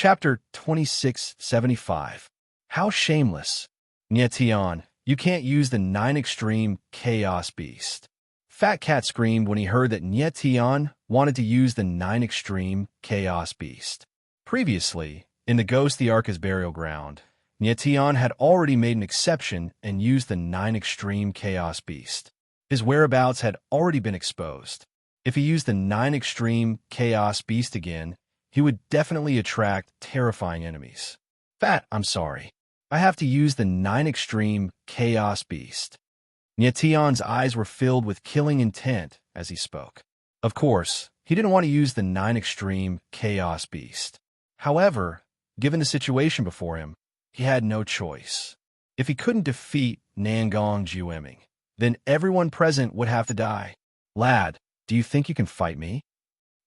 Chapter 2675. How shameless. Nyetian, you can't use the 9 extreme chaos beast. Fat Cat screamed when he heard that Nyetian wanted to use the 9 extreme chaos beast. Previously, in the Ghost the Arca's burial ground, Nyetian had already made an exception and used the 9 extreme chaos beast. His whereabouts had already been exposed. If he used the 9 extreme chaos beast again, he would definitely attract terrifying enemies. I'm sorry. I have to use the 9 extreme chaos beast. Nyetian's eyes were filled with killing intent as he spoke. Of course, he didn't want to use the 9 extreme chaos beast. However, given the situation before him, he had no choice. If he couldn't defeat Nangong Jueming, then everyone present would have to die. Lad, do you think you can fight me?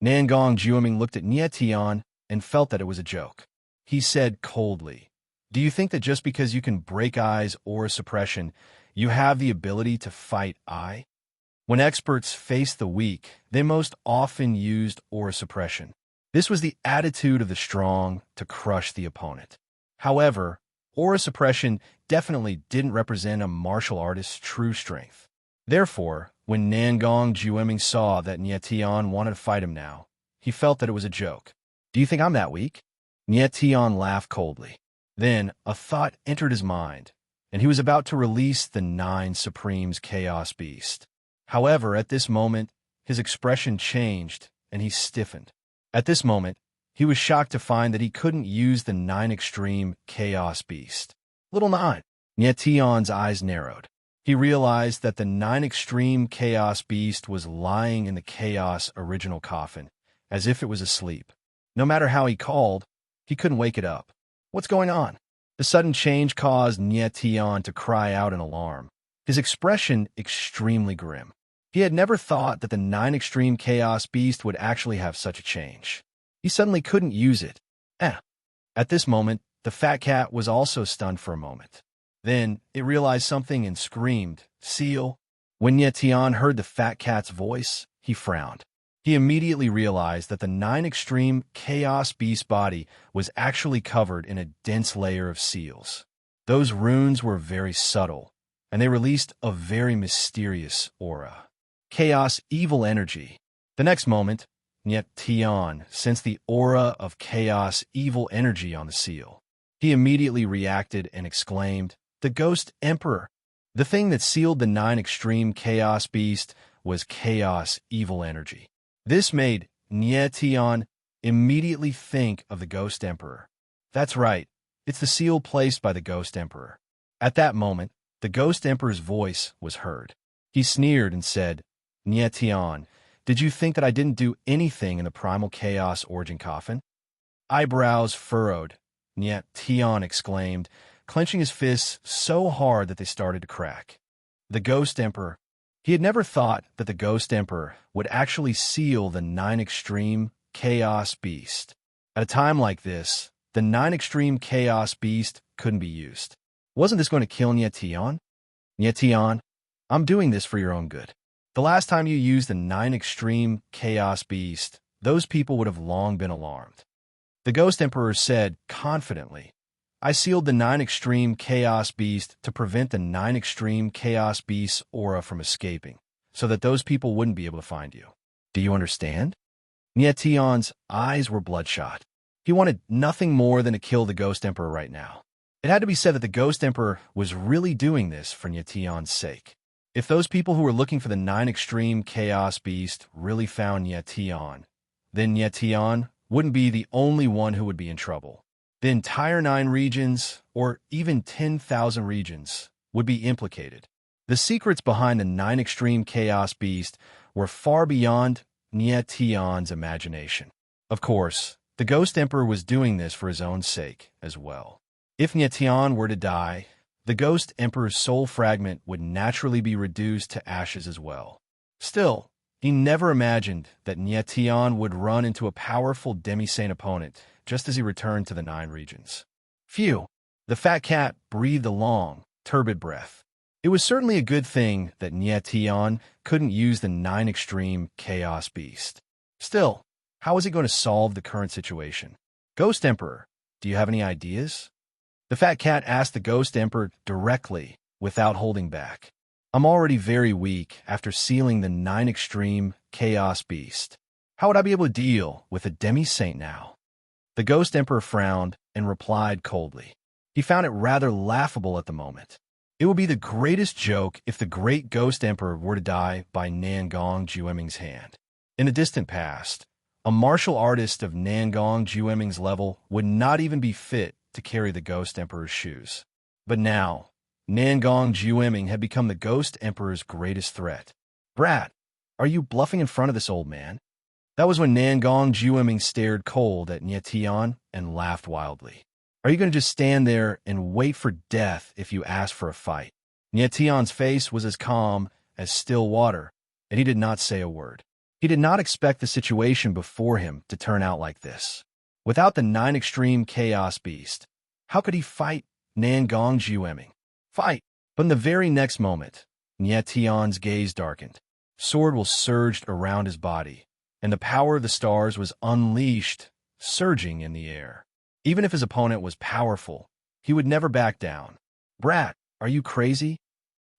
Nangong Jueming looked at Nyetian and felt that it was a joke. He said coldly, "Do you think that just because you can break eyes aura suppression, you have the ability to fight I?" When experts faced the weak, they most often used aura suppression. This was the attitude of the strong to crush the opponent. However, aura suppression definitely didn't represent a martial artist's true strength. Therefore, when Nangong Jueming saw that Nyetian wanted to fight him now, he felt that it was a joke. "Do you think I'm that weak?" Nyetian laughed coldly. Then a thought entered his mind, and he was about to release the 9 Supreme's Chaos Beast. However, at this moment, his expression changed, and he stiffened. At this moment, he was shocked to find that he couldn't use the 9 Extreme Chaos Beast. Little 9. Nyetian's eyes narrowed. He realized that the 9 Extreme Chaos Beast was lying in the Chaos Original Coffin, as if it was asleep. No matter how he called, he couldn't wake it up. What's going on? The sudden change caused Nyetian to cry out in alarm, his expression extremely grim. He had never thought that the 9 Extreme Chaos Beast would actually have such a change. He suddenly couldn't use it. At this moment, the fat cat was also stunned for a moment. Then it realized something and screamed, "Seal!" When Nyetian heard the fat cat's voice, he frowned. He immediately realized that the 9 Extreme Chaos Beast body was actually covered in a dense layer of seals. Those runes were very subtle, and they released a very mysterious aura. Chaos evil energy. The next moment, Nyetian sensed the aura of chaos evil energy on the seal. He immediately reacted and exclaimed, "The Ghost Emperor!" The thing that sealed the 9 Extreme Chaos Beast was chaos evil energy. This made Nyetian immediately think of the Ghost Emperor. That's right, it's the seal placed by the Ghost Emperor. At that moment, the Ghost Emperor's voice was heard. He sneered and said, "Nyetian, did you think that I didn't do anything in the Primal Chaos Origin Coffin?" Eyebrows furrowed, Nyetian exclaimed, clenching his fists so hard that they started to crack. The Ghost Emperor. He had never thought that the Ghost Emperor would actually seal the 9 Extreme Chaos Beast. At a time like this, the 9 Extreme Chaos Beast couldn't be used. Wasn't this going to kill Nyetian? Nyetian, I'm doing this for your own good. The last time you used the 9 Extreme Chaos Beast, those people would have long been alarmed. The Ghost Emperor said confidently, "I sealed the 9 Extreme Chaos Beast to prevent the 9 Extreme Chaos Beast's aura from escaping, so that those people wouldn't be able to find you. Do you understand?" Nyetian's eyes were bloodshot. He wanted nothing more than to kill the Ghost Emperor right now. It had to be said that the Ghost Emperor was really doing this for Nyetian's sake. If those people who were looking for the 9 Extreme Chaos Beast really found Nyetian, then Nyetian wouldn't be the only one who would be in trouble. The entire 9 regions, or even 10,000 regions, would be implicated. The secrets behind the 9 Extreme Chaos Beast were far beyond Nyetian's imagination. Of course, the Ghost Emperor was doing this for his own sake as well. If Nyetian were to die, the Ghost Emperor's soul fragment would naturally be reduced to ashes as well. Still, he never imagined that Nyetian would run into a powerful demi-saint opponent just as he returned to the 9 regions. Phew! The fat cat breathed a long, turbid breath. It was certainly a good thing that Nyetian couldn't use the 9 Extreme Chaos Beast. Still, how was he going to solve the current situation? Ghost Emperor, do you have any ideas? The fat cat asked the Ghost Emperor directly, without holding back. I'm already very weak after sealing the 9 extreme chaos beast. How would I be able to deal with a demi-saint now? The Ghost Emperor frowned and replied coldly. He found it rather laughable at the moment. It would be the greatest joke if the great Ghost Emperor were to die by Nangong Jueming's hand. In the distant past, a martial artist of Nangong Jueming's level would not even be fit to carry the Ghost Emperor's shoes. But now, Nangong Jueming had become the Ghost Emperor's greatest threat. Brat, are you bluffing in front of this old man? That was when Nangong Jueming stared cold at Nyetian and laughed wildly. Are you going to just stand there and wait for death if you ask for a fight? Nyetian's face was as calm as still water, and he did not say a word. He did not expect the situation before him to turn out like this. Without the 9 extreme chaos beast, how could he fight Nangong Jueming? Fight! But in the very next moment, Nyetian's gaze darkened. Sword will surged around his body, and the power of the stars was unleashed, surging in the air. Even if his opponent was powerful, he would never back down. Brat, are you crazy?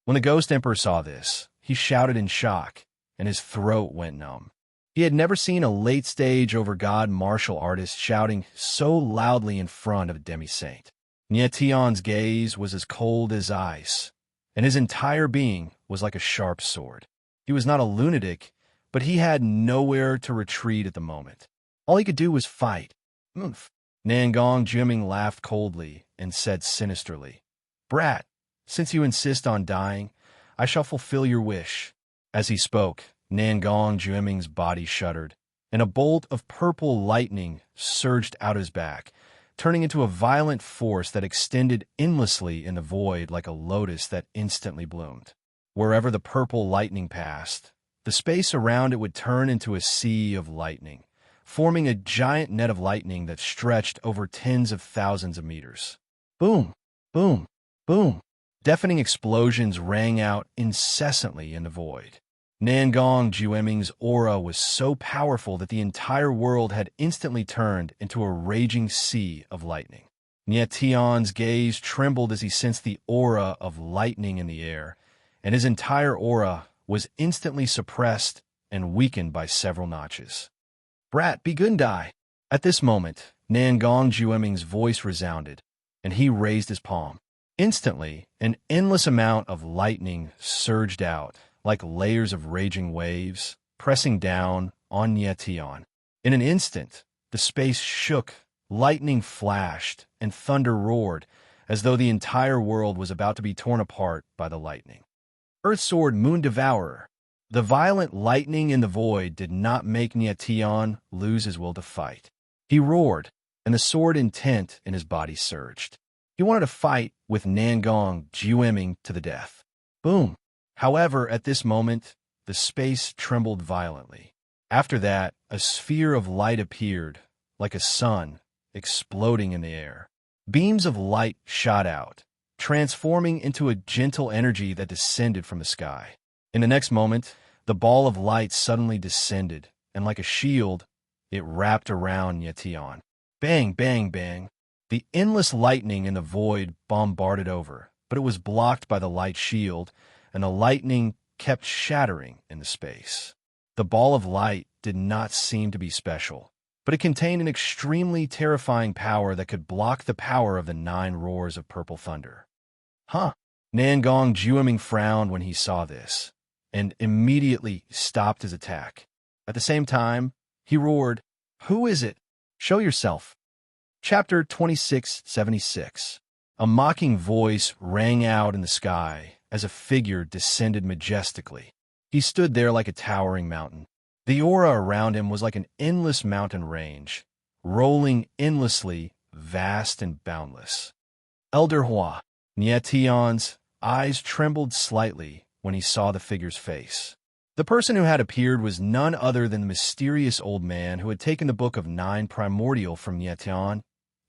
When the Ghost Emperor saw this, he shouted in shock, and his throat went numb. He had never seen a late-stage over-god martial artist shouting so loudly in front of a demi-saint. Nyetian's gaze was as cold as ice, and his entire being was like a sharp sword. He was not a lunatic, but he had nowhere to retreat at the moment. All he could do was fight. Oomph. Nangong Jueming laughed coldly and said sinisterly, Brat, since you insist on dying, I shall fulfill your wish. As he spoke, Nangong Jueming's body shuddered, and a bolt of purple lightning surged out his back, turning into a violent force that extended endlessly in the void like a lotus that instantly bloomed. Wherever the purple lightning passed, the space around it would turn into a sea of lightning, forming a giant net of lightning that stretched over tens of thousands of meters. Boom, boom, boom. Deafening explosions rang out incessantly in the void. Nangong Jueming's aura was so powerful that the entire world had instantly turned into a raging sea of lightning. Nyetian's gaze trembled as he sensed the aura of lightning in the air, and his entire aura was instantly suppressed and weakened by several notches. Brat, be good and die. At this moment, Nangong Jueming's voice resounded, and he raised his palm. Instantly, an endless amount of lightning surged out, like layers of raging waves, pressing down on Nyetian. In an instant, the space shook, lightning flashed, and thunder roared, as though the entire world was about to be torn apart by the lightning. Earth Sword Moon Devourer. The violent lightning in the void did not make Nyetian lose his will to fight. He roared, and the sword intent in his body surged. He wanted to fight with Nangong Jueming to the death. Boom! However, at this moment, the space trembled violently. After that, a sphere of light appeared, like a sun, exploding in the air. Beams of light shot out, transforming into a gentle energy that descended from the sky. In the next moment, the ball of light suddenly descended, and like a shield, it wrapped around Nyetian. Bang, bang, bang. The endless lightning in the void bombarded over, but it was blocked by the light shield, and the lightning kept shattering in the space. The ball of light did not seem to be special, but it contained an extremely terrifying power that could block the power of the 9 roars of purple thunder. Huh? Nangong Jueming frowned when he saw this, and immediately stopped his attack. At the same time, he roared, Who is it? Show yourself. Chapter 2676. A mocking voice rang out in the sky as a figure descended majestically. He stood there like a towering mountain. The aura around him was like an endless mountain range, rolling endlessly, vast and boundless. Elder Hua. Nyetian's eyes trembled slightly when he saw the figure's face. The person who had appeared was none other than the mysterious old man who had taken the Book of 9 Primordial from Nyetian,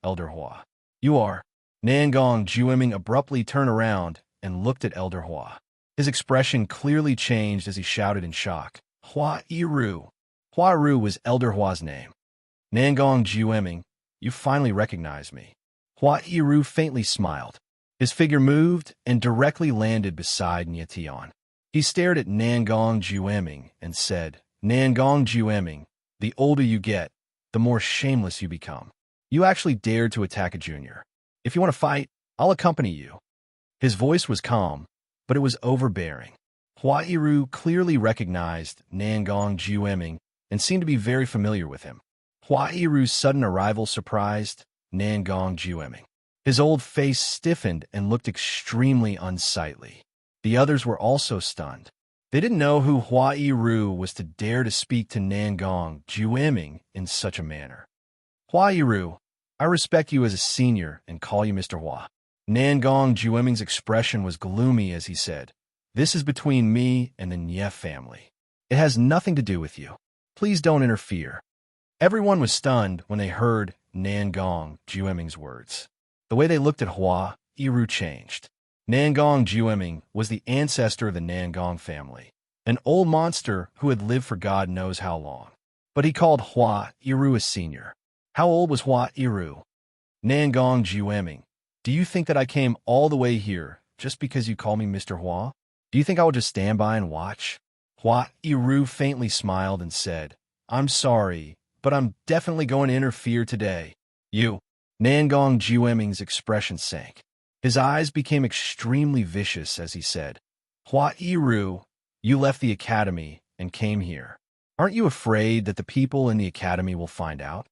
Elder Hua. You are. Nangong Jueming abruptly turned around and looked at Elder Hua. His expression clearly changed as he shouted in shock. Hua Iru. Hua Ru was Elder Hua's name. Nangong Jueming, you finally recognize me. Hua Iru faintly smiled. His figure moved and directly landed beside Nietian. He stared at Nangong Jueming and said, Nangong Jueming, the older you get, the more shameless you become. You actually dared to attack a junior. If you want to fight, I'll accompany you. His voice was calm, but it was overbearing. Hua Iru clearly recognized Nangong Jueming and seemed to be very familiar with him. Hua Iru's sudden arrival surprised Nangong Jueming. His old face stiffened and looked extremely unsightly. The others were also stunned. They didn't know who Hua Iru was to dare to speak to Nangong Jueming in such a manner. Hua Iru, I respect you as a senior and call you Mr. Hua. Nangong Jueming's expression was gloomy as he said, This is between me and the Nye family. It has nothing to do with you. Please don't interfere. Everyone was stunned when they heard Nangong Jueming's words. The way they looked at Hua Iru changed. Nangong Jueming was the ancestor of the Nangong family, an old monster who had lived for God knows how long. But he called Hua Iru a senior. How old was Hua Iru? Nangong Jueming, do you think that I came all the way here just because you call me Mr. Hua? Do you think I will just stand by and watch? Hua Iru faintly smiled and said, I'm sorry, but I'm definitely going to interfere today. You. Nangong Jueming's expression sank. His eyes became extremely vicious as he said, Hua Iru, you left the academy and came here. Aren't you afraid that the people in the academy will find out?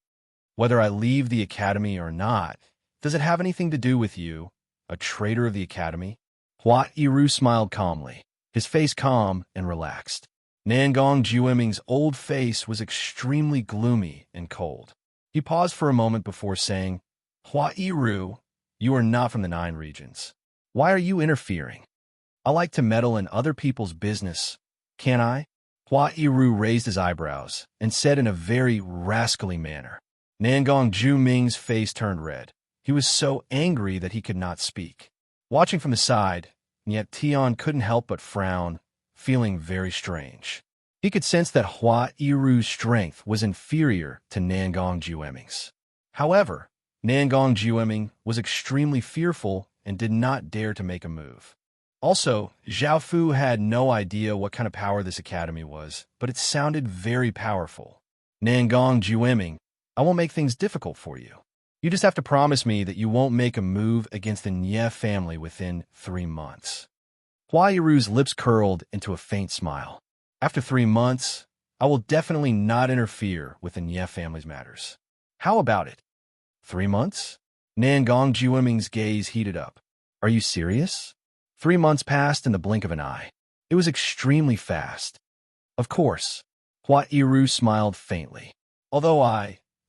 Whether I leave the academy or not, does it have anything to do with you, a traitor of the academy? Hua Iru smiled calmly, his face calm and relaxed. Nangong Jueming's old face was extremely gloomy and cold. He paused for a moment before saying, Hua Iru, you are not from the 9 regions. Why are you interfering? I like to meddle in other people's business, can't I? Hua Iru raised his eyebrows and said in a very rascally manner. Nangong Jueming's face turned red. He was so angry that he could not speak. Watching from the side, Nietian couldn't help but frown, feeling very strange. He could sense that Hua Iru's strength was inferior to Nangong Jueming's. However, Nangong Jueming was extremely fearful and did not dare to make a move. Also, Zhao Fu had no idea what kind of power this academy was, but it sounded very powerful. Nangong Jueming, I won't make things difficult for you. You just have to promise me that you won't make a move against the Nye family within 3 months. Hua Iru's lips curled into a faint smile. After 3 months, I will definitely not interfere with the Nye family's matters. How about it? 3 months? Nangong Jueming's gaze heated up. Are you serious? 3 months passed in the blink of an eye. It was extremely fast. Of course. Hua Iru smiled faintly. Although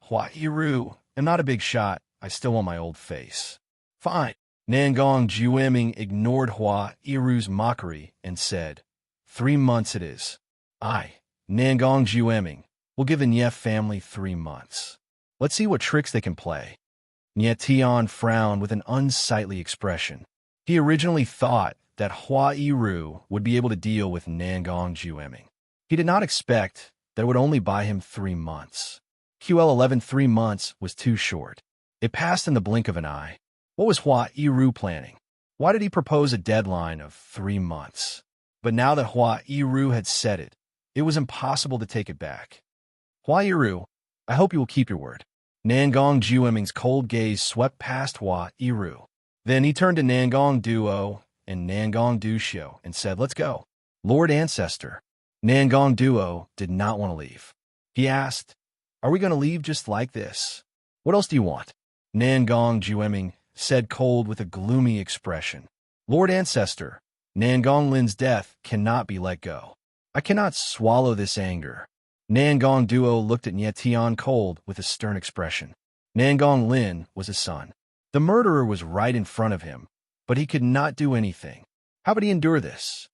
Hua Iru, am not a big shot, I still want my old face. Fine. Nangong Jueming ignored Hua Iru's mockery and said, 3 months it is. Nangong Jueming, will give the Nye family 3 months. Let's see what tricks they can play. Nietian frowned with an unsightly expression. He originally thought that Hua Iru would be able to deal with Nangong Jueming. He did not expect that it would only buy him 3 months. QL11 3 months was too short. It passed in the blink of an eye. What was Hua Iru planning? Why did he propose a deadline of 3 months? But now that Hua Iru had said it, it was impossible to take it back. Hua Iru, I hope you will keep your word. Nangong Jueming's cold gaze swept past Hua Iru. Then he turned to Nangong Duo and Nangong Duxiu and said, Let's go. Lord Ancestor. Nangong Duo did not want to leave. He asked, Are we going to leave just like this? What else do you want? Nangong Jueming said cold with a gloomy expression. Lord Ancestor, Nangong Lin's death cannot be let go. I cannot swallow this anger. Nangong Duo looked at Nietian cold with a stern expression. Nangong Lin was his son. The murderer was right in front of him, but he could not do anything. How would he endure this?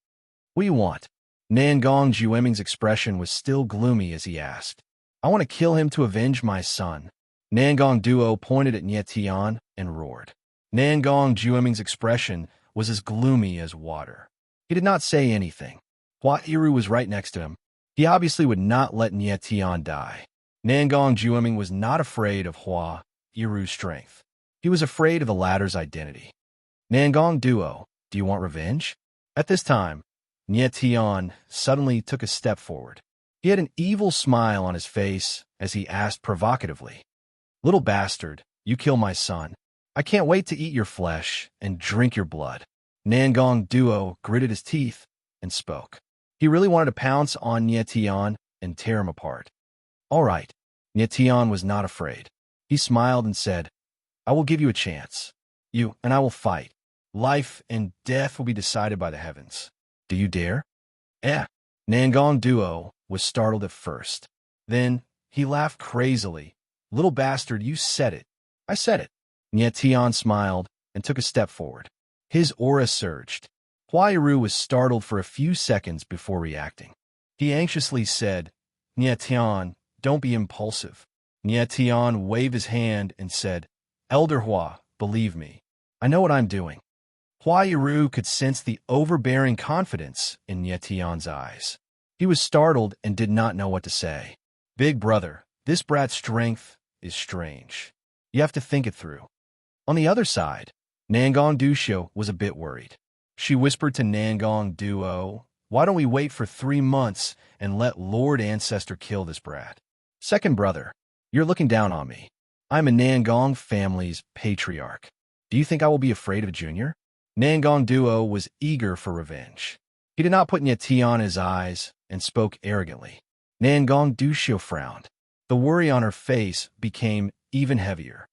What do you want? Nangong Jueming's expression was still gloomy as he asked. I want to kill him to avenge my son. Nangong Duo pointed at Nietian and roared. Nangong Jueming's expression was as gloomy as water. He did not say anything. Hua Iru was right next to him. He obviously would not let Nietian die. Nangong Jueming was not afraid of Hua Iru's strength. He was afraid of the latter's identity. Nangong Duo, do you want revenge? At this time, Nie Tian suddenly took a step forward. He had an evil smile on his face as he asked provocatively, "Little bastard, you kill my son. I can't wait to eat your flesh and drink your blood." Nangong Duo gritted his teeth and spoke. He really wanted to pounce on Nie Tian and tear him apart. All right, Nie Tian was not afraid. He smiled and said, "I will give you a chance. You and I will fight. Life and death will be decided by the heavens. Do you dare?" Nangong Duo was startled at first. Then he laughed crazily. "Little bastard, you said it." "I said it." Nie Tian smiled and took a step forward. His aura surged. Hua Iru was startled for a few seconds before reacting. He anxiously said, "Nie Tian, don't be impulsive." Nie Tian waved his hand and said, "Elder Hua, believe me. I know what I'm doing." Hua Iru could sense the overbearing confidence in Nie Tian's eyes. He was startled and did not know what to say. "Big brother, this brat's strength is strange. You have to think it through." On the other side, Nangong Dushio was a bit worried. She whispered to Nangong Duo, "Why don't we wait for 3 months and let Lord Ancestor kill this brat?" "Second brother, you're looking down on me. I'm a Nangong family's patriarch. Do you think I will be afraid of a junior?" Nangong Duo was eager for revenge. He did not put Nie Tian in his eyes and spoke arrogantly. Nangong Dushio frowned. The worry on her face became even heavier.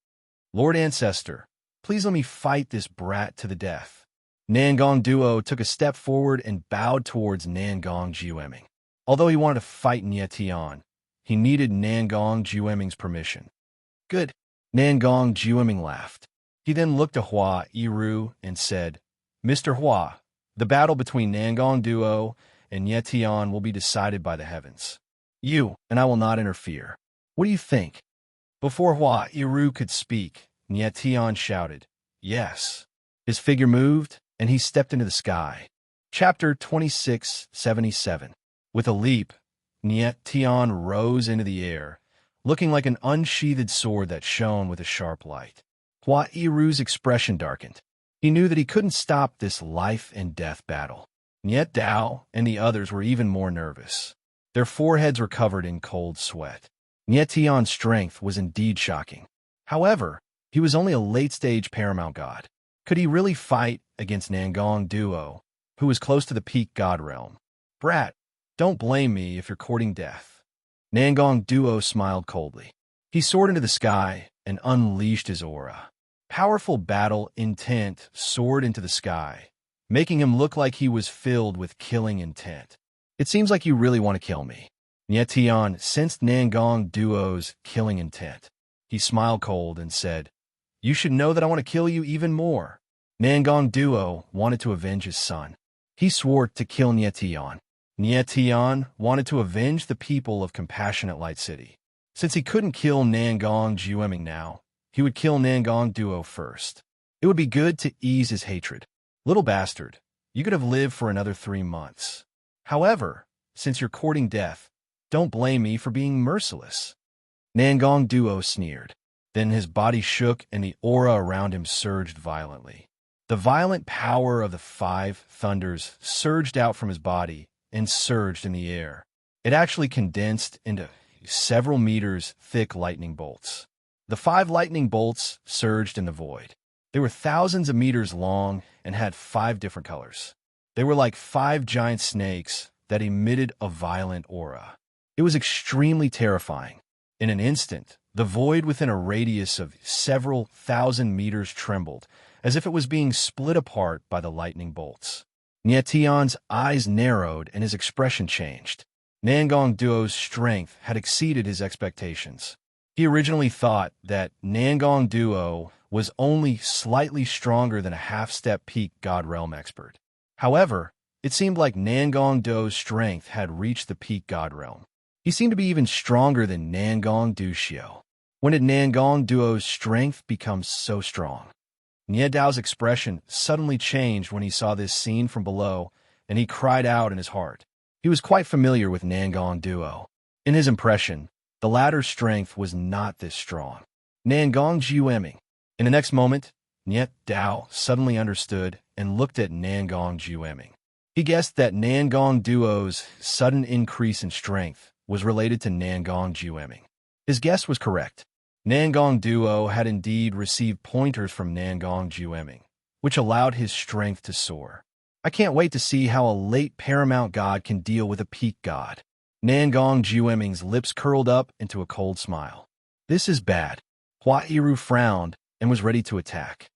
"Lord Ancestor, please let me fight this brat to the death." Nangong Duo took a step forward and bowed towards Nangong Jiueming. Although he wanted to fight Nie Tian, he needed Nangong Jiueming's permission. "Good." Nangong Jiueming laughed. He then looked to Hua Iru and said, "Mr. Hua, the battle between Nangong Duo and Nie Tian will be decided by the heavens. You and I will not interfere. What do you think?" Before Hua Iru could speak, Nie Tian shouted, "Yes." His figure moved, and he stepped into the sky. Chapter 2677. With a leap, Nie Tian rose into the air, looking like an unsheathed sword that shone with a sharp light. Hua Iru's expression darkened. He knew that he couldn't stop this life-and-death battle. Niet Dao and the others were even more nervous. Their foreheads were covered in cold sweat. Nie Tian's strength was indeed shocking. However, he was only a late-stage paramount god. Could he really fight against Nangong Duo, who was close to the peak god realm? "Brat, don't blame me if you're courting death." Nangong Duo smiled coldly. He soared into the sky and unleashed his aura. Powerful battle intent soared into the sky, making him look like he was filled with killing intent. "It seems like you really want to kill me." Nie Tian sensed Nangong Duo's killing intent. He smiled cold and said, "You should know that I want to kill you even more." Nangong Duo wanted to avenge his son. He swore to kill Nie Tian. Nie Tian wanted to avenge the people of Compassionate Light City. Since he couldn't kill Nangong Jiueming now, he would kill Nangong Duo first. It would be good to ease his hatred. "Little bastard, you could have lived for another 3 months. However, since you're courting death, don't blame me for being merciless." Nangong Duo sneered. Then his body shook and the aura around him surged violently. The violent power of the 5 thunders surged out from his body and surged in the air. It actually condensed into several meters thick lightning bolts. The 5 lightning bolts surged in the void. They were thousands of meters long and had 5 different colors. They were like 5 giant snakes that emitted a violent aura. It was extremely terrifying. In an instant, the void within a radius of several thousand meters trembled, as if it was being split apart by the lightning bolts. Nie Tian's eyes narrowed and his expression changed. Nangong Duo's strength had exceeded his expectations. He originally thought that Nangong Duo was only slightly stronger than a half-step peak God Realm expert. However, it seemed like Nangong Duo's strength had reached the peak God Realm. He seemed to be even stronger than Nangong Dushio. When did Nangong Duo's strength become so strong? Nie Dao's expression suddenly changed when he saw this scene from below, and he cried out in his heart. He was quite familiar with Nangong Duo. In his impression, the latter's strength was not this strong. Nangong Jueming. In the next moment, Niet Dao suddenly understood and looked at Nangong Jueming. He guessed that Nangong Duo's sudden increase in strength was related to Nangong Jueming. His guess was correct. Nangong Duo had indeed received pointers from Nangong Jueming, which allowed his strength to soar. I can't wait to see how a late paramount god can deal with a peak god. Nangong Jueming's lips curled up into a cold smile. This is bad. Hua Iru frowned and was ready to attack.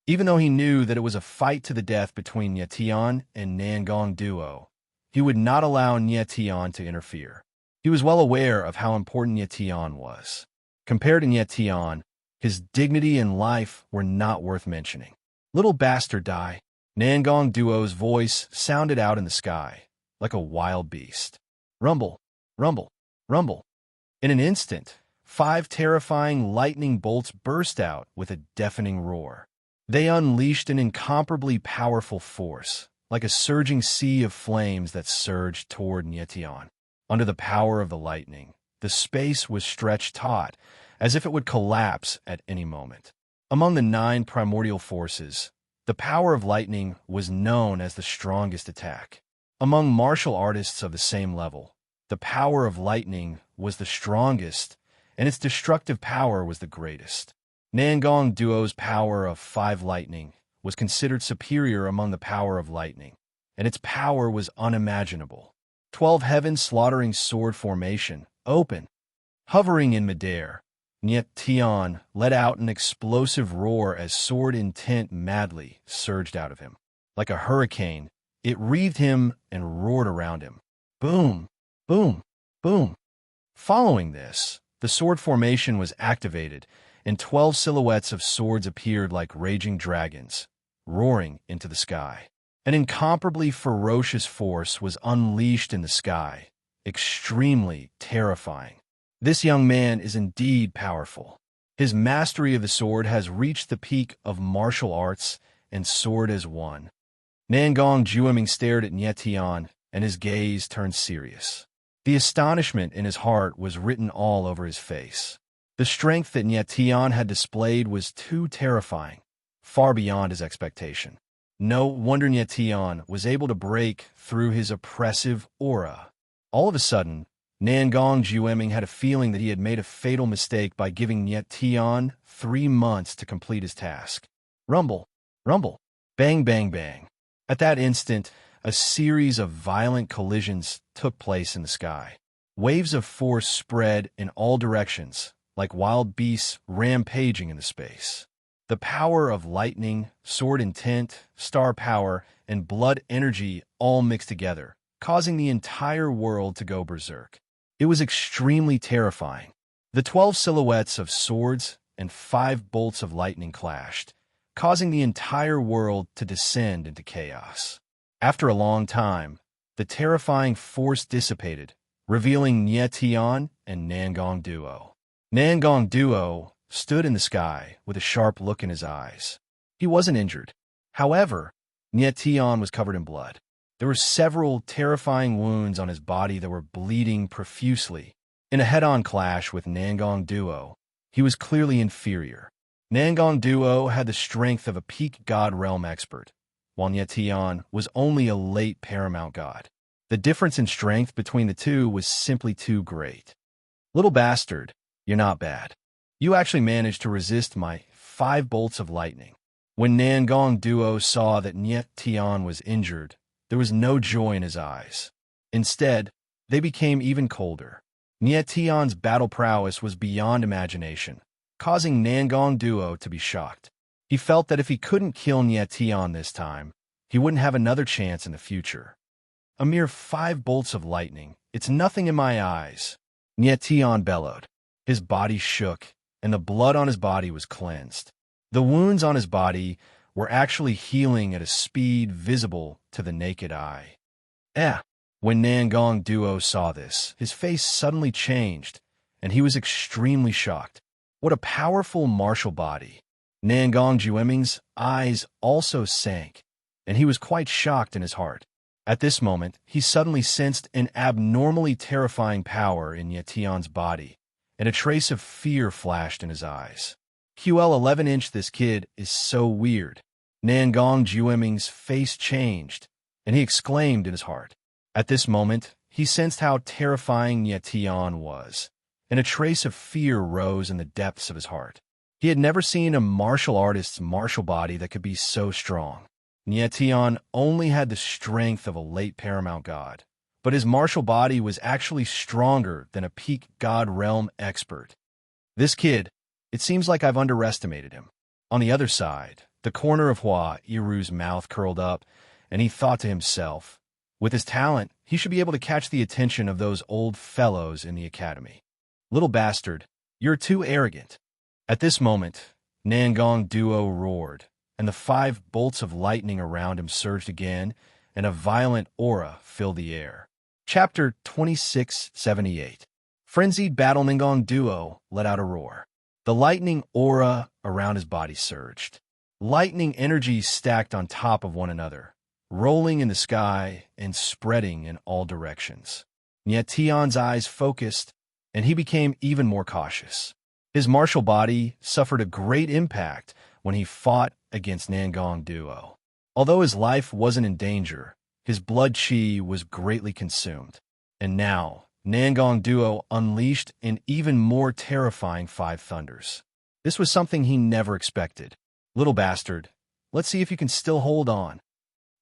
Even though he knew that it was a fight to the death between Nietian and Nangong Duo, he would not allow Nietian to interfere. He was well aware of how important Nietian was. Compared to Nietian, his dignity and life were not worth mentioning. Little bastard die. Nangong Duo's voice sounded out in the sky, like a wild beast. Rumble, rumble, rumble. In an instant, 5 terrifying lightning bolts burst out with a deafening roar. They unleashed an incomparably powerful force, like a surging sea of flames that surged toward Nietian. Under the power of the lightning, the space was stretched taut, as if it would collapse at any moment. Among the 9 primordial forces, the power of lightning was known as the strongest attack. Among martial artists of the same level, the power of lightning was the strongest, and its destructive power was the greatest. Nangong Duo's power of 5 lightning was considered superior among the power of lightning, and its power was unimaginable. 12 heaven slaughtering sword formation, open. Hovering in midair, Nietian let out an explosive roar as sword intent madly surged out of him. Like a hurricane, it wreathed him and roared around him. Boom, boom, boom. Following this, the sword formation was activated, and 12 silhouettes of swords appeared like raging dragons, roaring into the sky. An incomparably ferocious force was unleashed in the sky, extremely terrifying. This young man is indeed powerful. His mastery of the sword has reached the peak of martial arts, and sword as one. Nangong Jueming stared at Nietian, and his gaze turned serious. The astonishment in his heart was written all over his face. The strength that Nietian had displayed was too terrifying, far beyond his expectation. No wonder Nietian was able to break through his oppressive aura. All of a sudden, Nangong Jueming had a feeling that he had made a fatal mistake by giving Nietian 3 months to complete his task. Rumble, rumble, bang, bang, bang. At that instant, a series of violent collisions took place in the sky. Waves of force spread in all directions, like wild beasts rampaging into space. The power of lightning, sword intent, star power, and blood energy all mixed together, causing the entire world to go berserk. It was extremely terrifying. The 12 silhouettes of swords and 5 bolts of lightning clashed, causing the entire world to descend into chaos. After a long time, the terrifying force dissipated, revealing Nietian and Nangong Duo. Nangong Duo stood in the sky with a sharp look in his eyes. He wasn't injured. However, Nietian was covered in blood. There were several terrifying wounds on his body that were bleeding profusely. In a head-on clash with Nangong Duo, he was clearly inferior. Nangong Duo had the strength of a peak god realm expert, while Nietian was only a late paramount god. The difference in strength between the two was simply too great. Little bastard, you're not bad. You actually managed to resist my 5 bolts of lightning. When Nangong Duo saw that Nietian was injured, there was no joy in his eyes. Instead, they became even colder. Nietian's battle prowess was beyond imagination, causing Nangong Duo to be shocked. He felt that if he couldn't kill Nietian this time, he wouldn't have another chance in the future. A mere 5 bolts of lightning, it's nothing in my eyes. Nietian bellowed. His body shook, and the blood on his body was cleansed. The wounds on his body were actually healing at a speed visible to the naked eye. When Nangong Duo saw this, his face suddenly changed, and he was extremely shocked. What a powerful martial body. Nangong Jueming's eyes also sank, and he was quite shocked in his heart. At this moment, he suddenly sensed an abnormally terrifying power in Nietian's body, and a trace of fear flashed in his eyes. QL 11-inch, this kid is so weird. Nangong Jueming's face changed, and he exclaimed in his heart. At this moment, he sensed how terrifying Nye Tian was, and a trace of fear rose in the depths of his heart. He had never seen a martial artist's martial body that could be so strong. Nye Tian only had the strength of a late paramount god, but his martial body was actually stronger than a peak god realm expert. This kid, it seems like I've underestimated him. On the other side, the corner of Hua Iru's mouth curled up, and he thought to himself, with his talent, he should be able to catch the attention of those old fellows in the academy. Little bastard, you're too arrogant. At this moment, Nangong Duo roared, and the 5 bolts of lightning around him surged again, and a violent aura filled the air. Chapter 2678. Frenzied battle. Nangong Duo let out a roar. The lightning aura around his body surged. Lightning energy stacked on top of one another, rolling in the sky and spreading in all directions. Nye Tian's eyes focused, and he became even more cautious. His martial body suffered a great impact when he fought against Nangong Duo. Although his life wasn't in danger, his blood chi was greatly consumed. And now, Nangong Duo unleashed an even more terrifying 5 thunders. This was something he never expected. Little bastard, let's see if you can still hold on.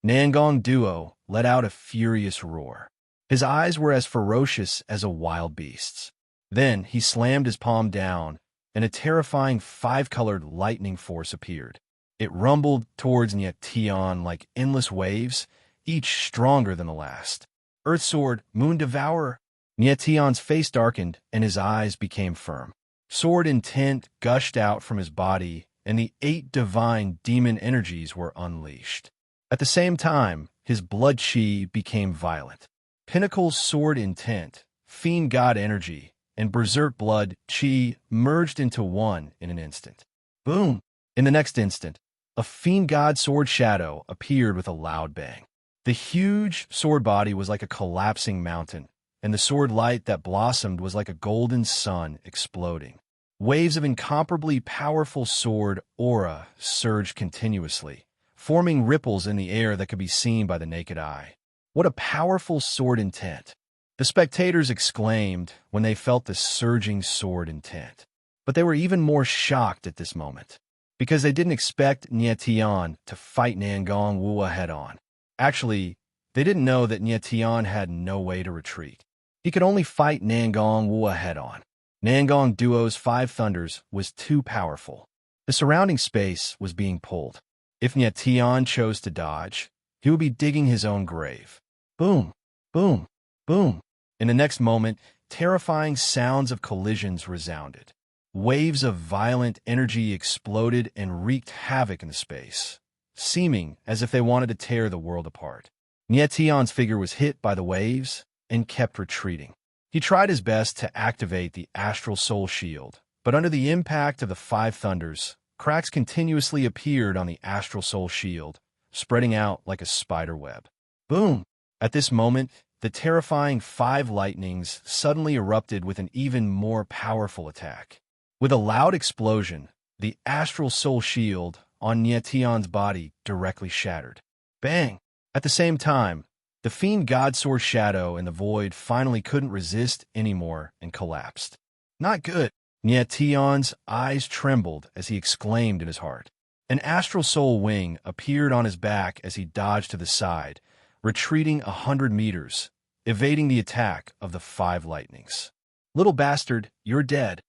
Nangong Duo let out a furious roar. His eyes were as ferocious as a wild beast's. Then he slammed his palm down, and a terrifying 5-colored lightning force appeared. It rumbled towards Nye Tian like endless waves, each stronger than the last. Earth Sword, Moon Devourer. Nye Tian's face darkened, and his eyes became firm. Sword intent gushed out from his body, and the 8 divine demon energies were unleashed. At the same time, his blood chi became violent. Pinnacle's sword intent, fiend god energy, and berserk blood chi merged into one in an instant. Boom! In the next instant, a fiend god sword shadow appeared with a loud bang. The huge sword body was like a collapsing mountain, and the sword light that blossomed was like a golden sun exploding. Waves of incomparably powerful sword aura surged continuously, forming ripples in the air that could be seen by the naked eye. What a powerful sword intent! The spectators exclaimed when they felt the surging sword intent. But they were even more shocked at this moment, because they didn't expect Nye Tian to fight Nangong Wu head-on. Actually, they didn't know that Nye Tian had no way to retreat. He could only fight Nangong Wu head-on. Nangong Duo's 5 thunders was too powerful. The surrounding space was being pulled. If Nye Tian chose to dodge, he would be digging his own grave. Boom! Boom! Boom! In the next moment, terrifying sounds of collisions resounded. Waves of violent energy exploded and wreaked havoc in the space, seeming as if they wanted to tear the world apart. Nye Tian's figure was hit by the waves and kept retreating. He tried his best to activate the astral soul shield, but under the impact of the 5 thunders, cracks continuously appeared on the astral soul shield, spreading out like a spider web. Boom! At this moment, the terrifying 5 lightnings suddenly erupted with an even more powerful attack. With a loud explosion, the astral soul shield on Nye Tian's body directly shattered. Bang! At the same time, the fiend god sword shadow in the void finally couldn't resist anymore and collapsed. Not good. Nye Tian's eyes trembled as he exclaimed in his heart. An astral soul wing appeared on his back as he dodged to the side, retreating 100 meters, evading the attack of the 5 lightnings. Little bastard, you're dead.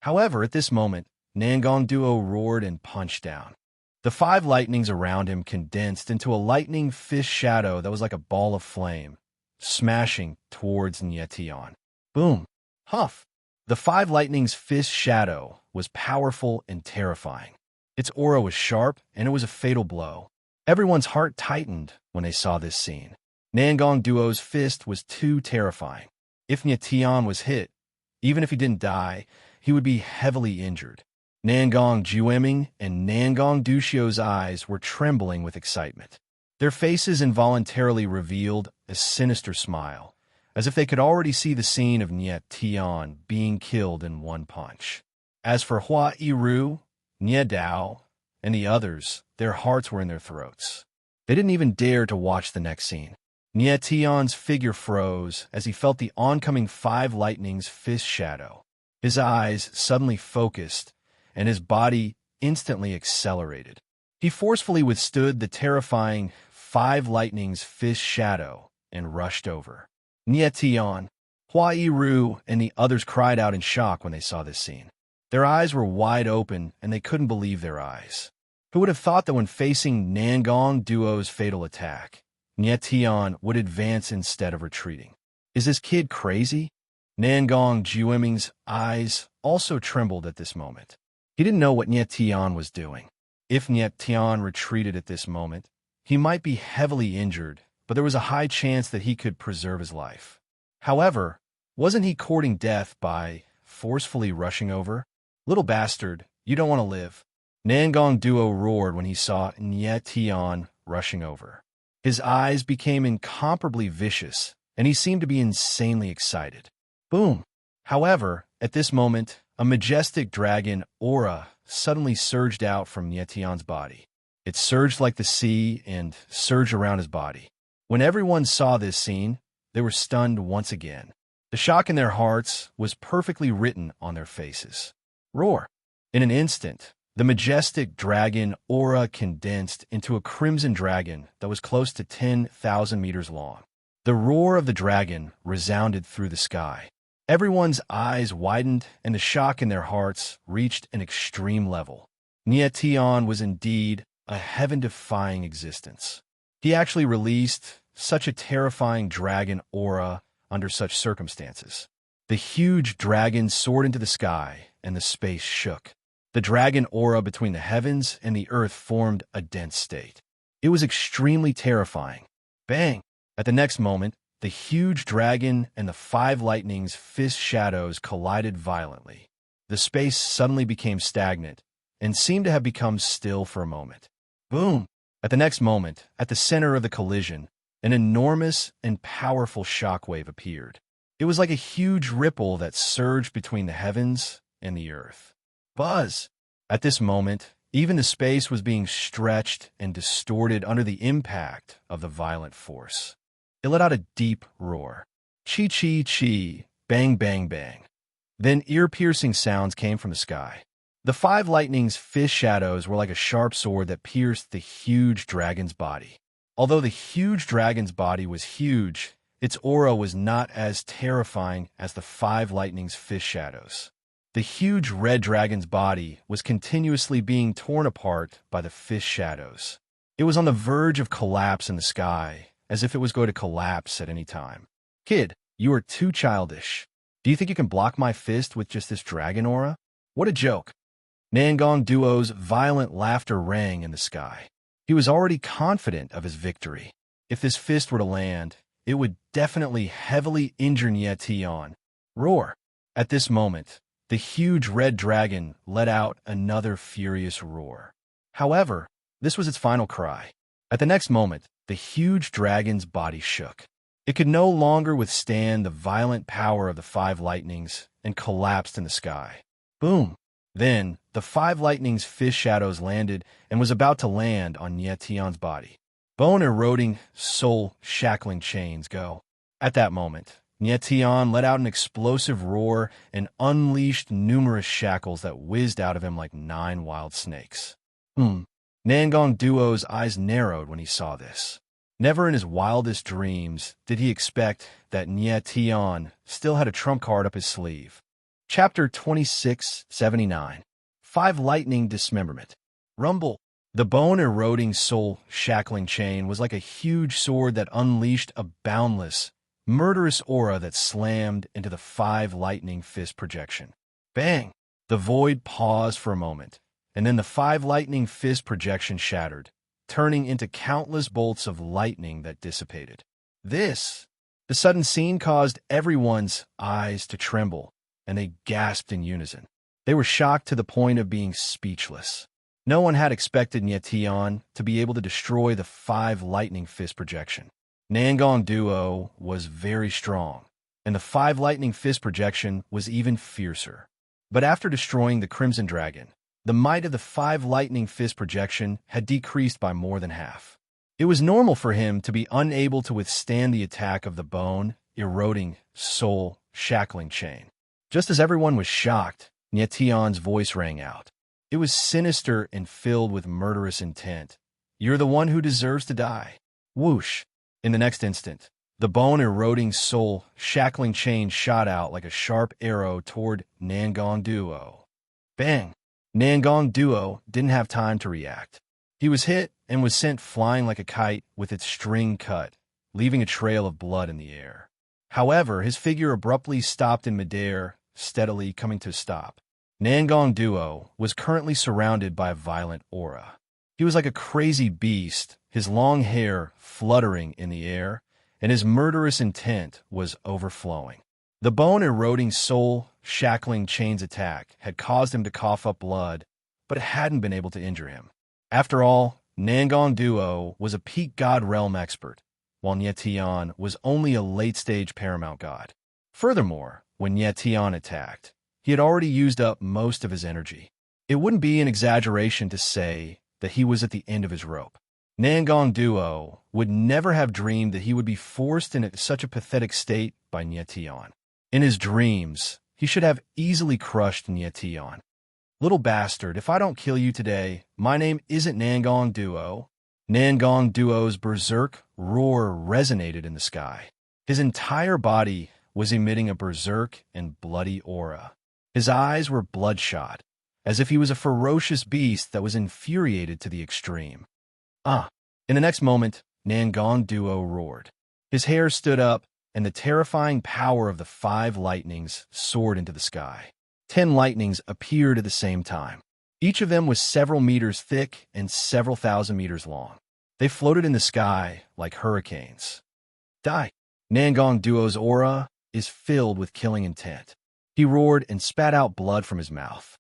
However, at this moment, Nangong Duo roared and punched down. The 5 lightnings around him condensed into a lightning fist shadow that was like a ball of flame, smashing towards Nye Tian. Boom! Huff! The 5 lightning's fist shadow was powerful and terrifying. Its aura was sharp, and it was a fatal blow. Everyone's heart tightened when they saw this scene. Nangong Duo's fist was too terrifying. If Nye Tian was hit, even if he didn't die, he would be heavily injured. Nangong Jueming and Nangong Duxio's eyes were trembling with excitement. Their faces involuntarily revealed a sinister smile, as if they could already see the scene of Nye Tian being killed in one punch. As for Hua Iru, Nye Dao, and the others, their hearts were in their throats. They didn't even dare to watch the next scene. Nye Tian's figure froze as he felt the oncoming five lightning's fist shadow. His eyes suddenly focused, and his body instantly accelerated. He forcefully withstood the terrifying five lightning's fist shadow and rushed over. Nye Tian, Hua Yiru, and the others cried out in shock when they saw this scene. Their eyes were wide open, and they couldn't believe their eyes. Who would have thought that when facing Nangong Duo's fatal attack, Nye Tian would advance instead of retreating? Is this kid crazy? Nangong Jueming's eyes also trembled at this moment. He didn't know what Nye Tian was doing. If Nye Tian retreated at this moment, he might be heavily injured, but there was a high chance that he could preserve his life. However, wasn't he courting death by forcefully rushing over? Little bastard, you don't want to live. Nangong Duo roared when he saw Nye Tian rushing over. His eyes became incomparably vicious, and he seemed to be insanely excited. Boom! However, at this moment, a majestic dragon aura suddenly surged out from Nye Tian's body. It surged like the sea and surged around his body. When everyone saw this scene, they were stunned once again. The shock in their hearts was perfectly written on their faces. Roar! In an instant, the majestic dragon aura condensed into a crimson dragon that was close to 10,000 meters long. The roar of the dragon resounded through the sky. Everyone's eyes widened, and the shock in their hearts reached an extreme level. Nye Tian was indeed a heaven-defying existence. He actually released such a terrifying dragon aura under such circumstances. The huge dragon soared into the sky, and the space shook. The dragon aura between the heavens and the earth formed a dense state. It was extremely terrifying. Bang! At the next moment, the huge dragon and the five lightning's fist shadows collided violently. The space suddenly became stagnant and seemed to have become still for a moment. Boom! At the next moment, at the center of the collision, an enormous and powerful shockwave appeared. It was like a huge ripple that surged between the heavens and the earth. Buzz! At this moment, even the space was being stretched and distorted under the impact of the violent force. It let out a deep roar. Chi chi chi, bang bang bang. Then ear-piercing sounds came from the sky. The five lightning's fist shadows were like a sharp sword that pierced the huge dragon's body. Although the huge dragon's body was huge, its aura was not as terrifying as the five lightning's fist shadows. The huge red dragon's body was continuously being torn apart by the fist shadows. It was on the verge of collapse in the sky, as if it was going to collapse at any time. Kid, you are too childish. Do you think you can block my fist with just this dragon aura? What a joke. Nangong Duo's violent laughter rang in the sky. He was already confident of his victory. If this fist were to land, it would definitely heavily injure Nye Tian. Roar! At this moment, the huge red dragon let out another furious roar. However, this was its final cry. At the next moment, the huge dragon's body shook. It could no longer withstand the violent power of the five lightnings and collapsed in the sky. Boom! Then, the five lightning's fist shadows landed and was about to land on Nye Tian's body. Bone-eroding, soul-shackling chains go. At that moment, Nye Tian let out an explosive roar and unleashed numerous shackles that whizzed out of him like 9 wild snakes. Nangong Duo's eyes narrowed when he saw this. Never in his wildest dreams did he expect that Nye Tian still had a trump card up his sleeve. Chapter 2679. Five Lightning Dismemberment. Rumble. The bone-eroding, soul-shackling chain was like a huge sword that unleashed a boundless, murderous aura that slammed into the five lightning fist projection. Bang! The void paused for a moment, and then the five lightning fist projection shattered, turning into countless bolts of lightning that dissipated. The sudden scene caused everyone's eyes to tremble, and they gasped in unison. They were shocked to the point of being speechless. No one had expected Nye Tian to be able to destroy the five lightning fist projection. Nangong Duo was very strong, and the five lightning fist projection was even fiercer. But after destroying the Crimson Dragon, The might of the 5 lightning fist projection had decreased by more than half. It was normal for him to be unable to withstand the attack of the bone-eroding, soul-shackling chain. Just as everyone was shocked, Nietion's voice rang out. It was sinister and filled with murderous intent. "You're the one who deserves to die." Whoosh! In the next instant, the bone-eroding, soul-shackling chain shot out like a sharp arrow toward Nangong Duo. Bang! Nangong Duo didn't have time to react. He was hit and was sent flying like a kite with its string cut, leaving a trail of blood in the air. However, his figure abruptly stopped in midair, steadily coming to a stop. Nangong Duo was currently surrounded by a violent aura. He was like a crazy beast, his long hair fluttering in the air, and his murderous intent was overflowing. The bone-eroding, soul-shackling chain's attack had caused him to cough up blood, but it hadn't been able to injure him. After all, Nangong Duo was a peak god realm expert, while Nietion was only a late-stage paramount god. Furthermore, when Nietion attacked, he had already used up most of his energy. It wouldn't be an exaggeration to say that he was at the end of his rope. Nangong Duo would never have dreamed that he would be forced into such a pathetic state by Nietion. In his dreams, he should have easily crushed Nietion. "Little bastard, if I don't kill you today, my name isn't Nangong Duo." Nangong Duo's berserk roar resonated in the sky. His entire body was emitting a berserk and bloody aura. His eyes were bloodshot, as if he was a ferocious beast that was infuriated to the extreme. In the next moment, Nangong Duo roared. His hair stood up, and the terrifying power of the 5 lightnings soared into the sky. 10 lightnings appeared at the same time. Each of them was several meters thick and several thousand meters long. They floated in the sky like hurricanes. Die! Nangong Duo's aura is filled with killing intent. He roared and spat out blood from his mouth.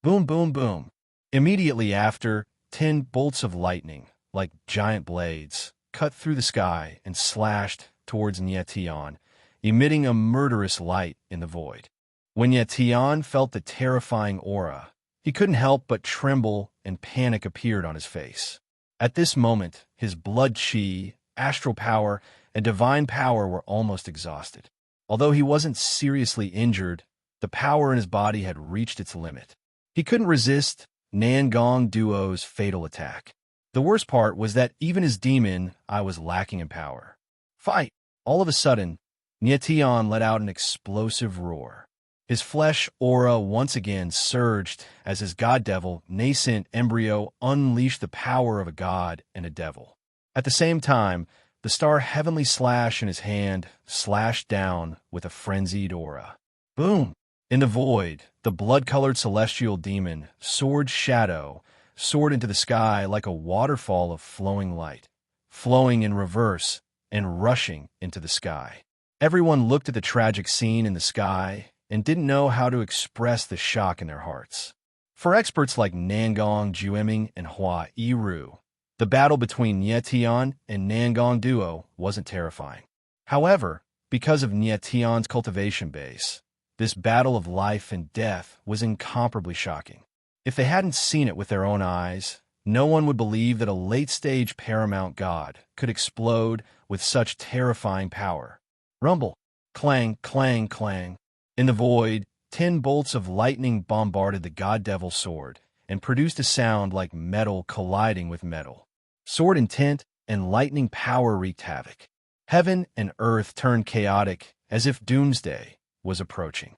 Boom, boom, boom. Immediately after, 10 bolts of lightning, like giant blades, cut through the sky and slashed towards Nietion, emitting a murderous light in the void. When Nietion felt the terrifying aura, he couldn't help but tremble, and panic appeared on his face. At this moment, his blood chi, astral power, and divine power were almost exhausted. Although he wasn't seriously injured, the power in his body had reached its limit. He couldn't resist Nangong Duo's fatal attack. The worst part was that even his demon eye was lacking in power. Fight! All of a sudden, Nietion let out an explosive roar. His flesh aura once again surged as his god-devil, nascent embryo, unleashed the power of a god and a devil. At the same time, the star heavenly slash in his hand slashed down with a frenzied aura. Boom! In the void, the blood-colored celestial demon, Sword Shadow, soared into the sky like a waterfall of flowing light, flowing in reverse and rushing into the sky. Everyone looked at the tragic scene in the sky and didn't know how to express the shock in their hearts. For experts like Nangong Jueming and Hua Yiru, the battle between Nietion and Nangong Duo wasn't terrifying. However, because of Nietion's cultivation base, this battle of life and death was incomparably shocking. If they hadn't seen it with their own eyes, no one would believe that a late-stage paramount god could explode with such terrifying power. Rumble, clang, clang, clang. In the void, 10 bolts of lightning bombarded the god-devil sword and produced a sound like metal colliding with metal. Sword intent and lightning power wreaked havoc. Heaven and earth turned chaotic as if doomsday was approaching.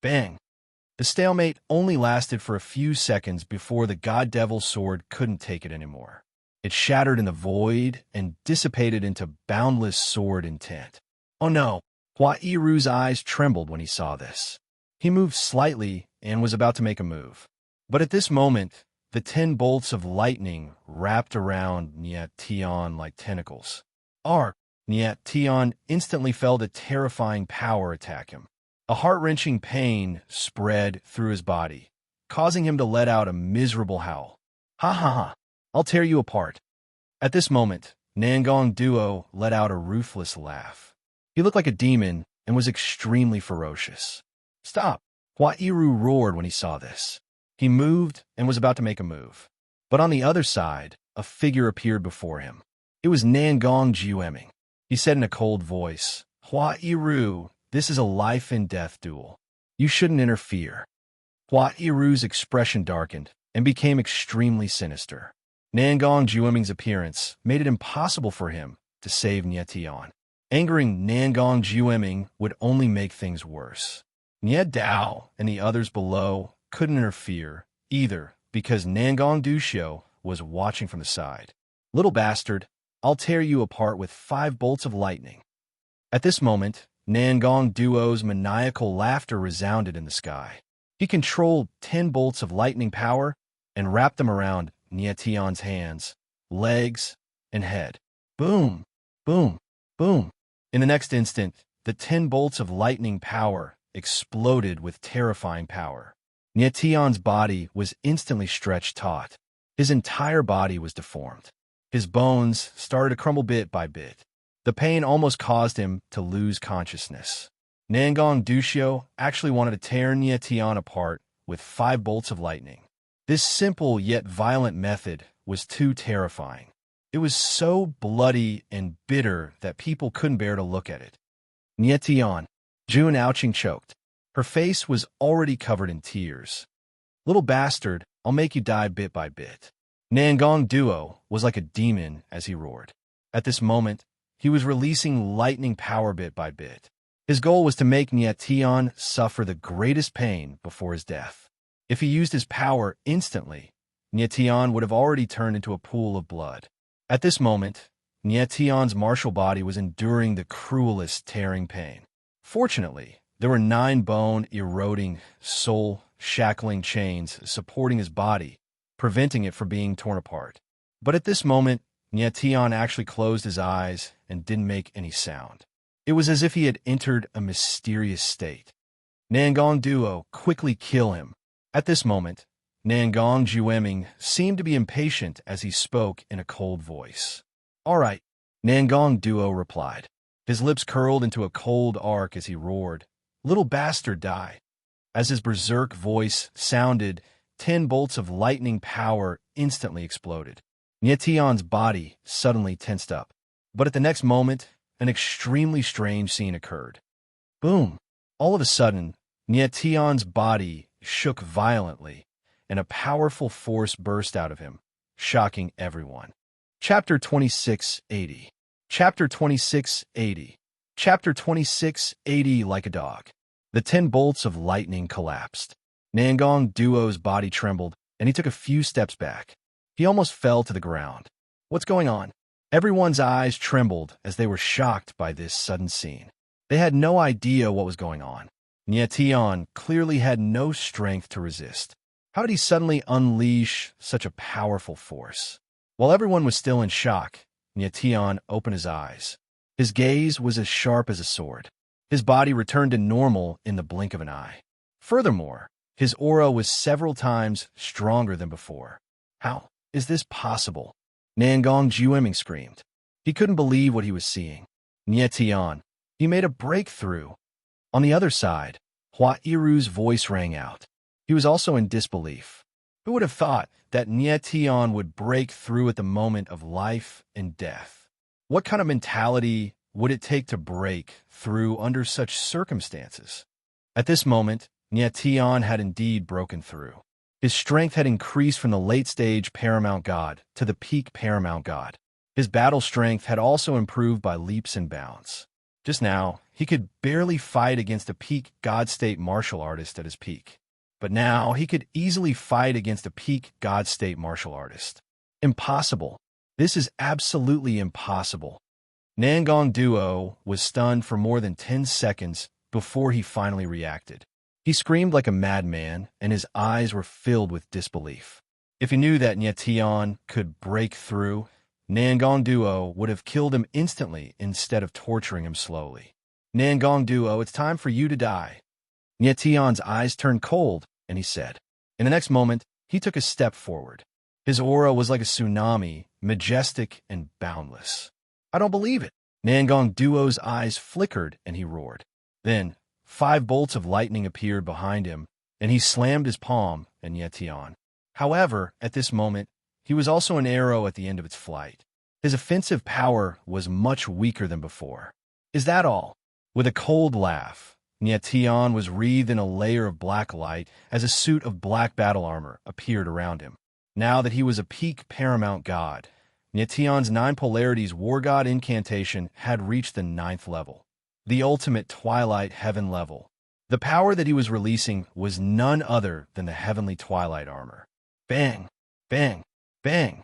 Bang! The stalemate only lasted for a few seconds before the god-devil sword couldn't take it anymore. It shattered in the void and dissipated into boundless sword intent. Oh no! Hua Yiru's eyes trembled when he saw this. He moved slightly and was about to make a move. But at this moment, the 10 bolts of lightning wrapped around Nietion like tentacles. Nietion instantly felt a terrifying power attack him. A heart-wrenching pain spread through his body, causing him to let out a miserable howl. Ha ha ha! I'll tear you apart. At this moment, Nangong Duo let out a ruthless laugh. He looked like a demon and was extremely ferocious. Stop! Hua Yiru roared when he saw this. He moved and was about to make a move. But on the other side, a figure appeared before him. It was Nangong Jiueming. He said in a cold voice, "Hua Yiru, this is a life-and-death duel. You shouldn't interfere." Hua Yiru's expression darkened and became extremely sinister. Nangong Jiueming's appearance made it impossible for him to save Nie Tian. Angering Nangong Jiueming would only make things worse. Nie Dao and the others below couldn't interfere either because Nangong Duxiu was watching from the side. "Little bastard, I'll tear you apart with 5 bolts of lightning." At this moment, Nangong Duo's maniacal laughter resounded in the sky. He controlled 10 bolts of lightning power and wrapped them around Nie Tian's hands, legs, and head. Boom, boom, boom. In the next instant, the 10 bolts of lightning power exploded with terrifying power. Nie Tian's body was instantly stretched taut. His entire body was deformed. His bones started to crumble bit by bit. The pain almost caused him to lose consciousness. Nangong Duxiu actually wanted to tear Nie Tian apart with 5 bolts of lightning. This simple yet violent method was too terrifying. It was so bloody and bitter that people couldn't bear to look at it. Nie Tian, Jun Ouching choked. Her face was already covered in tears. "Little bastard, I'll make you die bit by bit." Nangong Duo was like a demon as he roared. At this moment, he was releasing lightning power bit by bit. His goal was to make Nie Tian suffer the greatest pain before his death. If he used his power instantly, Nie Tian would have already turned into a pool of blood. At this moment, Nie Tian's martial body was enduring the cruelest tearing pain. Fortunately, there were 9 bone-eroding, soul-shackling chains supporting his body, preventing it from being torn apart. But at this moment, Nie Tian actually closed his eyes and didn't make any sound. It was as if he had entered a mysterious state. Nangong Duo, quickly kill him. At this moment, Nangong Jiueming seemed to be impatient as he spoke in a cold voice. "All right," Nangong Duo replied. His lips curled into a cold arc as he roared, "Little bastard, die." As his berserk voice sounded, 10 bolts of lightning power instantly exploded. Nie Tian's body suddenly tensed up. But at the next moment, an extremely strange scene occurred. Boom! All of a sudden, Nie Tian's body shook violently, and a powerful force burst out of him, shocking everyone. Chapter 2680. Chapter 2680. Chapter 2680 like a dog. The 10 bolts of lightning collapsed. Nangong Duo's body trembled, and he took a few steps back. He almost fell to the ground. What's going on? Everyone's eyes trembled as they were shocked by this sudden scene. They had no idea what was going on. Nie Tian clearly had no strength to resist. How did he suddenly unleash such a powerful force? While everyone was still in shock, Nie Tian opened his eyes. His gaze was as sharp as a sword. His body returned to normal in the blink of an eye. Furthermore, his aura was several times stronger than before. How is this possible? Nangong Jiueming screamed. He couldn't believe what he was seeing. Nie Tian, he made a breakthrough. On the other side, Hua Yiru's voice rang out. He was also in disbelief. Who would have thought that Nie Tian would break through at the moment of life and death? What kind of mentality would it take to break through under such circumstances? At this moment, Nie Tian had indeed broken through. His strength had increased from the late-stage Paramount God to the peak Paramount God. His battle strength had also improved by leaps and bounds. Just now, he could barely fight against a peak God-state martial artist at his peak. But now, he could easily fight against a peak God-state martial artist. Impossible. This is absolutely impossible. Nangong Duo was stunned for more than 10 seconds before he finally reacted. He screamed like a madman, and his eyes were filled with disbelief. If he knew that Nie Tian could break through, Nangong Duo would have killed him instantly instead of torturing him slowly. Nangong Duo, it's time for you to die. Nie Tian's eyes turned cold, and he said. In the next moment, he took a step forward. His aura was like a tsunami, majestic and boundless. I don't believe it. Nangong Duo's eyes flickered, and he roared. Then, 5 bolts of lightning appeared behind him, and he slammed his palm and Nietion. However, at this moment, he was also an arrow at the end of its flight. His offensive power was much weaker than before. Is that all? With a cold laugh, Nietion was wreathed in a layer of black light as a suit of black battle armor appeared around him. Now that he was a peak paramount god, Nietion's 9 polarities war god incantation had reached the 9th level, the ultimate Twilight Heaven level. The power that he was releasing was none other than the heavenly Twilight armor. Bang! Bang! Bang!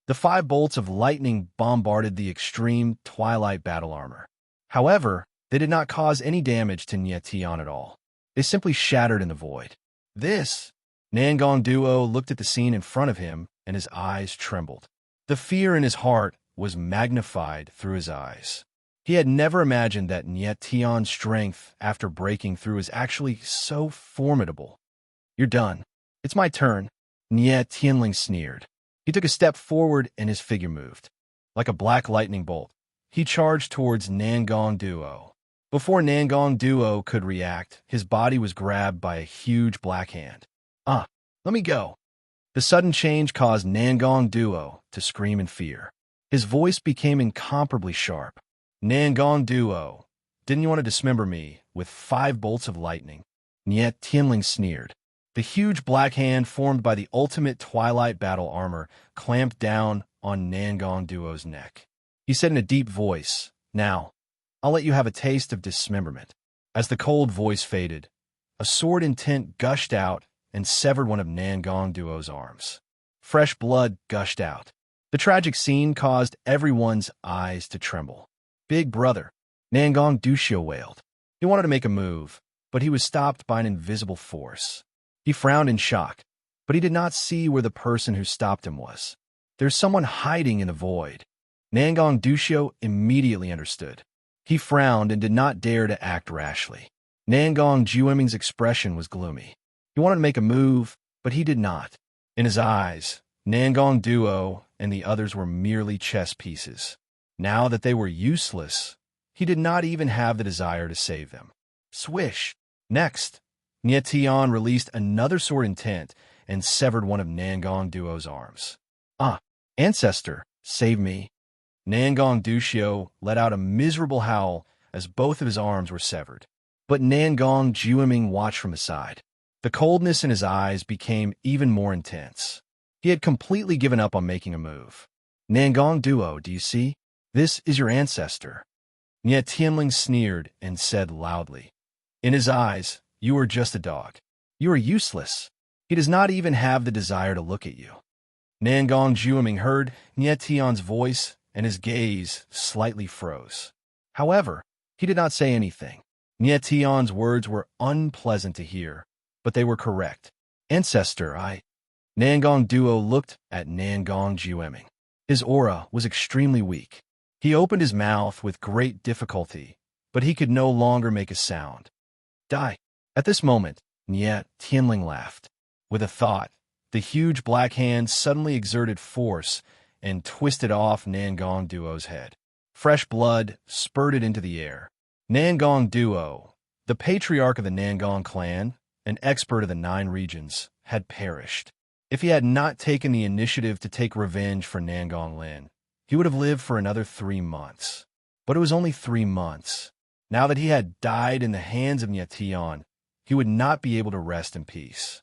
The 5 bolts of lightning bombarded the extreme Twilight battle armor. However, they did not cause any damage to Nietion at all. They simply shattered in the void. This! Nangang Duo looked at the scene in front of him, and his eyes trembled. The fear in his heart was magnified through his eyes. He had never imagined that Nietion's strength after breaking through is actually so formidable. You're done. It's my turn. Niet Tianling sneered. He took a step forward and his figure moved. Like a black lightning bolt, he charged towards Nangang Duo. Before Nangang Duo could react, his body was grabbed by a huge black hand. Let me go. The sudden change caused Nangang Duo to scream in fear. His voice became incomparably sharp. Nangang Duo, didn't you want to dismember me with 5 bolts of lightning? Niet Tianling sneered. The huge black hand formed by the ultimate Twilight battle armor clamped down on Nangang Duo's neck. He said in a deep voice, "Now, I'll let you have a taste of dismemberment." As the cold voice faded, a sword intent gushed out and severed one of Nangang Duo's arms. Fresh blood gushed out. The tragic scene caused everyone's eyes to tremble. "Big brother," Nangang Duo wailed. He wanted to make a move, but he was stopped by an invisible force. He frowned in shock, but he did not see where the person who stopped him was. There's someone hiding in the void. Nangang Duo immediately understood. He frowned and did not dare to act rashly. Nangang Jueming's expression was gloomy. He wanted to make a move, but he did not. In his eyes, Nangang Duo and the others were merely chess pieces. Now that they were useless, he did not even have the desire to save them. Swish! Next, Nietion released another sword intent and severed one of Nangang Duo's arms. Ancestor, save me. Nangang Duo let out a miserable howl as both of his arms were severed. But Nangang Jueming watched from the side. The coldness in his eyes became even more intense. He had completely given up on making a move. Nangang Duo, do you see? This is your ancestor. Niet Tianling sneered and said loudly. In his eyes, you are just a dog. You are useless. He does not even have the desire to look at you. Nangang Jueming heard Nietion's voice and his gaze slightly froze. However, he did not say anything. Nietion's words were unpleasant to hear, but they were correct. Ancestor, Nangang Duo looked at Nangang Jueming. His aura was extremely weak. He opened his mouth with great difficulty, but he could no longer make a sound. Die. At this moment, Niet Tianling laughed. With a thought, the huge black hand suddenly exerted force and twisted off Nangang Duo's head. Fresh blood spurted into the air. Nangang Duo, the patriarch of the Nangang clan, an expert of the 9 regions, had perished. If he had not taken the initiative to take revenge for Nangang Lin, he would have lived for another 3 months. But it was only 3 months. Now that he had died in the hands of Nietion, he would not be able to rest in peace.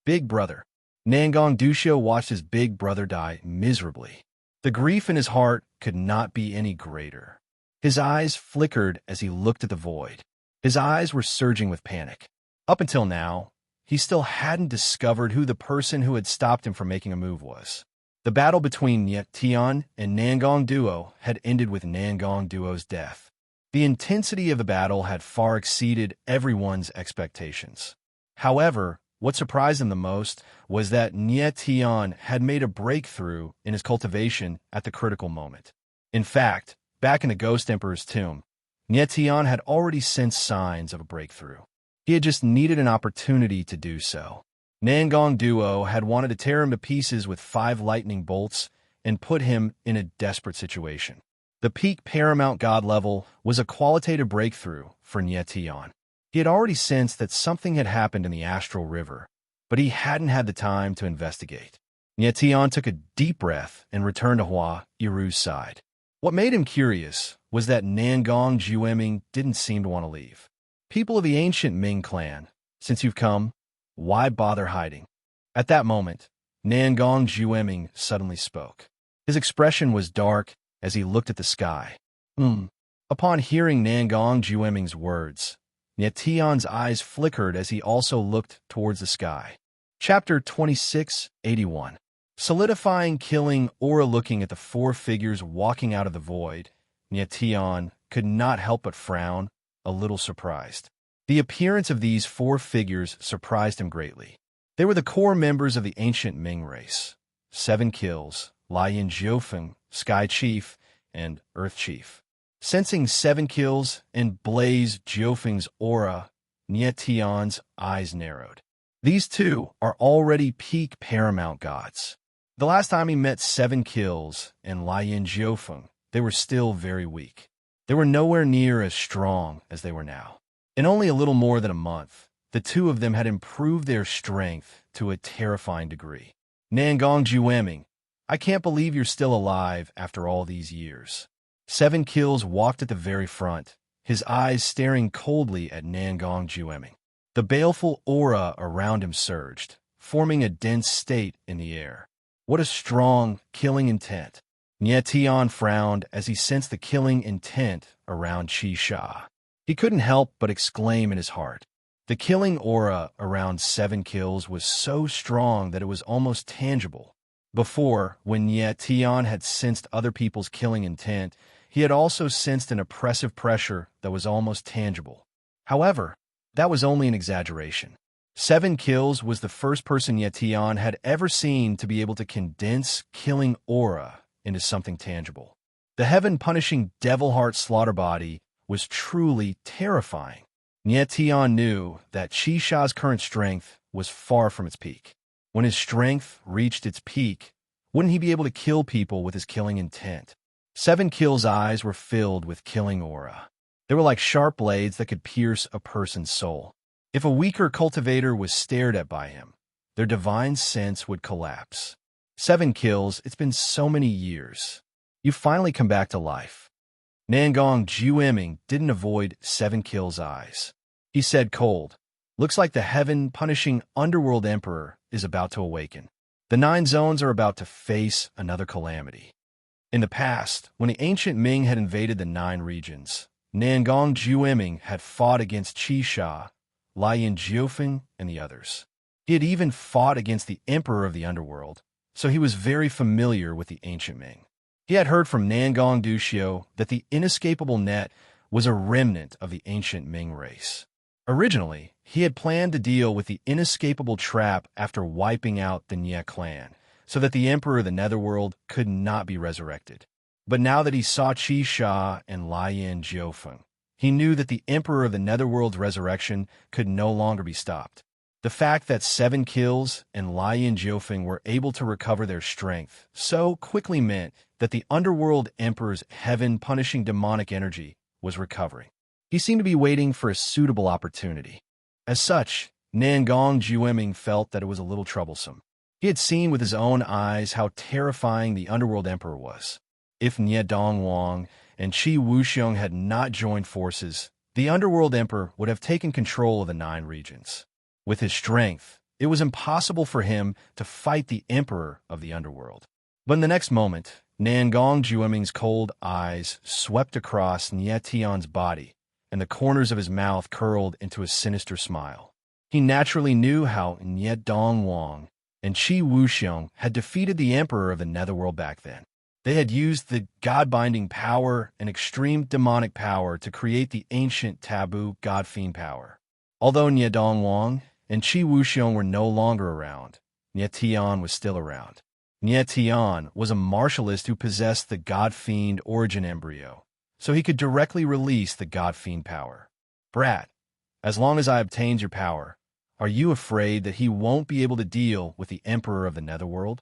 Big brother. Nangang Duo watched his big brother die miserably. The grief in his heart could not be any greater. His eyes flickered as he looked at the void. His eyes were surging with panic. Up until now, he still hadn't discovered who the person who had stopped him from making a move was. The battle between Nietion and Nangang Duo had ended with Nangang Duo's death. The intensity of the battle had far exceeded everyone's expectations. However, what surprised him the most was that Nietion had made a breakthrough in his cultivation at the critical moment. In fact, back in the Ghost Emperor's tomb, Nietion had already sensed signs of a breakthrough. He had just needed an opportunity to do so. Nangang Duo had wanted to tear him to pieces with 5 lightning bolts and put him in a desperate situation. The peak paramount god level was a qualitative breakthrough for Nietion. He had already sensed that something had happened in the astral river, but he hadn't had the time to investigate. Tian took a deep breath and returned to Hua Iru's side. What made him curious was that Nangong Jueming didn't seem to want to leave. People of the ancient Ming clan, since you've come, why bother hiding? At that moment, Nangong Jueming suddenly spoke. His expression was dark as he looked at the sky. Upon hearing Nangong Jueming's words, Tian's eyes flickered as he also looked towards the sky. Chapter 2681. Solidifying killing aura. Looking at the four figures walking out of the void, Tian could not help but frown, a little surprised. The appearance of these four figures surprised him greatly. They were the core members of the ancient Ming race. 7 kills, Lion Jiufeng, Sky Chief, and Earth Chief. Sensing 7 kills and Blaze Jiufeng's aura, Tian's eyes narrowed. These two are already peak paramount gods. The last time he met 7 kills and Lion Jiufeng, they were still very weak. They were nowhere near as strong as they were now. In only a little more than a month, the two of them had improved their strength to a terrifying degree. Nangong Jueming, I can't believe you're still alive after all these years. 7 kills walked at the very front, his eyes staring coldly at Nangong Jueming. The baleful aura around him surged, forming a dense state in the air. What a strong, killing intent. Tian frowned as he sensed the killing intent around Qi Sha. He couldn't help but exclaim in his heart. The killing aura around 7 kills was so strong that it was almost tangible. Before, when Tian had sensed other people's killing intent, he had also sensed an oppressive pressure that was almost tangible. However, that was only an exaggeration. 7 kills was the first person Tian had ever seen to be able to condense killing aura into something tangible. The heaven-punishing devil-heart slaughter body was truly terrifying. Tian knew that Qi Sha's current strength was far from its peak. When his strength reached its peak, wouldn't he be able to kill people with his killing intent? 7 kills' eyes were filled with killing aura. They were like sharp blades that could pierce a person's soul. If a weaker cultivator was stared at by him, their divine sense would collapse. 7 kills, it's been so many years. You finally come back to life. Nangong Jueming didn't avoid 7 kills' eyes. He said cold, looks like the heaven-punishing underworld emperor is about to awaken. The 9 zones are about to face another calamity. In the past, when the ancient Ming had invaded the 9 regions, Nangong Jueming had fought against Qi Sha, Lion Jiufeng, and the others. He had even fought against the emperor of the underworld, so he was very familiar with the ancient Ming. He had heard from Nangong Duxiu that the inescapable net was a remnant of the ancient Ming race. Originally, he had planned to deal with the inescapable trap after wiping out the Nie clan, so that the emperor of the netherworld could not be resurrected. But now that he saw Qi Sha and Lian Jiufeng, he knew that the emperor of the netherworld's resurrection could no longer be stopped. The fact that 7 kills and Lian Jiufeng were able to recover their strength so quickly meant that the underworld emperor's heaven-punishing demonic energy was recovering. He seemed to be waiting for a suitable opportunity. As such, Nangong Jueming felt that it was a little troublesome. He had seen with his own eyes how terrifying the underworld emperor was. If Nie Dongwang and Qi Wuxiong had not joined forces, the underworld emperor would have taken control of the 9 regions. With his strength, it was impossible for him to fight the emperor of the underworld. But in the next moment, Nangong Jueming's cold eyes swept across Tian's body, and the corners of his mouth curled into a sinister smile. He naturally knew how Nie Dongwang and Qi Wuxiong had defeated the emperor of the netherworld back then. They had used the god-binding power and extreme demonic power to create the ancient taboo god-fiend power. Although Nie Dongwang and Qi Wuxiong were no longer around, Tian was still around. Tian was a martialist who possessed the god-fiend origin embryo, so he could directly release the god-fiend power. Brat, as long as I obtained your power, are you afraid that he won't be able to deal with the emperor of the netherworld?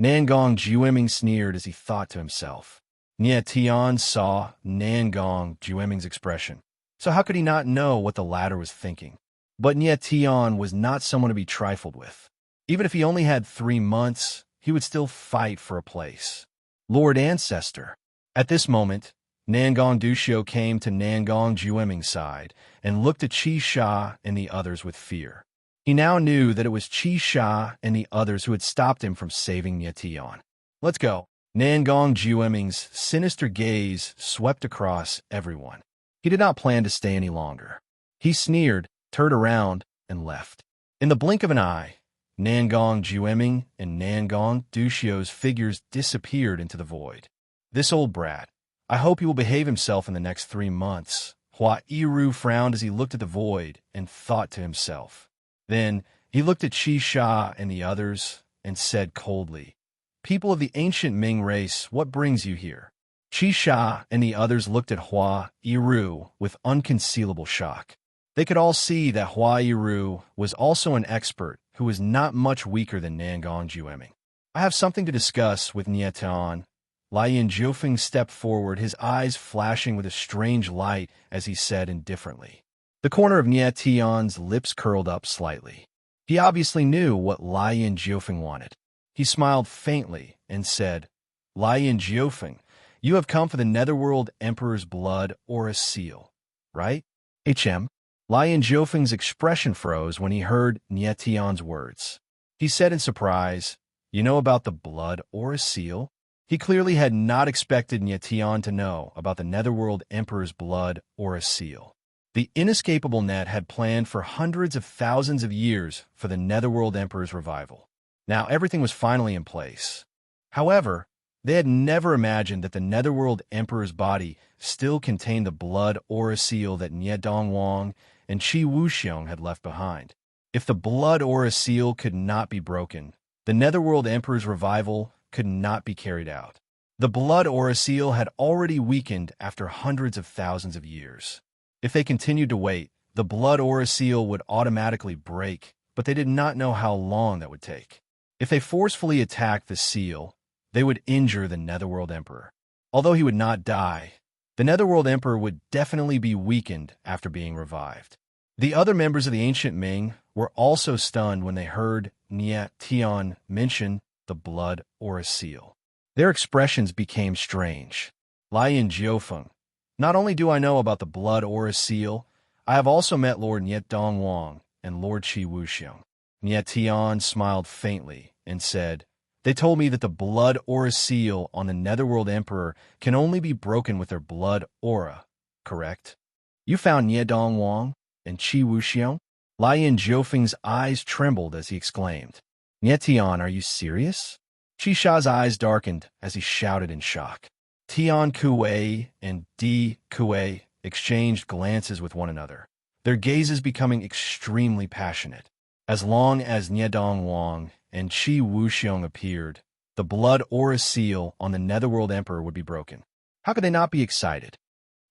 Nangong Jueming sneered as he thought to himself. Tian saw Nangong Jueming's expression, so how could he not know what the latter was thinking? But Tian was not someone to be trifled with. Even if he only had 3 months, he would still fight for a place. Lord Ancestor. At this moment, Nangong Dushio came to Nangong Jueming's side and looked at Qi Sha and the others with fear. He now knew that it was Qi Sha and the others who had stopped him from saving Nie Tian. Let's go. Nangong Jueming's sinister gaze swept across everyone. He did not plan to stay any longer. He sneered, turned around, and left. In the blink of an eye, Nangong Jueming and Nangong Dushio's figures disappeared into the void. This old brat. I hope he will behave himself in the next 3 months. Hua Yiru frowned as he looked at the void and thought to himself. Then he looked at Qi Sha and the others and said coldly, "People of the ancient Ming race, what brings you here?" Qi Sha and the others looked at Hua Yiru with unconcealable shock. They could all see that Hua Yiru was also an expert who was not much weaker than Nangong Jueming. "I have something to discuss with Nie Tian." Lien Jiufeng stepped forward, his eyes flashing with a strange light as he said indifferently. The corner of Nie Tian's lips curled up slightly. He obviously knew what Lien Jiufeng wanted. He smiled faintly and said, "Lien Jiufeng, you have come for the Netherworld Emperor's blood or a seal, right?" Lien Jiufeng's expression froze when he heard Nie Tian's words. He said in surprise, "You know about the blood or a seal?" He clearly had not expected Nie Tian to know about the Netherworld Emperor's blood or a seal. The inescapable net had planned for hundreds of thousands of years for the Netherworld Emperor's revival. Now everything was finally in place. However, they had never imagined that the Netherworld Emperor's body still contained the blood or a seal that Nie Dongwang and Qi Wuxiong had left behind. If the blood or a seal could not be broken, the Netherworld Emperor's revival could not be carried out. The blood aura seal had already weakened after hundreds of thousands of years. If they continued to wait, the blood aura seal would automatically break, but they did not know how long that would take. If they forcefully attacked the seal, they would injure the Netherworld Emperor. Although he would not die, the Netherworld Emperor would definitely be weakened after being revived. The other members of the ancient Ming were also stunned when they heard Nie Tian mention the blood or a seal. Their expressions became strange. Lien Jiufeng, not only do I know about the blood or a seal, I have also met Lord Niet Dongwang and Lord Qi Wuxiong. Nie Tian smiled faintly and said, "They told me that the blood aura seal on the Netherworld Emperor can only be broken with their blood aura, correct?" "You found Nie Dongwang and Qi Wuxiong?" Lien Jiufeng's eyes trembled as he exclaimed, "Nie Tian, are you serious?" Qi Sha's eyes darkened as he shouted in shock. Tian Kuei and Di Kuei exchanged glances with one another, their gazes becoming extremely passionate. As long as Nie Dongwang and Qi Wuxiong appeared, the blood aura seal on the Netherworld Emperor would be broken. How could they not be excited?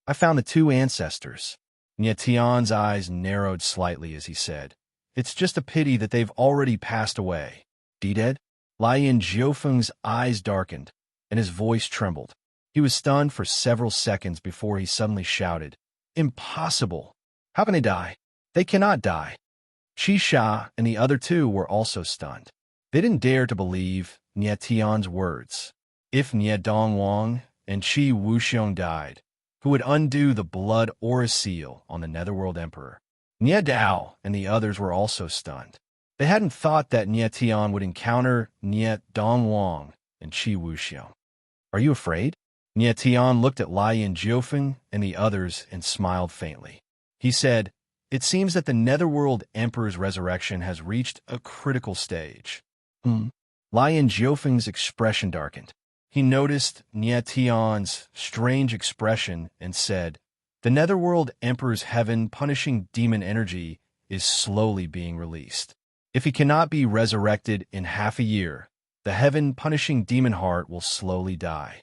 "I found the 2 ancestors." Nie Tian's eyes narrowed slightly as he said, "It's just a pity that they've already passed away." "Dead?" Lien Jiufeng's eyes darkened, and his voice trembled. He was stunned for several seconds before he suddenly shouted, "Impossible! How can they die? They cannot die." Qi Sha and the other 2 were also stunned. They didn't dare to believe Nie Tian's words. If Nie Dongwang and Qi Wuxiong died, who would undo the blood aura seal on the Netherworld Emperor? Nie Dao and the others were also stunned. They hadn't thought that Nie Tian would encounter Nie Dongwang and Qi Wuxiong. "Are you afraid?" Nie Tian looked at Lien Jiufeng and the others and smiled faintly. He said, "It seems that the Netherworld Emperor's resurrection has reached a critical stage." Lien Jiufeng's expression darkened. He noticed Nie Tian's strange expression and said, "The Netherworld Emperor's heaven-punishing demon energy is slowly being released. If he cannot be resurrected in half a year, the heaven-punishing demon heart will slowly die.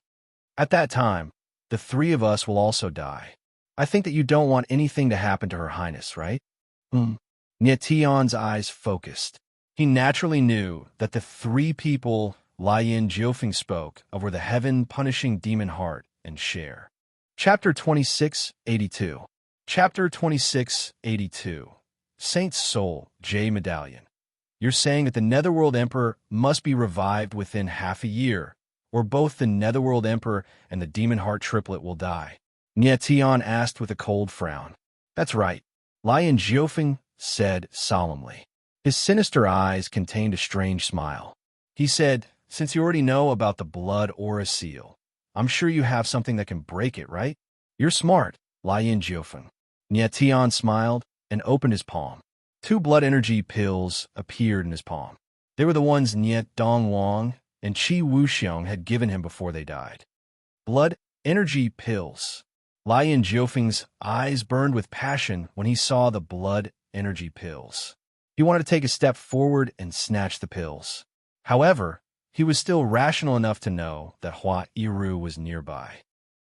At that time, the 3 of us will also die. I think that you don't want anything to happen to Her Highness, right?" Nie Tian's eyes focused. He naturally knew that the 3 people Lien Jiufeng spoke of were the heaven-punishing demon heart and share. Chapter 2682. Chapter 2682. Saint's Soul, J Medallion. You're saying that the Netherworld Emperor must be revived within half a year, or both the Netherworld Emperor and the Demon Heart triplet will die. Nietion asked with a cold frown. That's right, Lion Jiufeng said solemnly. His sinister eyes contained a strange smile. He said, since you already know about the blood aura seal, I'm sure you have something that can break it, right? You're smart, Lion Jiufeng. Nietion smiled and opened his palm. 2 blood energy pills appeared in his palm. They were the ones Niet Dongwang and Qi Wuxiong had given him before they died. Blood energy pills. Lion Jiufeng's eyes burned with passion when he saw the blood energy pills. He wanted to take a step forward and snatch the pills. However, he was still rational enough to know that Hua Yiru was nearby.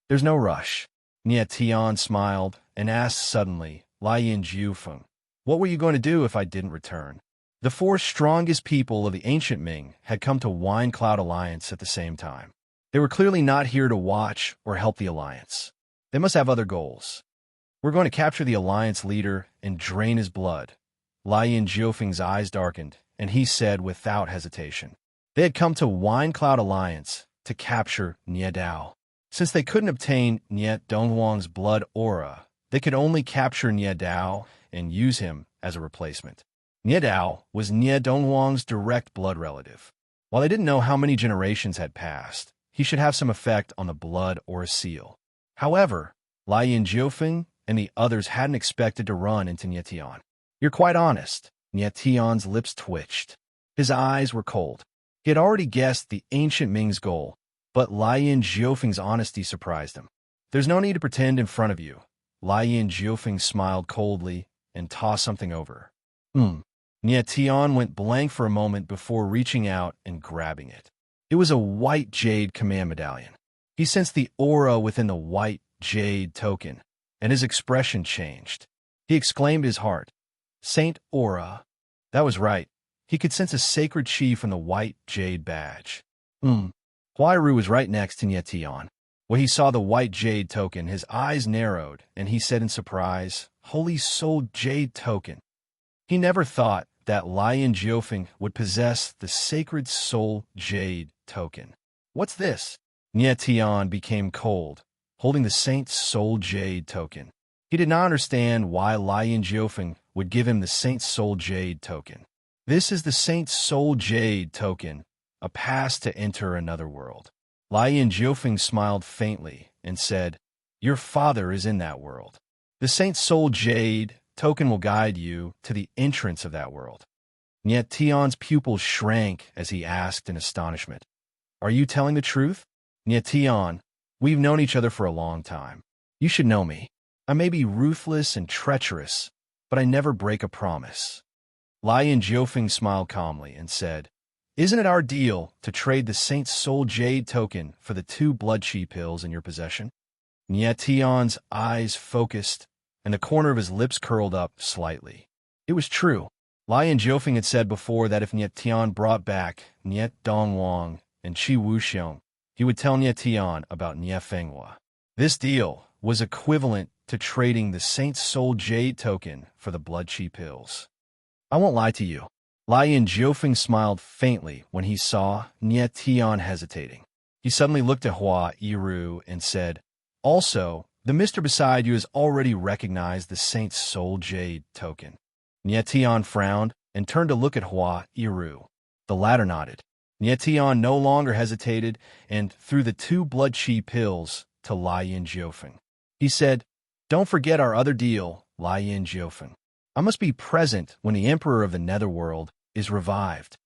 There's no rush. Nietion smiled and asked suddenly, Lion Jiufeng, what were you going to do if I didn't return? The 4 strongest people of the ancient Ming had come to Wine Cloud Alliance at the same time. They were clearly not here to watch or help the Alliance. They must have other goals. We're going to capture the Alliance leader and drain his blood. Lion Jiufeng's eyes darkened, and he said without hesitation. They had come to Wine Cloud Alliance to capture Nie Dao. Since they couldn't obtain Niet Dongwang's blood aura, they could only capture Nie Dao and use him as a replacement. Nie Dao was Nie Dongwang's direct blood relative. While they didn't know how many generations had passed, he should have some effect on the blood aura seal. However, Lion Jiufeng and the others hadn't expected to run into Nietion. You're quite honest. Nietion's lips twitched. His eyes were cold. He had already guessed the ancient Ming's goal, but Lion Jiufeng's honesty surprised him. There's no need to pretend in front of you. Lion Jiufeng smiled coldly and tossed something over. Nietion went blank for a moment before reaching out and grabbing it. It was a white jade command medallion. He sensed the aura within the white jade token, and his expression changed. He exclaimed in his heart, Saint Aura. That was right. He could sense a sacred chi from the white jade badge. Huairu was right next to Nietion. When he saw the white jade token, his eyes narrowed, and he said in surprise, Holy Soul Jade Token. He never thought that Lion Jiufeng would possess the Sacred Soul Jade Token. What's this? Nietion became cold, holding the Saint Soul Jade Token. He did not understand why Lion Jiufeng would give him the Saint Soul Jade Token. This is the Saint Soul Jade Token, a pass to enter another world. Lion Jiufeng smiled faintly and said, Your father is in that world. The Saint Soul Jade Token will guide you to the entrance of that world. Nietion's pupils shrank as he asked in astonishment, Are you telling the truth? Nietion, we've known each other for a long time. You should know me. I may be ruthless and treacherous, but I never break a promise. Lion Jiufeng smiled calmly and said, Isn't it our deal to trade the Saint Soul Jade Token for the 2 blood chi pills in your possession? Nietion's eyes focused, and the corner of his lips curled up slightly. It was true. Lion Jiufeng had said before that if Nietion brought back Niet Dongwang and Qi Wuxiong, he would tell Nietion about Nie Fenghua. This deal was equivalent to trading the Saint Soul Jade Token for the blood chi pills. I won't lie to you. Lion Jiufeng smiled faintly when he saw Nietion hesitating. He suddenly looked at Hua Yiru and said, Also, the mister beside you has already recognized the Saint Soul Jade Token. Nietion frowned and turned to look at Hua Yiru. The latter nodded. Nietion no longer hesitated and threw the 2 blood chi pills to Lion Jiufeng. He said, Don't forget our other deal, Lion Jiufeng. I must be present when the Emperor of the Netherworld is revived.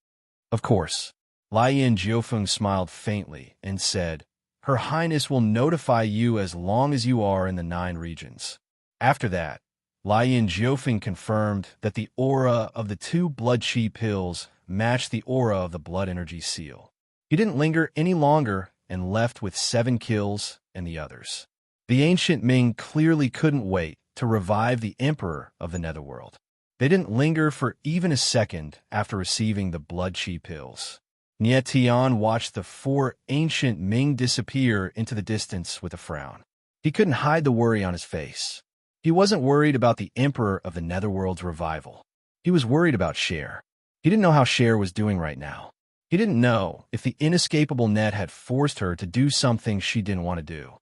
Of course. Lion Jiufeng smiled faintly and said, Her Highness will notify you as long as you are in the 9 regions. After that, Lion Jiufeng confirmed that the aura of the 2 blood chi pills matched the aura of the blood energy seal. He didn't linger any longer and left with 7 kills and the others. The ancient Ming clearly couldn't wait to revive the Emperor of the Netherworld. They didn't linger for even a second after receiving the blood chi pills. Nietion watched the 4 ancient Ming disappear into the distance with a frown. He couldn't hide the worry on his face. He wasn't worried about the Emperor of the Netherworld's revival. He was worried about Cher. He didn't know how Cher was doing right now. He didn't know if the inescapable net had forced her to do something she didn't want to do.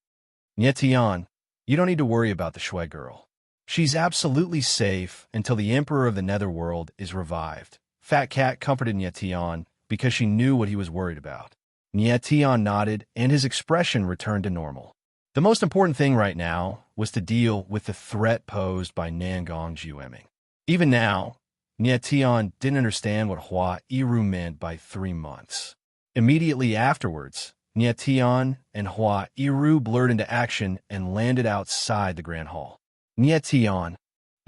Nietian, you don't need to worry about the Shui girl. She's absolutely safe until the Emperor of the Netherworld is revived. Fat Cat comforted Nietian because she knew what he was worried about. Nietian nodded, and his expression returned to normal. The most important thing right now was to deal with the threat posed by Nangong Jiueming. Even now, Nietian didn't understand what Hua Iru meant by 3 months. Immediately afterwards, Nietian and Hua Iru blurred into action and landed outside the Grand Hall. Nietian.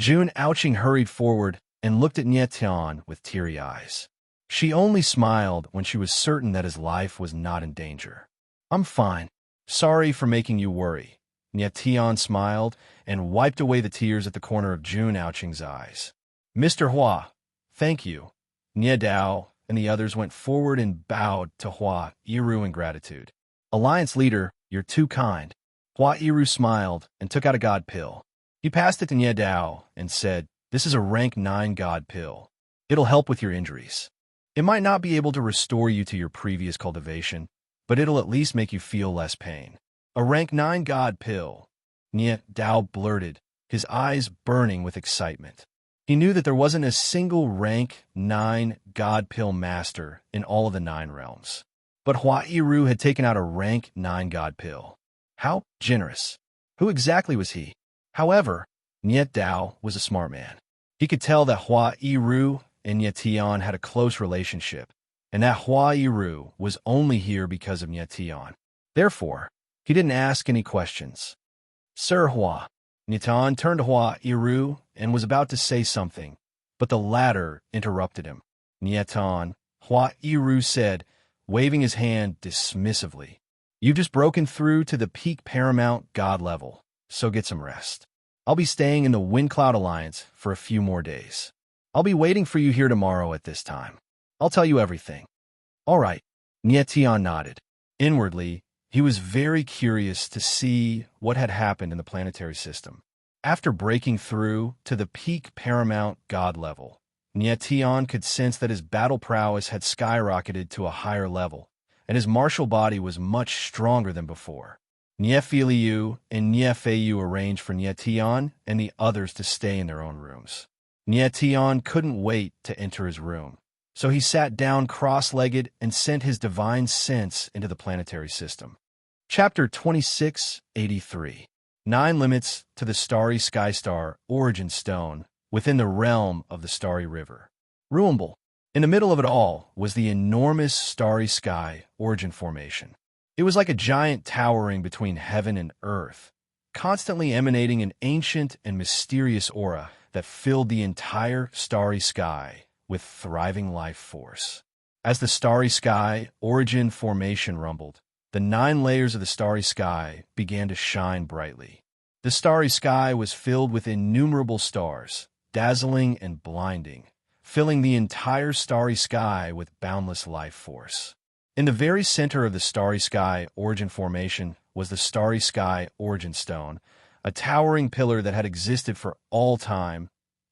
Jun Ouching hurried forward and looked at Nietian with teary eyes. She only smiled when she was certain that his life was not in danger. I'm fine. Sorry for making you worry. Nietian smiled and wiped away the tears at the corner of Jun Ouching's eyes. Mr. Hua, thank you. Nie Dao and the others went forward and bowed to Hua Iru in gratitude. Alliance leader, you're too kind. Hua Iru smiled and took out a god pill. He passed it to Nie Dao and said, this is a rank 9 god pill. It'll help with your injuries. It might not be able to restore you to your previous cultivation, but it'll at least make you feel less pain. A rank 9 god pill. Nie Dao blurted, his eyes burning with excitement. He knew that there wasn't a single rank 9 god pill master in all of the 9 realms. But Hua Iru had taken out a rank 9 god pill. How generous. Who exactly was he? However, Nie Dao was a smart man. He could tell that Hua Iru and Nietian had a close relationship, and that Hua Iru was only here because of Nietian. Therefore, he didn't ask any questions. Sir Hua. Nietian turned to Hua Iru and was about to say something, but the latter interrupted him. Nietian, Hua Iru said, waving his hand dismissively. You've just broken through to the peak paramount god level, so get some rest. I'll be staying in the Wind Cloud Alliance for a few more days. I'll be waiting for you here tomorrow at this time. I'll tell you everything. All right. Nietian nodded. Inwardly, he was very curious to see what had happened in the planetary system. After breaking through to the peak paramount god level, Nietian could sense that his battle prowess had skyrocketed to a higher level, and his martial body was much stronger than before. Niefiliu and Niefeiyu arranged for Nietian and the others to stay in their own rooms. Nietian couldn't wait to enter his room, so he sat down cross-legged and sent his divine sense into the planetary system. Chapter 2683. 9 Limits to the Starry Skystar Origin Stone within the realm of the Starry River. Ruumble. In the middle of it all was the enormous Starry Sky Origin Formation. It was like a giant towering between heaven and earth, constantly emanating an ancient and mysterious aura that filled the entire starry sky with thriving life force. As the Starry Sky Origin Formation rumbled, the 9 layers of the starry sky began to shine brightly. The starry sky was filled with innumerable stars, dazzling and blinding, filling the entire starry sky with boundless life force. In the very center of the Starry Sky Origin Formation was the Starry Sky Origin Stone, a towering pillar that had existed for all time,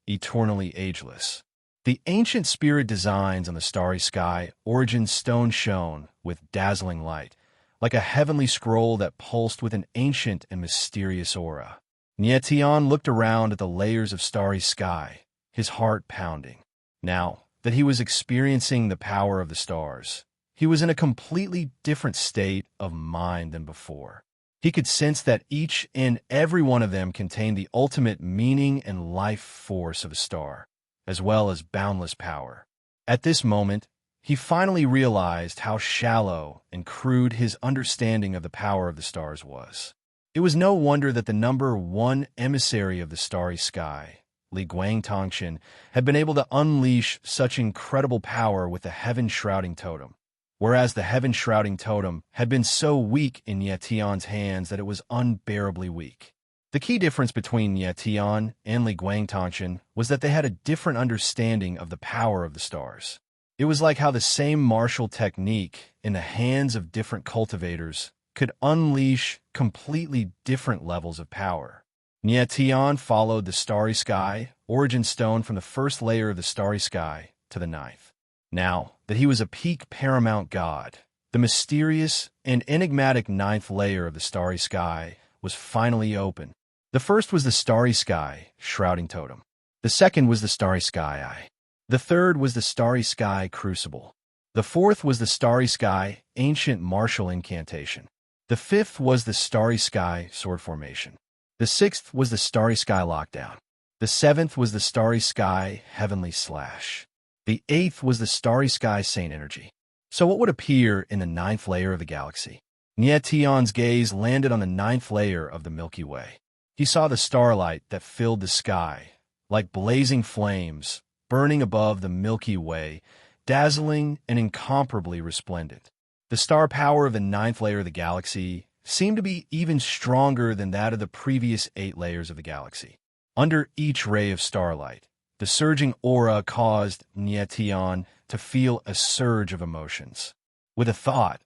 eternally ageless. The ancient spirit designs on the Starry Sky Origin Stone shone with dazzling light, like a heavenly scroll that pulsed with an ancient and mysterious aura. Nietian looked around at the layers of starry sky, his heart pounding. Now that he was experiencing the power of the stars, he was in a completely different state of mind than before. He could sense that each and every one of them contained the ultimate meaning and life force of a star, as well as boundless power. At this moment, he finally realized how shallow and crude his understanding of the power of the stars was. It was no wonder that the number 1 emissary of the starry sky, Li Guangtongshin, had been able to unleash such incredible power with the heaven-shrouding totem, whereas the heaven-shrouding totem had been so weak in Nietian's hands that it was unbearably weak. The key difference between Nietian and Li Guangtongshin was that they had a different understanding of the power of the stars. It was like how the same martial technique in the hands of different cultivators could unleash completely different levels of power. Nietian followed the starry sky origin stone from the first layer of the starry sky to the 9th. Now that he was a peak paramount god, the mysterious and enigmatic ninth layer of the starry sky was finally open. The first was the starry sky, shrouding totem. The second was the starry sky eye. The third was the starry sky crucible. The fourth was the starry sky ancient martial incantation. The fifth was the starry sky sword formation. The sixth was the starry sky lockdown. The seventh was the starry sky heavenly slash. The eighth was the starry sky saint energy. So what would appear in the ninth layer of the galaxy? Nietion's gaze landed on the ninth layer of the Milky Way. He saw the starlight that filled the sky, like blazing flames, burning above the Milky Way, dazzling and incomparably resplendent. The star power of the ninth layer of the galaxy seemed to be even stronger than that of the previous 8 layers of the galaxy. Under each ray of starlight, the surging aura caused Nietion to feel a surge of emotions. With a thought,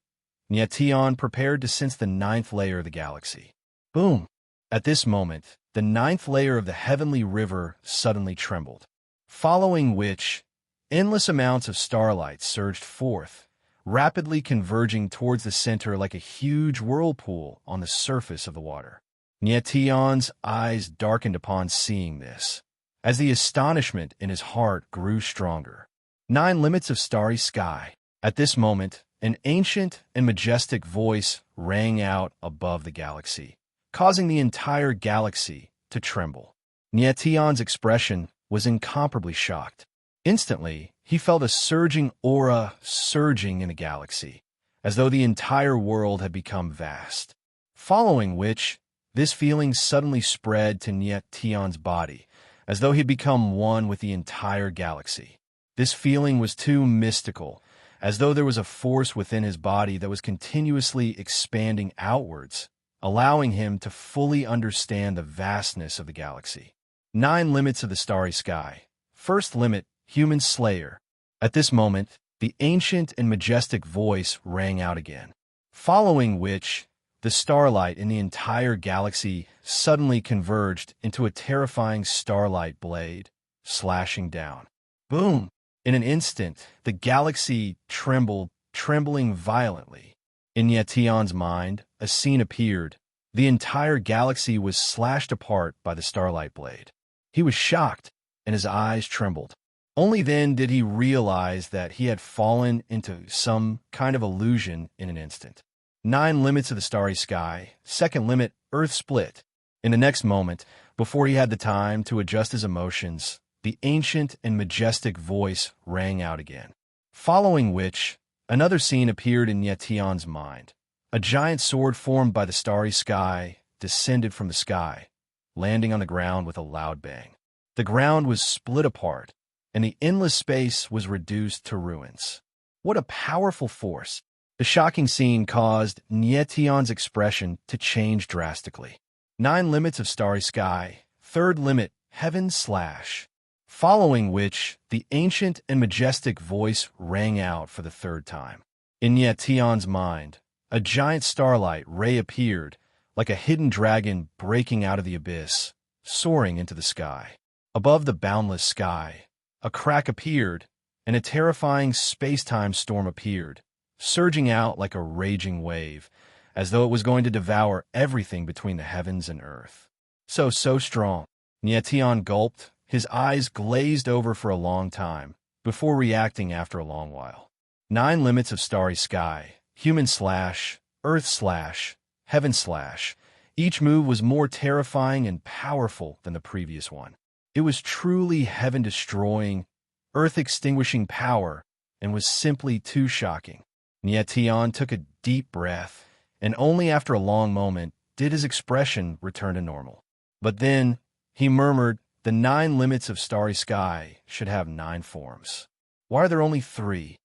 Nietion prepared to sense the ninth layer of the galaxy. Boom! At this moment, the ninth layer of the heavenly river suddenly trembled, following which, endless amounts of starlight surged forth, rapidly converging towards the center like a huge whirlpool on the surface of the water. Nietion's eyes darkened upon seeing this, as the astonishment in his heart grew stronger. 9 limits of starry sky. At this moment, an ancient and majestic voice rang out above the galaxy, causing the entire galaxy to tremble. Nietion's expression was incomparably shocked. Instantly, he felt a surging aura surging in the galaxy, as though the entire world had become vast. Following which, this feeling suddenly spread to Nietion's body, as though he had become one with the entire galaxy. This feeling was too mystical, as though there was a force within his body that was continuously expanding outwards, allowing him to fully understand the vastness of the galaxy. 9 limits of the starry sky. First limit, human slayer. At this moment, the ancient and majestic voice rang out again, following which, the starlight in the entire galaxy suddenly converged into a terrifying starlight blade, slashing down. Boom! In an instant, the galaxy trembled, trembling violently. In Nietion's mind, a scene appeared. The entire galaxy was slashed apart by the starlight blade. He was shocked, and his eyes trembled. Only then did he realize that he had fallen into some kind of illusion in an instant. 9 limits of the starry sky. Second limit, Earth split. In the next moment, before he had the time to adjust his emotions, the ancient and majestic voice rang out again. Following which, another scene appeared in Nietion's mind. A giant sword formed by the starry sky descended from the sky, landing on the ground with a loud bang. The ground was split apart, and the endless space was reduced to ruins. What a powerful force! The shocking scene caused Nietion's expression to change drastically. 9 limits of starry sky. Third limit, heaven slash. Following which, the ancient and majestic voice rang out for the third time. In Nietion's mind, a giant starlight ray appeared, like a hidden dragon breaking out of the abyss, soaring into the sky. Above the boundless sky, a crack appeared, and a terrifying space-time storm appeared, surging out like a raging wave, as though it was going to devour everything between the heavens and earth. So strong. Nietion gulped, his eyes glazed over for a long time, before reacting after a long while. 9 limits of starry sky. Human slash, earth slash, heaven slash. Each move was more terrifying and powerful than the previous one. It was truly heaven-destroying, earth-extinguishing power, and was simply too shocking. Nietion took a deep breath, and only after a long moment did his expression return to normal. But then, he murmured, the 9 limits of starry sky should have 9 forms. Why are there only 3?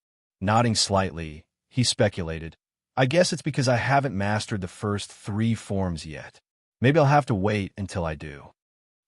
Nodding slightly, he speculated, I guess it's because I haven't mastered the first 3 forms yet. Maybe I'll have to wait until I do.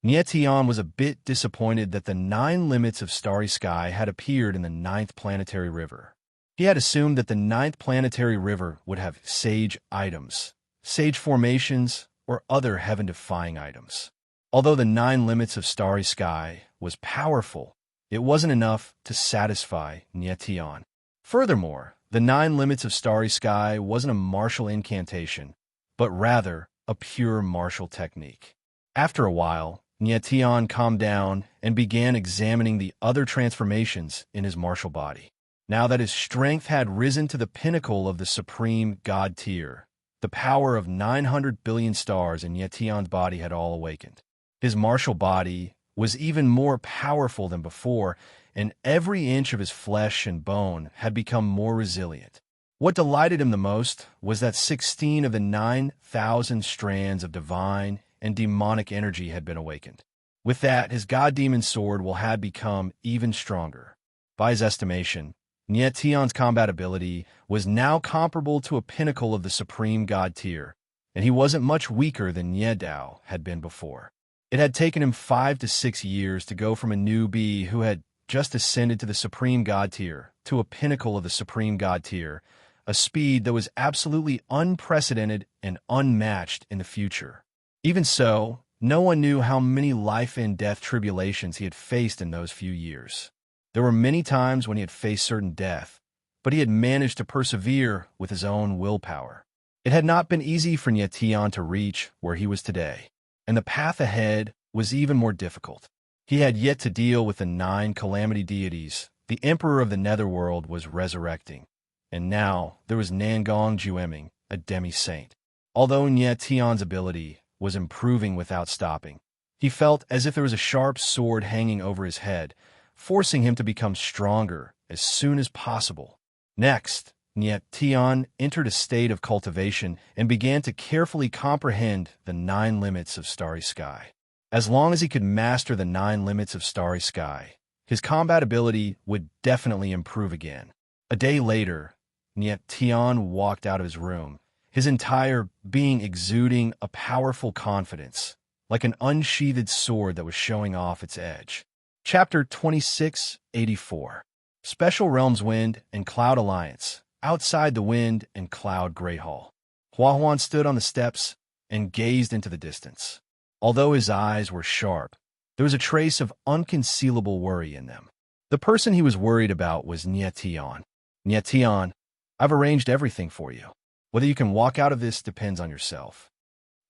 Nietion was a bit disappointed that the 9 limits of starry sky had appeared in the 9th planetary river. He had assumed that the 9th planetary river would have sage items, sage formations, or other heaven-defying items. Although the 9 limits of starry sky was powerful, it wasn't enough to satisfy Nietian. Furthermore, the 9 limits of starry sky wasn't a martial incantation, but rather a pure martial technique. After a while, Nietian calmed down and began examining the other transformations in his martial body. Now that his strength had risen to the pinnacle of the supreme god tier, the power of 900 billion stars in Nietian's body had all awakened. His martial body was even more powerful than before, and every inch of his flesh and bone had become more resilient. What delighted him the most was that 16 of the 9,000 strands of divine and demonic energy had been awakened. With that, his god-demon sword had become even stronger. By his estimation, Nietian's combat ability was now comparable to a pinnacle of the supreme god tier, and he wasn't much weaker than Niedao had been before. It had taken him 5 to 6 years to go from a newbie who had just ascended to the supreme god tier to a pinnacle of the supreme god tier, a speed that was absolutely unprecedented and unmatched in the future. Even so, no one knew how many life-and-death tribulations he had faced in those few years. There were many times when he had faced certain death, but he had managed to persevere with his own willpower. It had not been easy for Nietian to reach where he was today, and the path ahead was even more difficult. He had yet to deal with the 9 calamity deities. The Emperor of the Netherworld was resurrecting, and now there was Nangong Jueming, a demi-saint. Although Nietian's ability was improving without stopping, he felt as if there was a sharp sword hanging over his head, forcing him to become stronger as soon as possible. Next, Nietian entered a state of cultivation and began to carefully comprehend the 9 limits of starry sky. As long as he could master the 9 limits of starry sky, his combat ability would definitely improve again. A day later, Nietian walked out of his room, his entire being exuding a powerful confidence, like an unsheathed sword that was showing off its edge. Chapter 2684. Special Realms Wind and Cloud Alliance. Outside the Wind and Cloud Great Hall, Huahuan stood on the steps and gazed into the distance. Although his eyes were sharp, there was a trace of unconcealable worry in them. The person he was worried about was Nietian. Nietian, I've arranged everything for you. Whether you can walk out of this depends on yourself.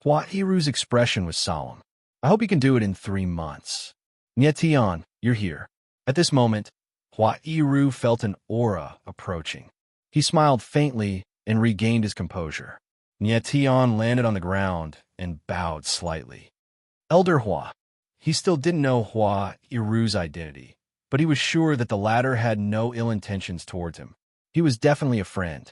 Huairu's expression was solemn. I hope you can do it in 3 months. Nietian, you're here. At this moment, Huairu felt an aura approaching. He smiled faintly and regained his composure. Nietian landed on the ground and bowed slightly. Elder Hua. He still didn't know Huairu's identity, but he was sure that the latter had no ill intentions towards him. He was definitely a friend.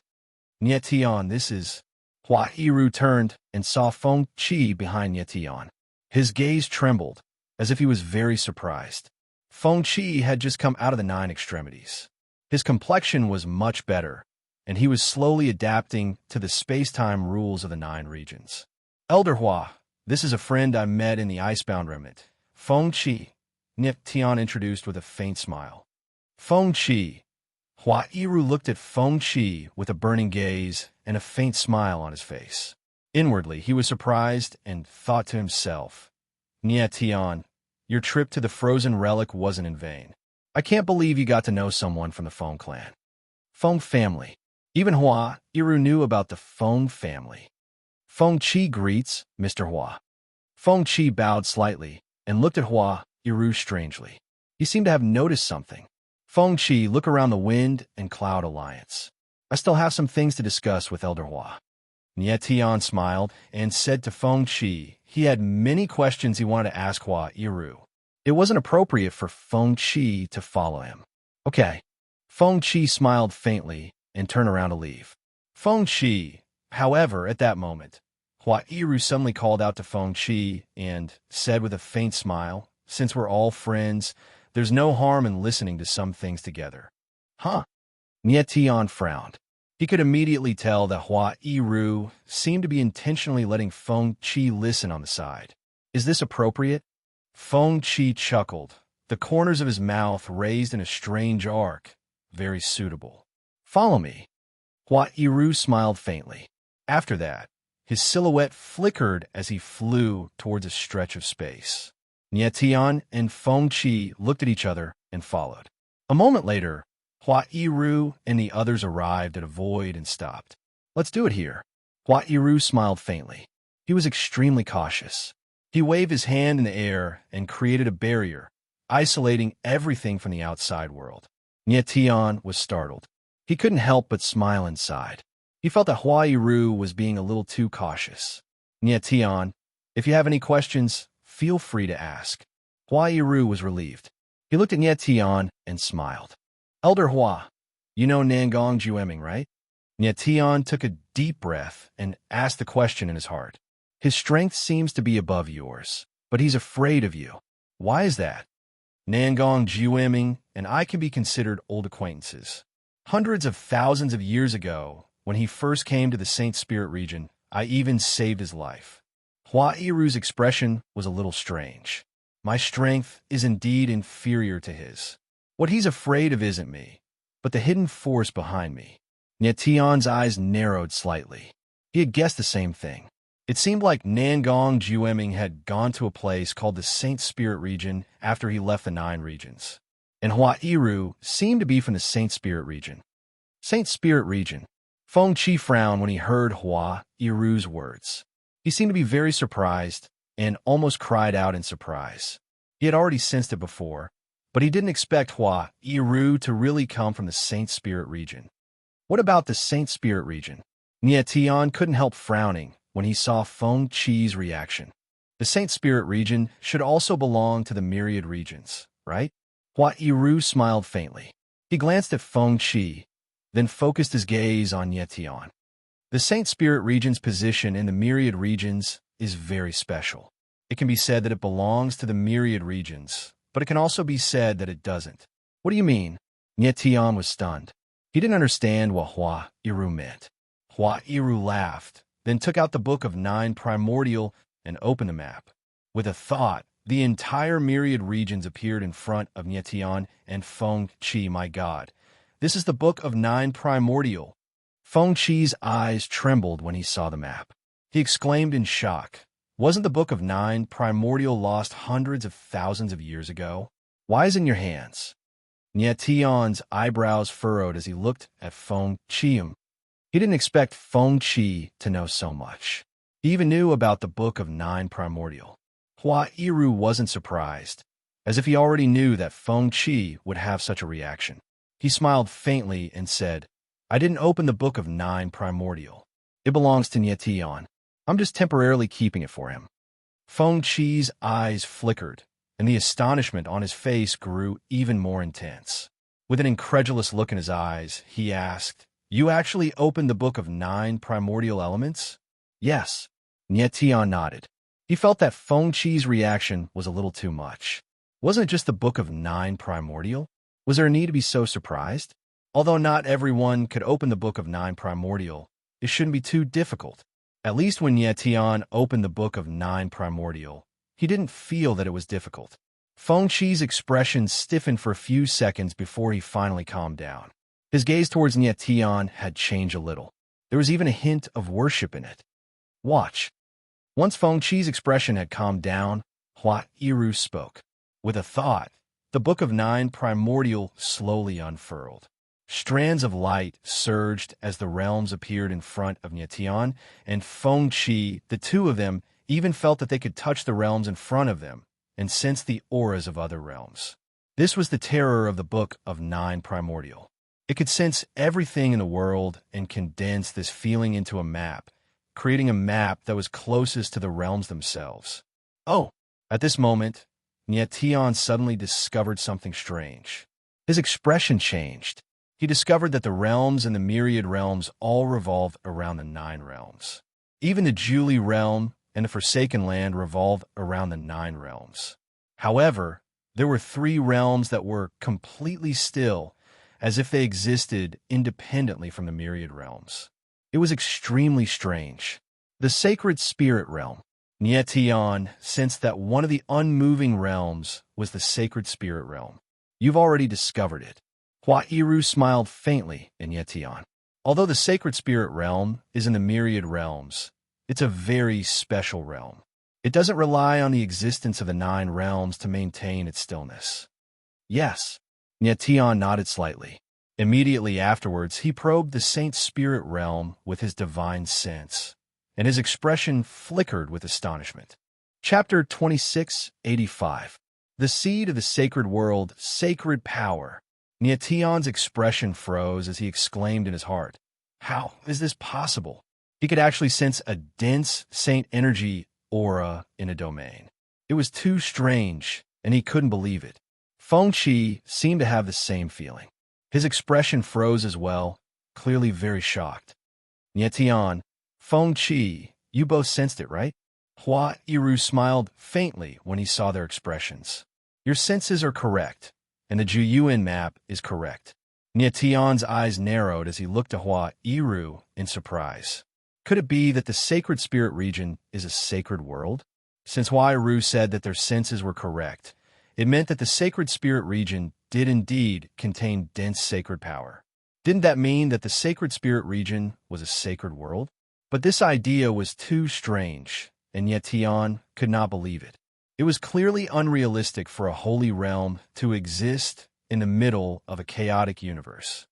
Nietian, this is... Huairu turned and saw Feng Qi behind Nietian. His gaze trembled, as if he was very surprised. Feng Qi had just come out of the 9 extremities. His complexion was much better, and he was slowly adapting to the space-time rules of the 9 regions. Elder Hua, this is a friend I met in the Icebound Remnant. Feng Qi, Nietian introduced with a faint smile. Feng Qi. Huairu looked at Feng Qi with a burning gaze and a faint smile on his face. Inwardly, he was surprised and thought to himself, Nietian, your trip to the frozen relic wasn't in vain. I can't believe you got to know someone from the Feng clan. Feng family. Even Huairu knew about the Feng family. Feng Qi greets, Mr. Hua. Feng Qi bowed slightly and looked at Huairu strangely. He seemed to have noticed something. Feng Qi, look around the Wind and Cloud Alliance. I still have some things to discuss with Elder Hua. Nietian smiled and said to Feng Qi he had many questions he wanted to ask Huairu. It wasn't appropriate for Feng Qi to follow him. Okay. Feng Qi smiled faintly and turned around to leave. Feng Qi, however, at that moment, Huairu suddenly called out to Feng Qi and said with a faint smile, since we're all friends, there's no harm in listening to some things together. Huh? Nietian frowned. He could immediately tell that Huairu seemed to be intentionally letting Feng Qi listen on the side. Is this appropriate? Feng Qi chuckled, the corners of his mouth raised in a strange arc. Very suitable. Follow me. Huairu smiled faintly. After that, his silhouette flickered as he flew towards a stretch of space. Nietian and Feng Qi looked at each other and followed. A moment later, Hua Yiru and the others arrived at a void and stopped. "Let's do it here." Hua Yiru smiled faintly. He was extremely cautious. He waved his hand in the air and created a barrier, isolating everything from the outside world. Nie Tian was startled. He couldn't help but smile inside. He felt that Hua Yiru was being a little too cautious. "Nie Tian, if you have any questions, feel free to ask." Hua Yiru was relieved. He looked at Nie Tian and smiled. "Elder Hua, you know Nangong Jueming, right?" Nie Tian took a deep breath and asked the question in his heart. "His strength seems to be above yours, but he's afraid of you. Why is that?" "Nangong Jueming and I can be considered old acquaintances. Hundreds of thousands of years ago, when he first came to the Saint Spirit region, I even saved his life." Hua Yiru's expression was a little strange. "My strength is indeed inferior to his. What he's afraid of isn't me, but the hidden force behind me." Nie Tian's eyes narrowed slightly. He had guessed the same thing. It seemed like Nangong Jueming had gone to a place called the Saint Spirit region after he left the 9 regions. And Hua Yiru seemed to be from the Saint Spirit region. Saint Spirit region. Feng Qi frowned when he heard Hua Yiru's words. He seemed to be very surprised and almost cried out in surprise. He had already sensed it before, but he didn't expect Hua Yiru to really come from the Saint Spirit region. What about the Saint Spirit region? Nie Tian couldn't help frowning when he saw Feng Qi's reaction. The Saint Spirit region should also belong to the myriad regions, right? Hua Yiru smiled faintly. He glanced at Feng Qi, then focused his gaze on Nie Tian. The Saint Spirit region's position in the myriad regions is very special. It can be said that it belongs to the myriad regions, but it can also be said that it doesn't. "What do you mean?" Nie Tian was stunned. He didn't understand what Hua Yiru meant. Hua Yiru laughed, then took out the Book of 9 Primordial and opened the map. With a thought, the entire myriad regions appeared in front of Nie Tian and Feng Qi. "My God, this is the Book of 9 Primordial." Feng Qi's eyes trembled when he saw the map. He exclaimed in shock, "Wasn't the Book of 9 Primordial lost hundreds of thousands of years ago? Why is it in your hands?" Nie Tian's eyebrows furrowed as he looked at Feng Qi. He didn't expect Feng Qi to know so much. He even knew about the Book of 9 Primordial. Hua Yiru wasn't surprised, as if he already knew that Feng Qi would have such a reaction. He smiled faintly and said, "I didn't open the Book of 9 Primordial. It belongs to Nie Tian. I'm just temporarily keeping it for him." Feng Qi's eyes flickered, and the astonishment on his face grew even more intense. With an incredulous look in his eyes, he asked, "You actually opened the Book of 9 Primordial Elements?" "Yes." Nie Tian nodded. He felt that Feng Qi's reaction was a little too much. Wasn't it just the Book of 9 Primordial? Was there a need to be so surprised? Although not everyone could open the Book of 9 Primordial, it shouldn't be too difficult. At least when Nie Tian opened the Book of 9 Primordial, he didn't feel that it was difficult. Feng Qi's expression stiffened for a few seconds before he finally calmed down. His gaze towards Nie Tian had changed a little. There was even a hint of worship in it. "Watch." Once Feng Qi's expression had calmed down, Hua Yiru spoke. With a thought, the Book of 9 Primordial slowly unfurled. Strands of light surged as the realms appeared in front of Nie Tian and Feng Qi. The two of them even felt that they could touch the realms in front of them and sense the auras of other realms. This was the terror of the Book of 9 Primordial. It could sense everything in the world and condense this feeling into a map, creating a map that was closest to the realms themselves. Oh! At this moment, Nie Tian suddenly discovered something strange. His expression changed. He discovered that the realms and the myriad realms all revolved around the 9 realms. Even the Julie realm and the Forsaken Land revolved around the 9 realms. However, there were 3 realms that were completely still, as if they existed independently from the myriad realms. It was extremely strange. The sacred spirit realm. Nie Tian sensed that one of the unmoving realms was the sacred spirit realm. "You've already discovered it." Hua Yiru smiled faintly in Nie Tian. Although the sacred spirit realm is in the myriad realms, it's a very special realm. It doesn't rely on the existence of the 9 realms to maintain its stillness. Yes. Nyation nodded slightly. Immediately afterwards, he probed the saint's spirit realm with his divine sense, and his expression flickered with astonishment. Chapter 2685. The Seed of the Sacred World, Sacred Power. Nyation's expression froze as he exclaimed in his heart, "How is this possible?" He could actually sense a dense saint energy aura in a domain. It was too strange, and he couldn't believe it. Feng Qi seemed to have the same feeling. His expression froze as well, clearly very shocked. Nyation, Feng Qi, you both sensed it, right? Hua Yiru smiled faintly when he saw their expressions. Your senses are correct, and the Juyuan map is correct. Nyation's eyes narrowed as he looked to Hua Yiru in surprise. Could it be that the sacred spirit region is a sacred world? Since Hua Yiru said that their senses were correct, it meant that the sacred spirit region did indeed contain dense sacred power. Didn't that mean that the sacred spirit region was a sacred world? But this idea was too strange, and Nyation could not believe it. It was clearly unrealistic for a holy realm to exist in the middle of a chaotic universe.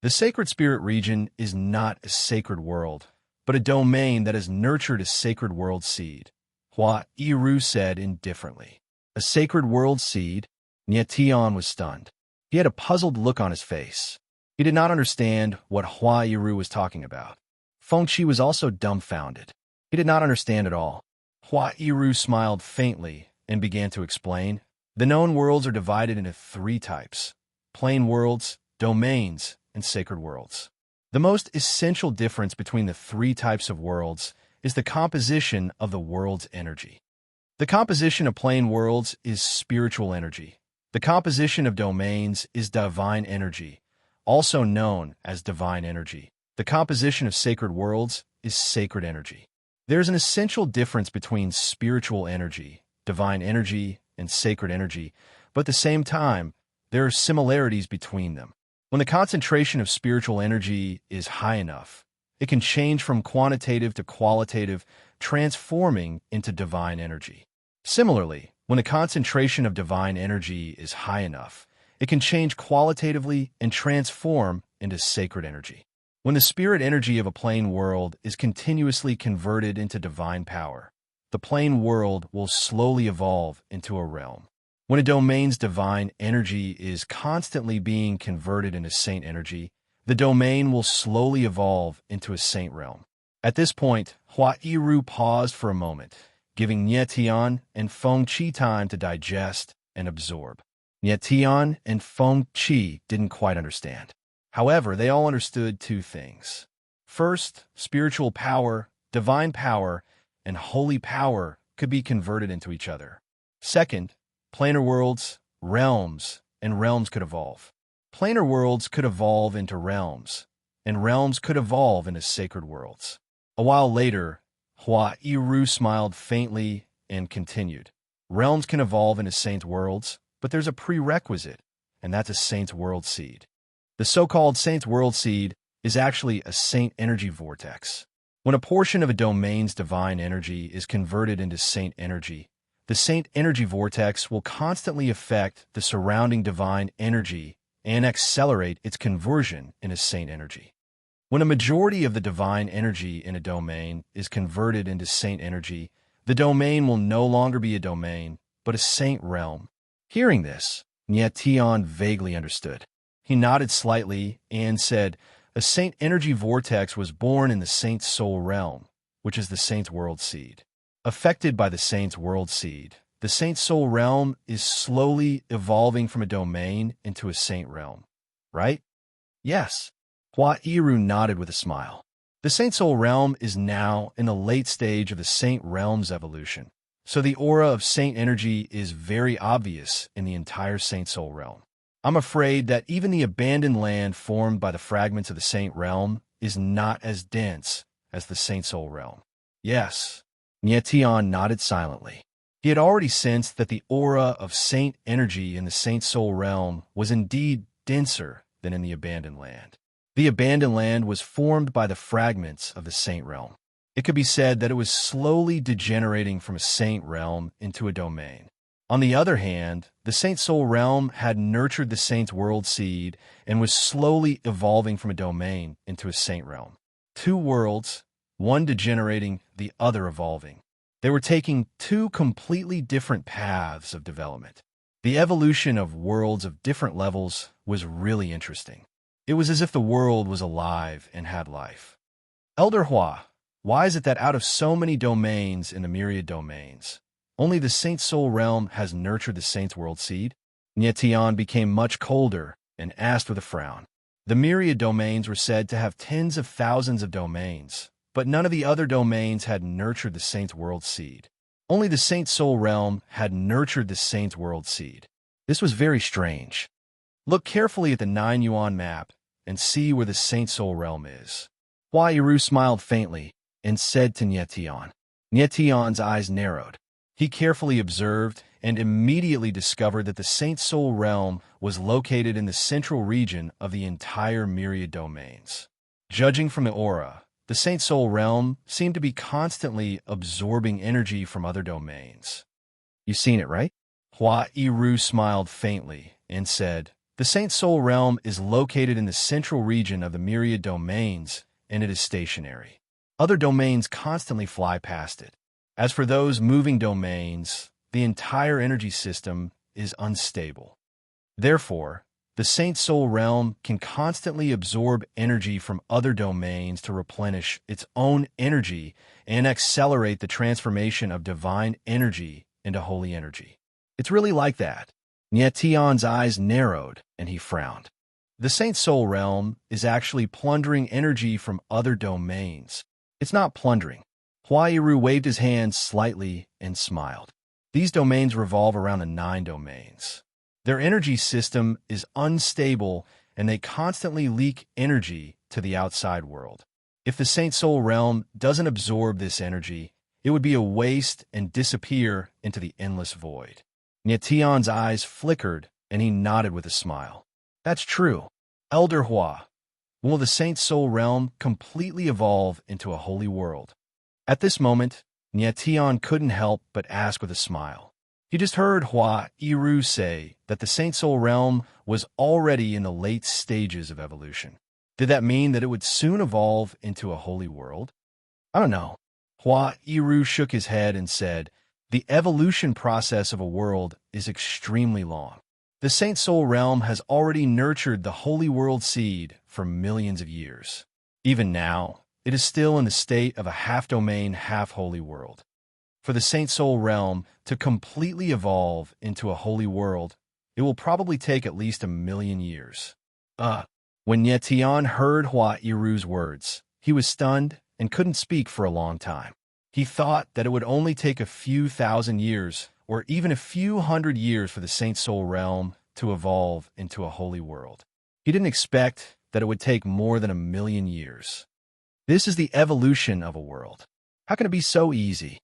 The sacred spirit region is not a sacred world, but a domain that has nurtured a sacred world seed, Hua Yiru said indifferently. A sacred world seed? Nyation was stunned. He had a puzzled look on his face. He did not understand what Hua Yiru was talking about. Feng Qi was also dumbfounded. He did not understand at all. Hua Yiru smiled faintly and began to explain. The known worlds are divided into 3 types: plane worlds, domains, and sacred worlds. The most essential difference between the 3 types of worlds is the composition of the world's energy. The composition of plane worlds is spiritual energy. The composition of domains is divine energy, also known as divine energy. The composition of sacred worlds is sacred energy. There is an essential difference between spiritual energy, divine energy, and sacred energy, but at the same time, there are similarities between them. When the concentration of spiritual energy is high enough, it can change from quantitative to qualitative, transforming into divine energy. Similarly, when the concentration of divine energy is high enough, it can change qualitatively and transform into sacred energy. When the spirit energy of a plane world is continuously converted into divine power, the plane world will slowly evolve into a realm. When a domain's divine energy is constantly being converted into saint energy, the domain will slowly evolve into a saint realm. At this point, Hua Yiru paused for a moment, giving Nyation and Feng Qi time to digest and absorb. Nyation and Feng Qi didn't quite understand. However, they all understood 2 things. First, spiritual power, divine power, and holy power could be converted into each other. Second, planar worlds, realms, and realms could evolve. Planar worlds could evolve into realms, and realms could evolve into sacred worlds. A while later, Hua Yiru smiled faintly and continued. Realms can evolve into saint worlds, but there's a prerequisite, and that's a saint's world seed. The so-called saint's world seed is actually a saint energy vortex. When a portion of a domain's divine energy is converted into saint energy, the saint energy vortex will constantly affect the surrounding divine energy and accelerate its conversion into saint energy. When a majority of the divine energy in a domain is converted into saint energy, the domain will no longer be a domain, but a saint realm. Hearing this, Nyation vaguely understood. He nodded slightly and said, a saint energy vortex was born in the saint's soul realm, which is the saint's world seed. Affected by the saint's world seed, the saint's soul realm is slowly evolving from a domain into a saint realm. Right? Yes. Hua Yiru nodded with a smile. The saint soul realm is now in the late stage of the saint realm's evolution, so the aura of saint energy is very obvious in the entire saint soul realm. I'm afraid that even the abandoned land formed by the fragments of the saint realm is not as dense as the saint soul realm. Yes. Nyation nodded silently. He had already sensed that the aura of saint energy in the saint soul realm was indeed denser than in the abandoned land. The abandoned land was formed by the fragments of the saint realm. It could be said that it was slowly degenerating from a saint realm into a domain. On the other hand, the Saint Soul realm had nurtured the Saint's world seed and was slowly evolving from a domain into a Saint realm. Two worlds, one degenerating, the other evolving. They were taking two completely different paths of development. The evolution of worlds of different levels was really interesting. It was as if the world was alive and had life. Elder Hua, why is it that out of so many domains in the myriad domains, only the Saint Soul realm has nurtured the Saint's world seed? Nietian became much colder and asked with a frown. The myriad domains were said to have tens of thousands of domains, but none of the other domains had nurtured the Saint's world seed. Only the Saint Soul realm had nurtured the Saint's world seed. This was very strange. Look carefully at the 9 yuan map and see where the Saint Soul realm is. Hua Yiru smiled faintly and said to Nietian. Nietian's eyes narrowed. He carefully observed and immediately discovered that the Saint Soul realm was located in the central region of the entire myriad domains. Judging from the aura, the Saint Soul realm seemed to be constantly absorbing energy from other domains. You've seen it, right? Hua Yiru smiled faintly and said, the Saint Soul realm is located in the central region of the myriad domains, and it is stationary. Other domains constantly fly past it. As for those moving domains, the entire energy system is unstable. Therefore, the Saint Soul realm can constantly absorb energy from other domains to replenish its own energy and accelerate the transformation of divine energy into holy energy. It's really like that. Nietian's eyes narrowed, and he frowned. The Saint Soul realm is actually plundering energy from other domains. It's not plundering. Hua Yiru waved his hand slightly and smiled. These domains revolve around the 9 domains. Their energy system is unstable, and they constantly leak energy to the outside world. If the Saint Soul realm doesn't absorb this energy, it would be a waste and disappear into the endless void. Nietian's eyes flickered, and he nodded with a smile. That's true. Elder Hua, will the Saint Soul realm completely evolve into a holy world? At this moment, Nietian couldn't help but ask with a smile. He just heard Hua Yiru say that the Saint Soul realm was already in the late stages of evolution. Did that mean that it would soon evolve into a holy world? I don't know. Hua Yiru shook his head and said, the evolution process of a world is extremely long. The Saint Soul realm has already nurtured the holy world seed for millions of years. Even now, it is still in the state of a half-domain, half-holy world. For the Saint Soul realm to completely evolve into a holy world, it will probably take at least 1,000,000 years. When Nietian heard Hua Yiru's words, he was stunned and couldn't speak for a long time. He thought that it would only take a few thousand years, or even a few hundred years for the Saint Soul realm to evolve into a holy world. He didn't expect that it would take more than 1,000,000 years. This is the evolution of a world. How can it be so easy?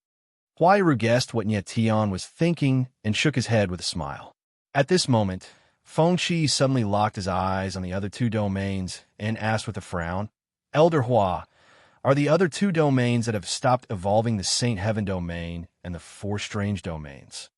Hua Yiru guessed what Nietian was thinking and shook his head with a smile. At this moment, Fengqi suddenly locked his eyes on the other 2 domains and asked with a frown, Elder Hua, are the other 2 domains that have stopped evolving the Saint Heaven domain and the 4 strange domains?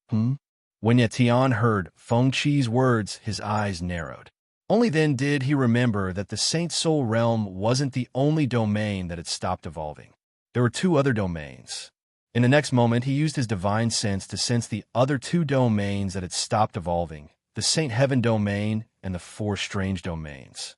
When Nietian heard Fengqi's words, his eyes narrowed. Only then did he remember that the Saint Soul realm wasn't the only domain that had stopped evolving. There were 2 other domains. In the next moment, he used his divine sense to sense the other 2 domains that had stopped evolving, the Saint Heaven domain and the 4 strange domains.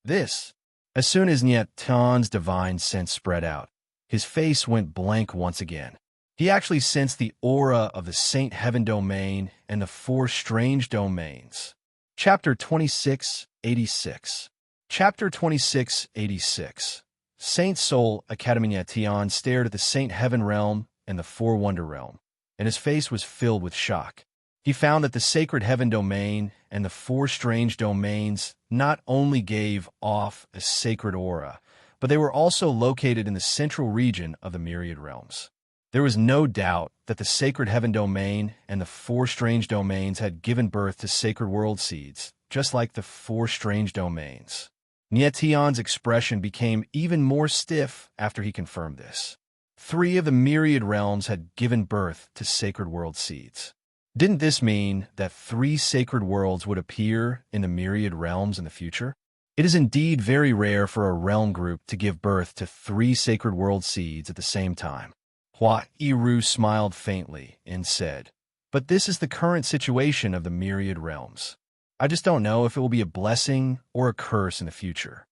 As soon as Nietian's divine sense spread out, his face went blank once again. He actually sensed the aura of the Saint Heaven domain and the 4 strange domains. Chapter 2686. Chapter 2686. Saint Soul Academy. Nietian stared at the Saint Heaven realm and the 4 Wonder realm, and his face was filled with shock. He found that the Sacred Heaven domain and the 4 strange domains not only gave off a sacred aura, but they were also located in the central region of the myriad realms. There was no doubt that the Sacred Heaven domain and the 4 strange domains had given birth to sacred world seeds, just like the 4 strange domains. Nietian's expression became even more stiff after he confirmed this. 3 of the myriad realms had given birth to sacred world seeds. Didn't this mean that 3 sacred worlds would appear in the myriad realms in the future? It is indeed very rare for a realm group to give birth to 3 sacred world seeds at the same time. Hua Iru smiled faintly and said, "But this is the current situation of the myriad realms. I just don't know if it will be a blessing or a curse in the future."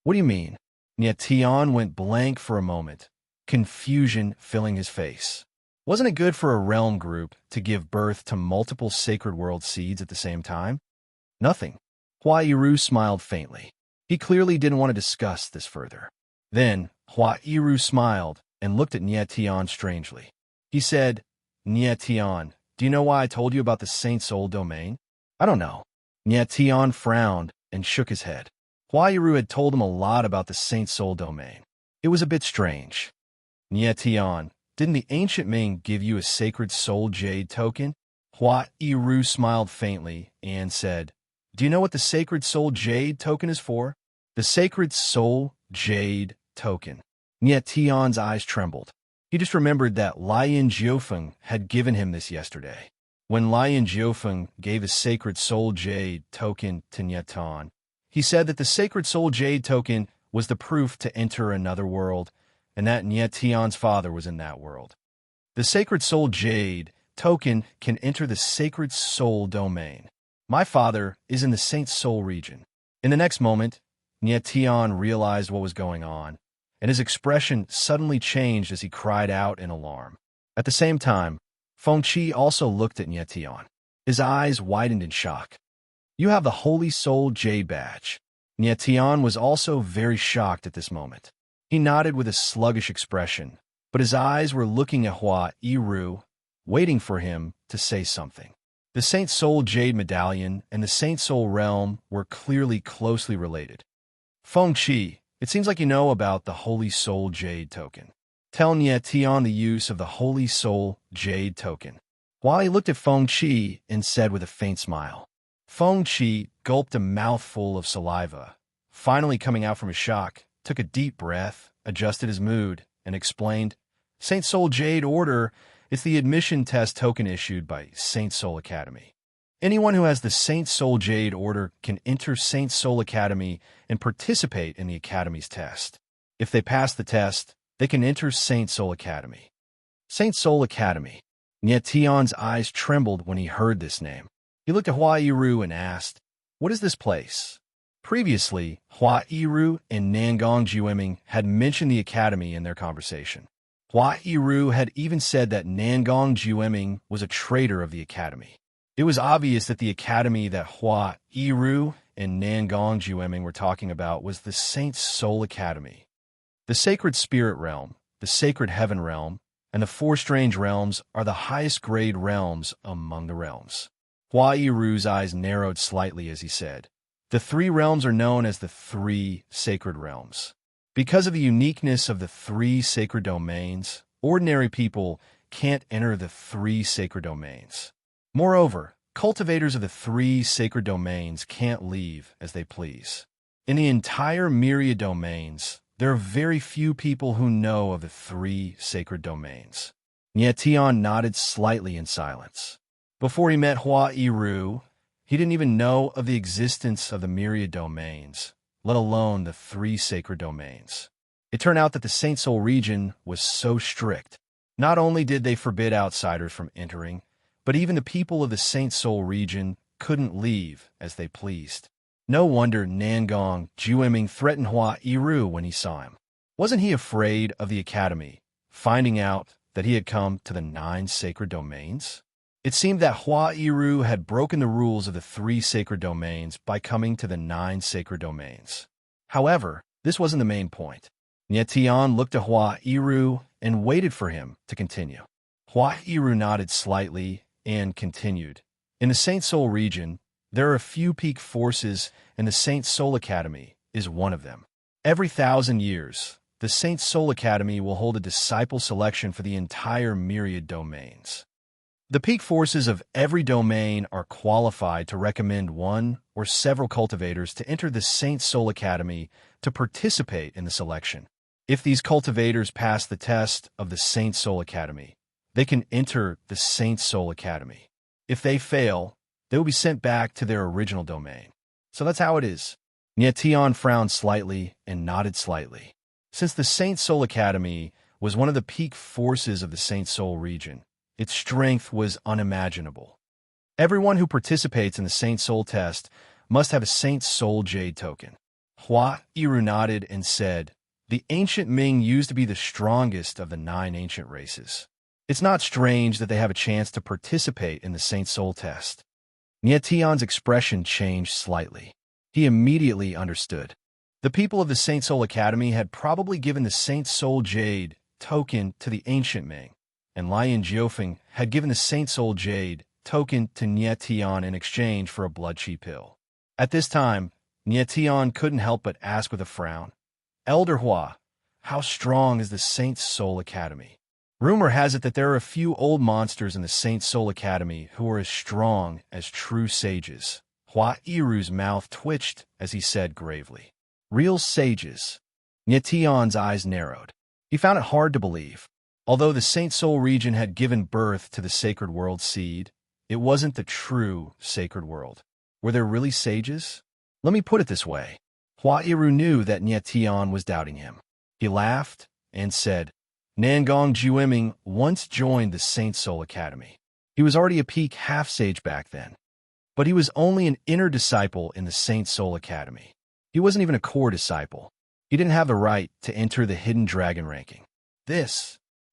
"What do you mean?" Tian went blank for a moment, confusion filling his face. Wasn't it good for a realm group to give birth to multiple sacred world seeds at the same time? Nothing. Hua Iru smiled faintly. He clearly didn't want to discuss this further. Then, Hua Iru smiled and looked at Tian strangely. He said, "Tian, do you know why I told you about the Saint Soul domain?" "I don't know." Tian frowned and shook his head. Hua Iru had told him a lot about the Saint Soul domain. It was a bit strange. "Tian, didn't the ancient Ming give you a sacred soul jade token?" Hua Iru smiled faintly and said, "Do you know what the sacred soul jade token is for?" "The sacred soul jade token." Tian's eyes trembled. He just remembered that Lian Jiufeng had given him this yesterday. When Lian Jiufeng gave a sacred soul jade token to Tian, he said that the sacred soul jade token was the proof to enter another world, and that Tian's father was in that world. The sacred soul jade token can enter the sacred soul domain. My father is in the Saint Soul region. In the next moment, Tian realized what was going on, and his expression suddenly changed as he cried out in alarm. At the same time, Fengqi also looked at Tian. His eyes widened in shock. "You have the Holy Soul Jade badge." Tian was also very shocked at this moment. He nodded with a sluggish expression, but his eyes were looking at Hua Iru, waiting for him to say something. The Saint Soul Jade Medallion and the Saint Soul Realm were clearly closely related. "Fengqi, it seems like you know about the Holy Soul Jade token. Tell Tian the use of the Holy Soul Jade token." Hua looked at Fengqi and said with a faint smile. Fengqi gulped a mouthful of saliva, finally coming out from his shock, took a deep breath, adjusted his mood, and explained, "Saint Soul Jade Order is the admission test token issued by Saint Soul Academy. Anyone who has the Saint Soul Jade Order can enter Saint Soul Academy and participate in the Academy's test. If they pass the test, they can enter Saint Soul Academy." Saint Soul Academy. Tian's eyes trembled when he heard this name. He looked at Hua Iru and asked, "What is this place?" Previously, Hua Iru and Nangong Jiueming had mentioned the academy in their conversation. Hua Iru had even said that Nangong Jiueming was a traitor of the academy. It was obvious that the academy that Hua Iru and Nangong Jiueming were talking about was the Saint Soul Academy. The Sacred Spirit Realm, the Sacred Heaven Realm, and the 4 Strange Realms are the highest grade realms among the realms. Hua Iru's eyes narrowed slightly as he said, "The 3 realms are known as the 3 Sacred Realms. Because of the uniqueness of the 3 sacred domains, ordinary people can't enter the 3 sacred domains. Moreover, cultivators of the 3 sacred domains can't leave as they please. In the entire myriad domains, there are very few people who know of the 3 sacred domains." Tian nodded slightly in silence. Before he met Hua Iru, he didn't even know of the existence of the myriad domains, let alone the 3 sacred domains. It turned out that the Saint Soul region was so strict. Not only did they forbid outsiders from entering, but even the people of the Saint Soul region couldn't leave as they pleased. No wonder Nangong Jiueming threatened Hua Iru when he saw him. Wasn't he afraid of the academy, finding out that he had come to the 9 sacred domains? It seemed that Hua Iru had broken the rules of the 3 sacred domains by coming to the 9 sacred domains. However, this wasn't the main point. Tian looked at Hua Iru and waited for him to continue. Hua Iru nodded slightly and continued. In the Saint Soul region, there are a few peak forces, and the Saint Soul Academy is one of them. Every 1,000 years, the Saint Soul Academy will hold a disciple selection for the entire myriad domains. The peak forces of every domain are qualified to recommend one or several cultivators to enter the Saint Soul Academy to participate in the selection. If these cultivators pass the test of the Saint Soul Academy, they can enter the Saint Soul Academy. If they fail, they will be sent back to their original domain. So that's how it is. Nyetian frowned slightly and nodded slightly. Since the Saint Soul Academy was one of the peak forces of the Saint Soul region, its strength was unimaginable. Everyone who participates in the Saint Soul test must have a Saint Soul Jade token. Hua Iru nodded and said, "The ancient Ming used to be the strongest of the 9 ancient races. It's not strange that they have a chance to participate in the Saint Soul test." Nyetian's expression changed slightly. He immediately understood. The people of the Saint Soul Academy had probably given the Saint Soul Jade token to the ancient Ming, and Lian Jiofeng had given the Saint Soul Jade token to Nyetian in exchange for a blood chi pill. At this time, Nyetian couldn't help but ask with a frown, "Elder Hua, how strong is the Saint Soul Academy?" Rumor has it that there are a few old monsters in the Saint Soul Academy who are as strong as true sages. Hua Iru's mouth twitched as he said gravely, "Real sages." Nyetian's eyes narrowed. He found it hard to believe. Although the Saint Soul region had given birth to the Sacred World seed, it wasn't the true Sacred World. Were there really sages? Let me put it this way. Hua Iru knew that Nyetian was doubting him. He laughed and said, "Nangong Jueming once joined the Saint Soul Academy. He was already a peak half-sage back then. But he was only an inner disciple in the Saint Soul Academy. He wasn't even a core disciple. He didn't have the right to enter the Hidden Dragon ranking."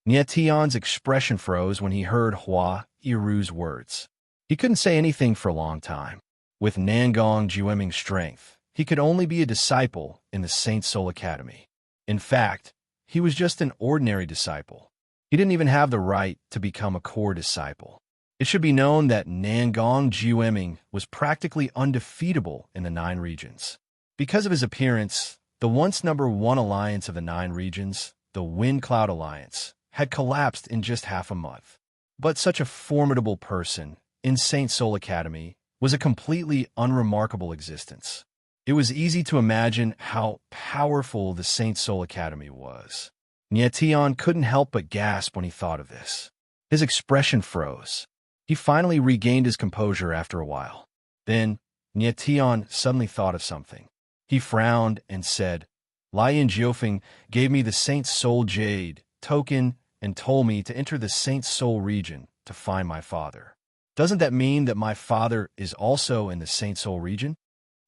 Nyetian's expression froze when he heard Hua Iru's words. He couldn't say anything for a long time. With Nangong Jueming's strength, he could only be a disciple in the Saint Soul Academy. In fact, he was just an ordinary disciple. He didn't even have the right to become a core disciple. It should be known that Nangong Jueming was practically undefeatable in the 9 regions. Because of his appearance, the once #1 alliance of the 9 regions, the Wind Cloud Alliance, had collapsed in just half a month. But such a formidable person in Saint Soul Academy was a completely unremarkable existence. It was easy to imagine how powerful the Saint Soul Academy was. Nyetian couldn't help but gasp when he thought of this. His expression froze. He finally regained his composure after a while. Then, Nyetian suddenly thought of something. He frowned and said, "Lian Jiofeng gave me the Saint Soul Jade token and told me to enter the Saint Soul region to find my father. Doesn't that mean that my father is also in the Saint Soul region?"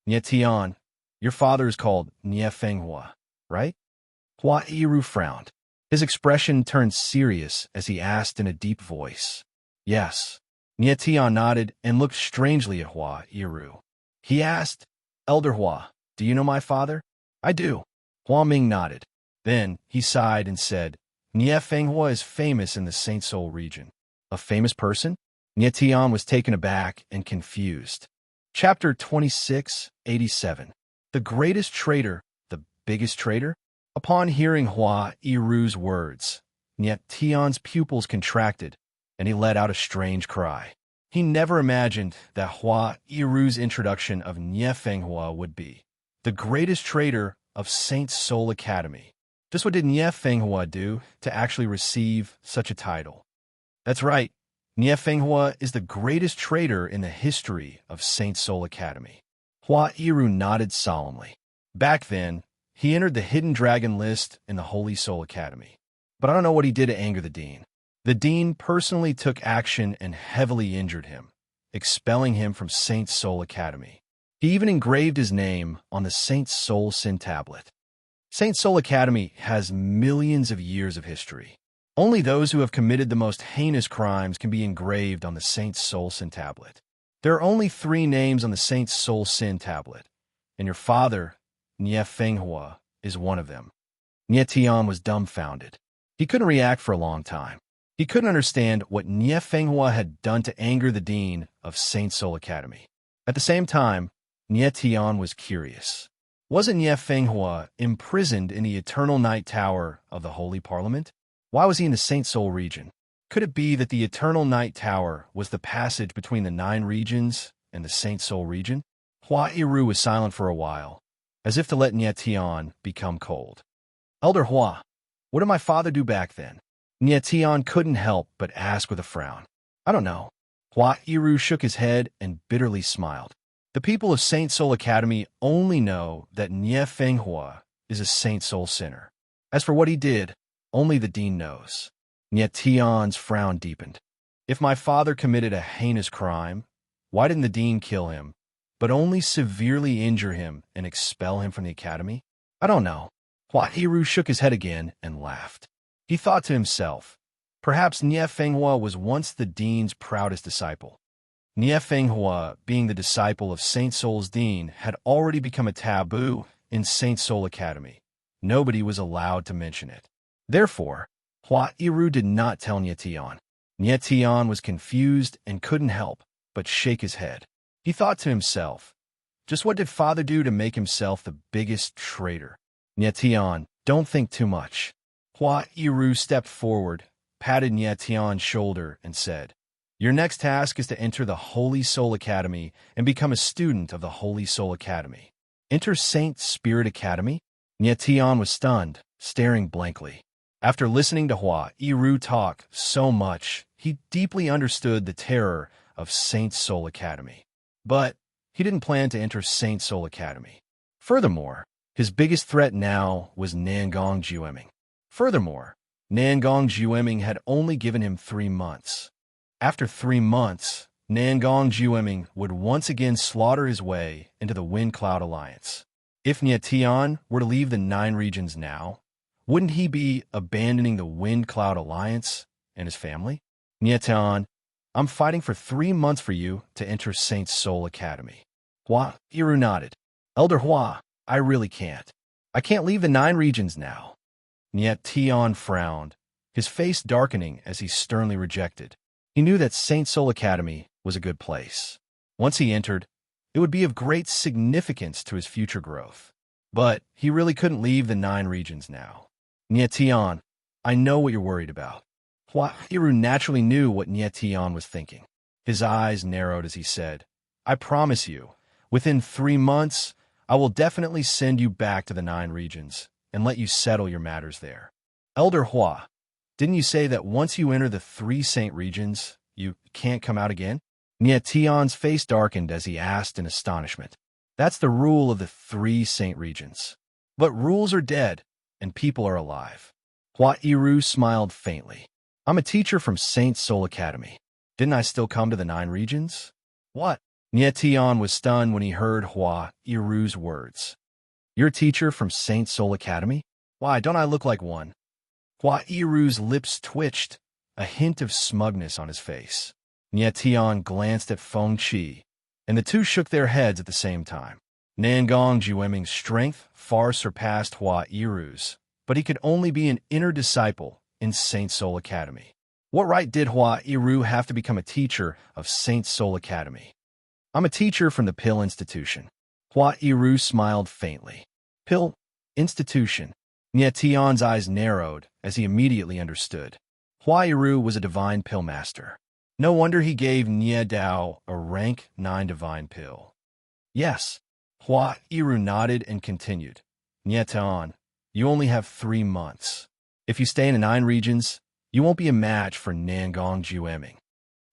"Nyetian, your father is called Nye Fenghua, right?" Hua Iru frowned. His expression turned serious as he asked in a deep voice. "Yes." Nyetian nodded and looked strangely at Hua Iru. He asked, "Elder Hua, do you know my father?" "I do." Hua Ming nodded. Then he sighed and said, "Nye Fenghua is famous in the Saint Soul region." "A famous person?" Nyetian was taken aback and confused. Chapter 2687. The Greatest Traitor, the Biggest Traitor? Upon hearing Hua Iru's words, Nyetian's pupils contracted, and he let out a strange cry. He never imagined that Hua Iru's introduction of Nye Fenghua would be the greatest traitor of Saint Soul Academy. Just what did Nye Fenghua do to actually receive such a title? That's right, Nye Fenghua is the greatest traitor in the history of Saint Soul Academy. Hua Iru nodded solemnly. Back then, he entered the Hidden Dragon list in the Holy Soul Academy. But I don't know what he did to anger the Dean. The Dean personally took action and heavily injured him, expelling him from Saint Soul Academy. He even engraved his name on the Saint Soul Sin tablet. Saint Soul Academy has millions of years of history. Only those who have committed the most heinous crimes can be engraved on the Saint Soul Sin tablet. There are only 3 names on the Saint Soul Sin tablet, and your father, Nye Fenghua, is one of them. Nyetian was dumbfounded. He couldn't react for a long time. He couldn't understand what Nye Fenghua had done to anger the Dean of Saint Soul Academy. At the same time, Nyetian was curious. Wasn't Nye Fenghua imprisoned in the Eternal Night Tower of the Holy Parliament? Why was he in the Saint Soul region? Could it be that the Eternal Night Tower was the passage between the 9 regions and the Saint Soul region? Hua Iru was silent for a while, as if to let Nyetian become cold. "Elder Hua, what did my father do back then?" Nyetian couldn't help but ask with a frown. "I don't know." Hua Yiru shook his head and bitterly smiled. The people of Saint Soul Academy only know that Nie Fenghua is a Saint Soul sinner. As for what he did, only the dean knows. Nie Tian's frown deepened. If my father committed a heinous crime, why didn't the dean kill him, but only severely injure him and expel him from the academy? I don't know. Hua Yiru shook his head again and laughed. He thought to himself, perhaps Nie Fenghua was once the dean's proudest disciple. Nie Fenghua, being the disciple of Saint Soul's dean, had already become a taboo in Saint Soul Academy. Nobody was allowed to mention it. Therefore, Hua Yiru did not tell Nie Tian. Nie Tian was confused and couldn't help but shake his head. He thought to himself, just what did father do to make himself the biggest traitor? Nie Tian, don't think too much. Hua Yiru stepped forward, patted Nie Tian's shoulder, and said, your next task is to enter the Holy Soul Academy and become a student of the Holy Soul Academy. Enter Saint Spirit Academy? Nie Tian was stunned, staring blankly. After listening to Hua Yiru talk so much, he deeply understood the terror of Saint Soul Academy. But he didn't plan to enter Saint Soul Academy. Furthermore, his biggest threat now was Nangong Jueming. Furthermore, Nangong Jueming had only given him 3 months. After 3 months, Nangong Jueming would once again slaughter his way into the Wind Cloud Alliance. If Nie Tian were to leave the 9 regions now, wouldn't he be abandoning the Wind Cloud Alliance and his family? Nie Tian, I'm fighting for 3 months for you to enter Saint Soul Academy. Hua Yiru nodded. Elder Hua, I really can't. I can't leave the 9 regions now. Nie Tian frowned, his face darkening as he sternly rejected. He knew that Saint Soul Academy was a good place. Once he entered, it would be of great significance to his future growth. But he really couldn't leave the 9 regions now. Nie Tian, I know what you're worried about. Hua Yiru naturally knew what Nie Tian was thinking. His eyes narrowed as he said, I promise you, within 3 months, I will definitely send you back to the 9 regions and let you settle your matters there. Elder Hua, didn't you say that once you enter the 3 Saint regions, you can't come out again? Nie Tian's face darkened as he asked in astonishment. That's the rule of the 3 Saint regions. But rules are dead, and people are alive. Hua Yiru smiled faintly. I'm a teacher from Saint Soul Academy. Didn't I still come to the 9 regions? What? Nie Tian was stunned when he heard Hua Yiru's words. You're a teacher from Saint Soul Academy? Why, don't I look like one? Hua Yiru's lips twitched, a hint of smugness on his face. Nie Tian glanced at Feng Qi, and the two shook their heads at the same time. Nangong Jueming's strength far surpassed Hua Yiru's, but he could only be an inner disciple in Saint Soul Academy. What right did Hua Yiru have to become a teacher of Saint Soul Academy? I'm a teacher from the Pill Institution. Hua Yiru smiled faintly. Pill Institution. Nie Tian's eyes narrowed as he immediately understood. Hua Yiru was a divine pill master. No wonder he gave Nie Dao a rank 9 divine pill. Yes. Hua Yiru nodded and continued. Nie Tian, you only have 3 months. If you stay in the 9 regions, you won't be a match for Nangong Jueming.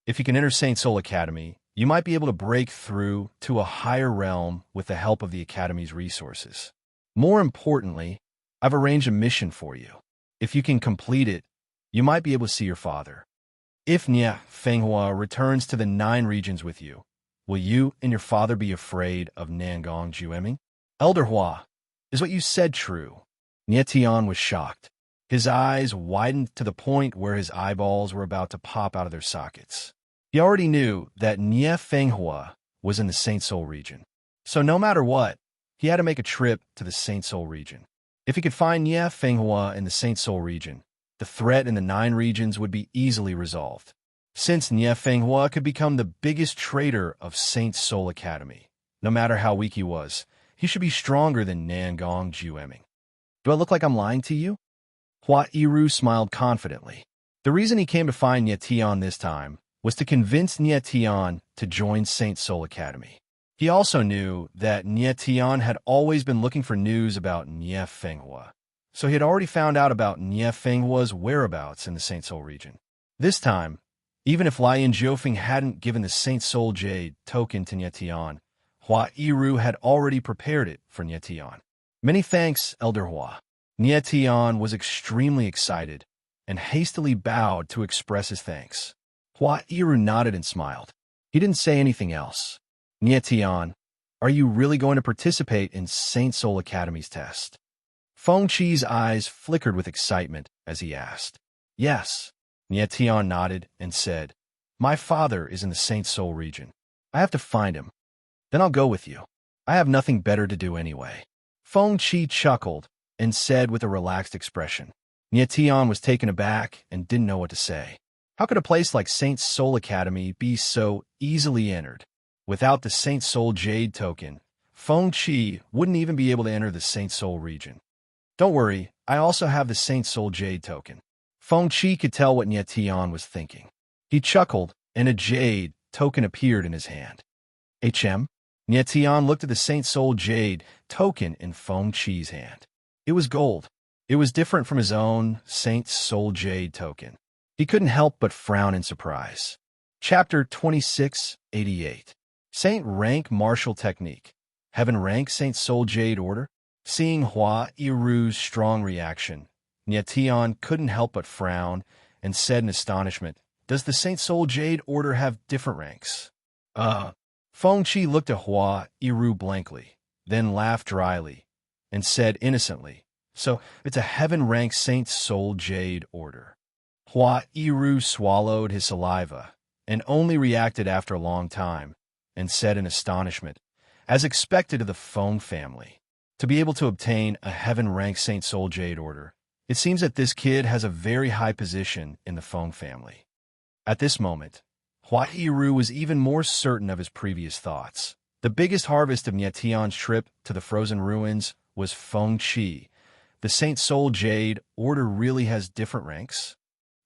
If you can enter Saint Soul Academy, you might be able to break through to a higher realm with the help of the Academy's resources. More importantly, I've arranged a mission for you. If you can complete it, you might be able to see your father. If Nie Fenghua returns to the 9 regions with you, will you and your father be afraid of Nangong Jueming? Elder Hua, is what you said true? Nie Tian was shocked. His eyes widened to the point where his eyeballs were about to pop out of their sockets. He already knew that Nie Fenghua was in the Saint Soul region. So no matter what, he had to make a trip to the Saint Soul region. If he could find Nie Fenghua in the Saint Soul region, the threat in the 9 regions would be easily resolved. Since Nie Fenghua could become the biggest traitor of Saint Soul Academy, no matter how weak he was, he should be stronger than Nangong Jueming. Do I look like I'm lying to you? Hua Yiru smiled confidently. The reason he came to find Nie Tian this time was to convince Nie Tian to join Saint Soul Academy. He also knew that Nie Tian had always been looking for news about Nie Fenghua, so he had already found out about Nie Fenghua's whereabouts in the Saint Soul region. This time, Even if Lian Jiufeng hadn't given the Saint Soul Jade token to Nietian, Hua Yiru had already prepared it for Nietian. Many thanks, Elder Hua. Nietian was extremely excited and hastily bowed to express his thanks. Hua Yiru nodded and smiled. He didn't say anything else. Nietian, are you really going to participate in Saint Soul Academy's test? Feng Qi's eyes flickered with excitement as he asked. Yes. Nietian nodded and said, my father is in the Saint Soul region. I have to find him. Then I'll go with you. I have nothing better to do anyway. Feng Qi chuckled and said with a relaxed expression. Nietian was taken aback and didn't know what to say. How could a place like Saint Soul Academy be so easily entered? Without the Saint Soul Jade token, Feng Qi wouldn't even be able to enter the Saint Soul region. Don't worry, I also have the Saint Soul Jade token. Feng Qi could tell what Nietian was thinking. He chuckled, and a jade token appeared in his hand. HM? Nietian looked at the Saint Soul Jade token in Feng Qi's hand. It was gold. It was different from his own Saint Soul Jade token. He couldn't help but frown in surprise. Chapter 2688. Saint Rank Martial Technique. Heaven Rank Saint Soul Jade Order. Seeing Hua Yiru's strong reaction, Nietian couldn't help but frown and said in astonishment, does the Saint Soul Jade Order have different ranks? Feng Qi looked at Hua Yiru blankly, then laughed dryly, and said innocently, so it's a heaven rank Saint Soul Jade Order. Hua Yiru swallowed his saliva and only reacted after a long time, and said in astonishment, as expected of the Feng family, to be able to obtain a heaven rank Saint Soul Jade Order. It seems that this kid has a very high position in the Feng family. At this moment, Hua Yiru was even more certain of his previous thoughts. The biggest harvest of Nietian's trip to the frozen ruins was Feng Qi. The Saint Soul Jade Order really has different ranks?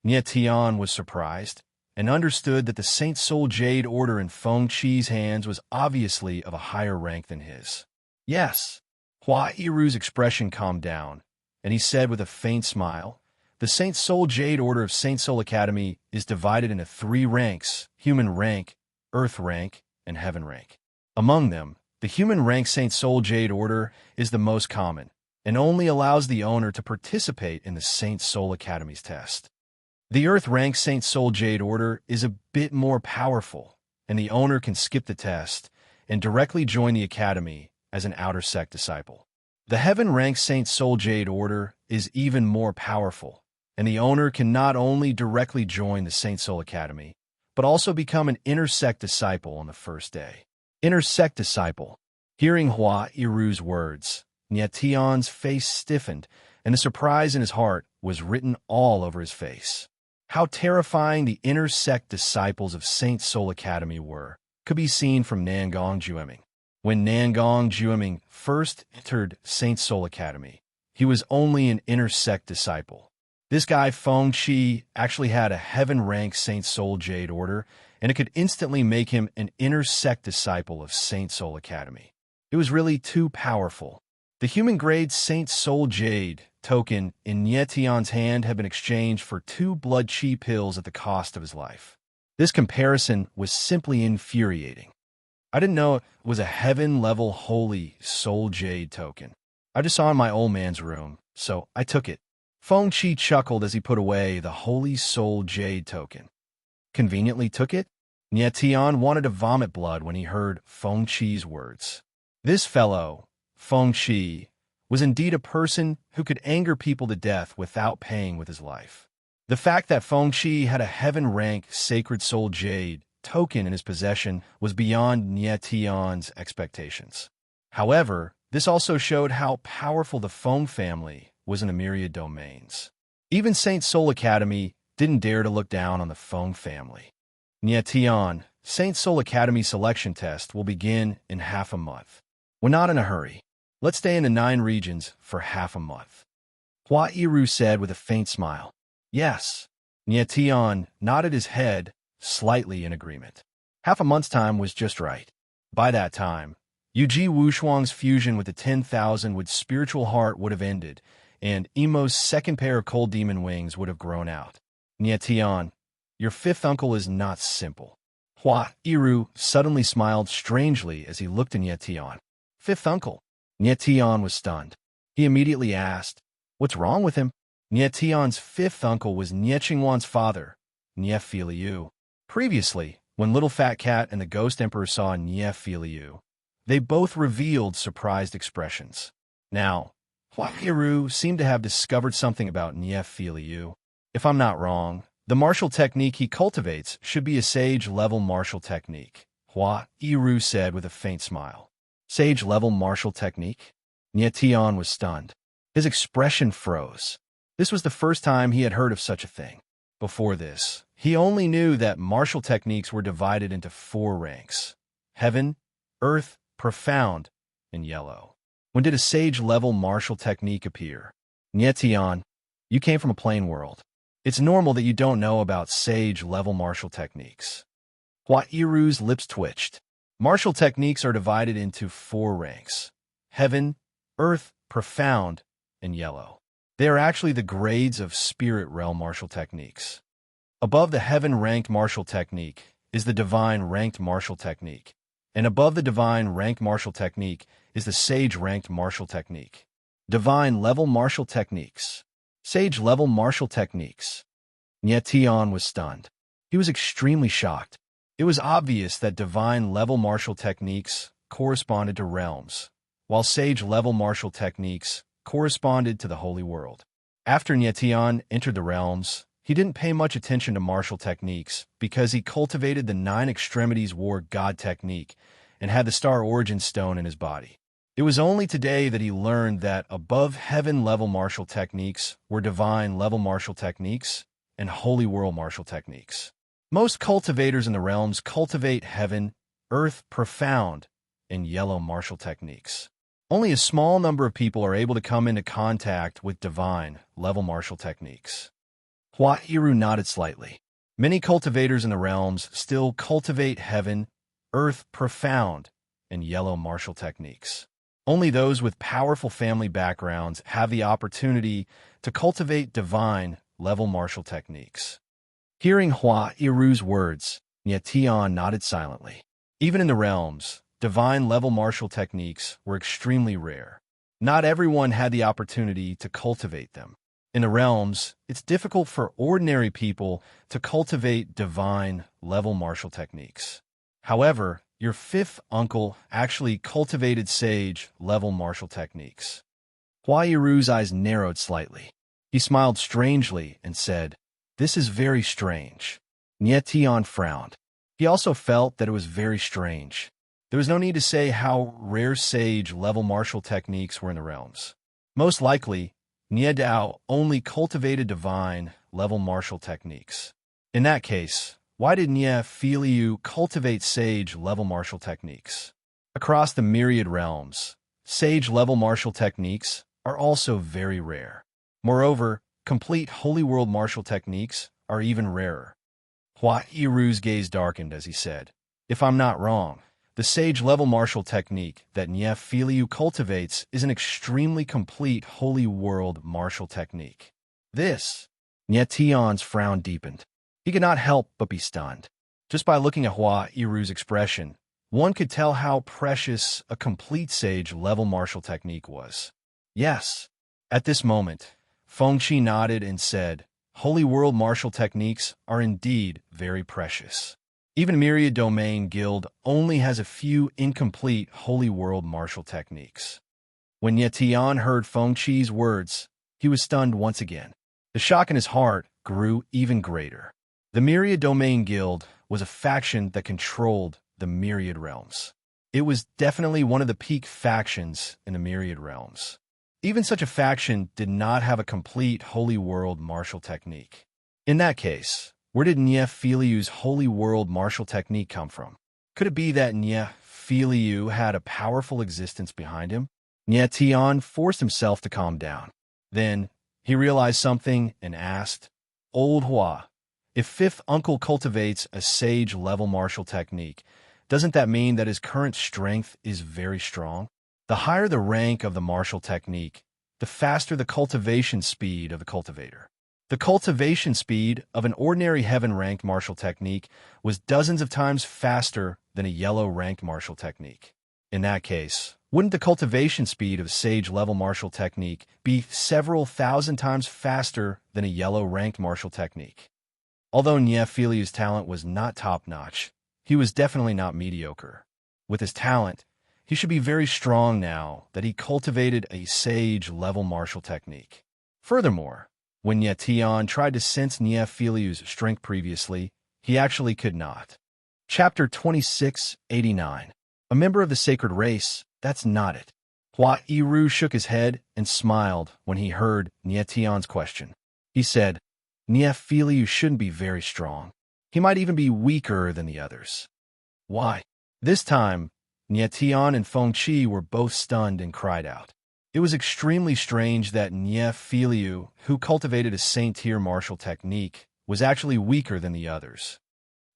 Nietian was surprised and understood that the Saint Soul Jade Order in Feng Qi's hands was obviously of a higher rank than his. Yes. Hua Yiru's expression calmed down, and he said with a faint smile, the Saint Soul Jade Order of Saint Soul Academy is divided into 3 ranks, human rank, earth rank, and heaven rank. Among them, the human rank Saint Soul Jade Order is the most common, and only allows the owner to participate in the Saint Soul Academy's test. The earth rank Saint Soul Jade Order is a bit more powerful, and the owner can skip the test and directly join the academy as an outer sect disciple. The heaven rank Saint Soul Jade Order is even more powerful, and the owner can not only directly join the Saint Soul Academy, but also become an inner sect disciple on the first day. Inner sect disciple. Hearing Hua Yiru's words, Nietian's face stiffened, and the surprise in his heart was written all over his face. How terrifying the inner sect disciples of Saint Soul Academy were could be seen from Nangong Jueming. When Nangong Jueming first entered Saint Soul Academy, he was only an inner sect disciple. This guy Feng Qi actually had a heaven rank Saint Soul Jade Order, and it could instantly make him an inner sect disciple of Saint Soul Academy. It was really too powerful. The human-grade Saint Soul Jade token in Nietian's hand had been exchanged for 2 blood chi pills at the cost of his life. This comparison was simply infuriating. I didn't know it was a heaven-level holy Soul Jade token. I just saw it in my old man's room, so I took it. Feng Qi chuckled as he put away the holy Soul Jade token. Conveniently took it? Nietian wanted to vomit blood when he heard Feng Qi's words. This fellow, Feng Qi, was indeed a person who could anger people to death without paying with his life. The fact that Feng Qi had a heaven-rank Sacred Soul Jade token in his possession was beyond Nietian's expectations. However, this also showed how powerful the Feng family was in a myriad domains. Even Saint Soul Academy didn't dare to look down on the Feng family. Nietian, Saint Soul Academy selection test will begin in half a month. We're not in a hurry. Let's stay in the 9 regions for half a month. Hua Yiru said with a faint smile. Yes. Nietian nodded his head, slightly in agreement. Half a month's time was just right. By that time, Yuji Wushuang's fusion with the 10,000 with spiritual heart would have ended, and Emo's second pair of cold demon wings would have grown out. Nietian, Your fifth uncle is not simple. Hua Iru suddenly smiled strangely as he looked at Nietian. Fifth uncle? Nietian was stunned. He immediately asked, "What's wrong with him?" Nietian's fifth uncle was Nie Qingwan's father, Nie Filiu. Previously, when Little Fat Cat and the Ghost Emperor saw Nie Filiu, they both revealed surprised expressions. Now, Hua Iru seemed to have discovered something about Nie Filiu. If I'm not wrong, the martial technique he cultivates should be a sage-level martial technique, Hua Iru said with a faint smile. Sage-level martial technique? Nietian was stunned. His expression froze. This was the first time he had heard of such a thing. Before this, he only knew that martial techniques were divided into 4 ranks: heaven, earth, profound, and yellow. When did a sage-level martial technique appear? Nietian, you came from a plain world. It's normal that you don't know about sage-level martial techniques. Hua Iru's lips twitched. Martial techniques are divided into 4 ranks: heaven, earth, profound, and yellow. They are actually the grades of spirit realm martial techniques. Above the heaven-ranked martial technique is the divine-ranked martial technique, and above the divine-ranked martial technique is the sage-ranked martial technique. Divine-level martial techniques. Sage-level martial techniques. Nietian was stunned. He was extremely shocked. It was obvious that divine-level martial techniques corresponded to realms, while sage-level martial techniques corresponded to the holy world. After Nietian entered the realms, he didn't pay much attention to martial techniques because he cultivated the 9 extremities war god technique and had the star origin stone in his body. It was only today that he learned that above heaven-level martial techniques were divine-level martial techniques and holy world martial techniques. Most cultivators in the realms cultivate heaven, earth, profound, and yellow martial techniques. Only a small number of people are able to come into contact with divine-level martial techniques. Hua Iru nodded slightly. Many cultivators in the realms still cultivate heaven, earth, profound, and yellow martial techniques. Only those with powerful family backgrounds have the opportunity to cultivate divine-level martial techniques. Hearing Hua Iru's words, Nietian nodded silently. Even in the realms, divine-level martial techniques were extremely rare. Not everyone had the opportunity to cultivate them. In the realms, it's difficult for ordinary people to cultivate divine-level martial techniques. However, your fifth uncle actually cultivated sage-level martial techniques. Hua Iru's eyes narrowed slightly. He smiled strangely and said, "This is very strange." Nietian frowned. He also felt that it was very strange. There was no need to say how rare sage-level martial techniques were in the realms. Most likely, Nie Dao only cultivated divine-level martial techniques. In that case, why did Nie Filiu cultivate sage-level martial techniques? Across the myriad realms, sage-level martial techniques are also very rare. Moreover, complete holy world martial techniques are even rarer. Hua Iru's gaze darkened as he said, "If I'm not wrong, the sage-level martial technique that Nie Filiu cultivates is an extremely complete holy world martial technique." This, Nietian's frown deepened. He could not help but be stunned. Just by looking at Hua Iru's expression, one could tell how precious a complete sage-level martial technique was. Yes. At this moment, Fengqi nodded and said, "Holy world martial techniques are indeed very precious. Even Myriad Domain Guild only has a few incomplete holy world martial techniques." When Nietian heard Fengqi's words, he was stunned once again. The shock in his heart grew even greater. The Myriad Domain Guild was a faction that controlled the Myriad Realms. It was definitely one of the peak factions in the Myriad Realms. Even such a faction did not have a complete holy world martial technique. In that case, where did Nie Filiu's holy world martial technique come from? Could it be that Nie Filiu had a powerful existence behind him? Nietian forced himself to calm down. Then, he realized something and asked, "Old Hua, if fifth uncle cultivates a sage-level martial technique, doesn't that mean that his current strength is very strong? The higher the rank of the martial technique, the faster the cultivation speed of the cultivator. The cultivation speed of an ordinary heaven-ranked martial technique was dozens of times faster than a yellow-ranked martial technique. In that case, wouldn't the cultivation speed of a sage-level martial technique be several thousand times faster than a yellow-ranked martial technique? Although Niefiliu's talent was not top-notch, he was definitely not mediocre. With his talent, he should be very strong now that he cultivated a sage-level martial technique. Furthermore, when Yetion tried to sense Niefiliu's strength previously, he actually could not. Chapter 2689. A member of the sacred race, that's not it. Hua Iru shook his head and smiled when he heard Nietion's question. He said, Niefiliu shouldn't be very strong. He might even be weaker than the others. Why? This time, Nietion and Feng Qi were both stunned and cried out. It was extremely strange that Niefiliu, who cultivated a Saint-tier martial technique, was actually weaker than the others.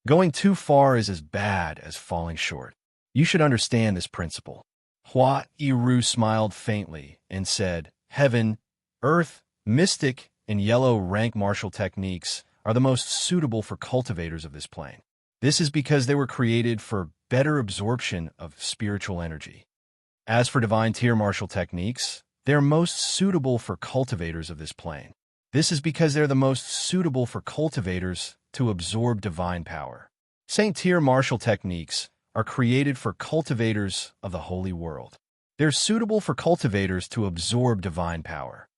Going too far is as bad as falling short. You should understand this principle. Hua Iru smiled faintly and said, Heaven, Earth, Mystic, and Yellow rank martial techniques are the most suitable for cultivators of this plane. This is because they were created for better absorption of spiritual energy. As for divine tier martial techniques, they are most suitable for cultivators of this plane. This is because they're the most suitable for cultivators to absorb divine power. Saint tier martial techniques are created for cultivators of the holy world. They're suitable for cultivators to absorb divine power.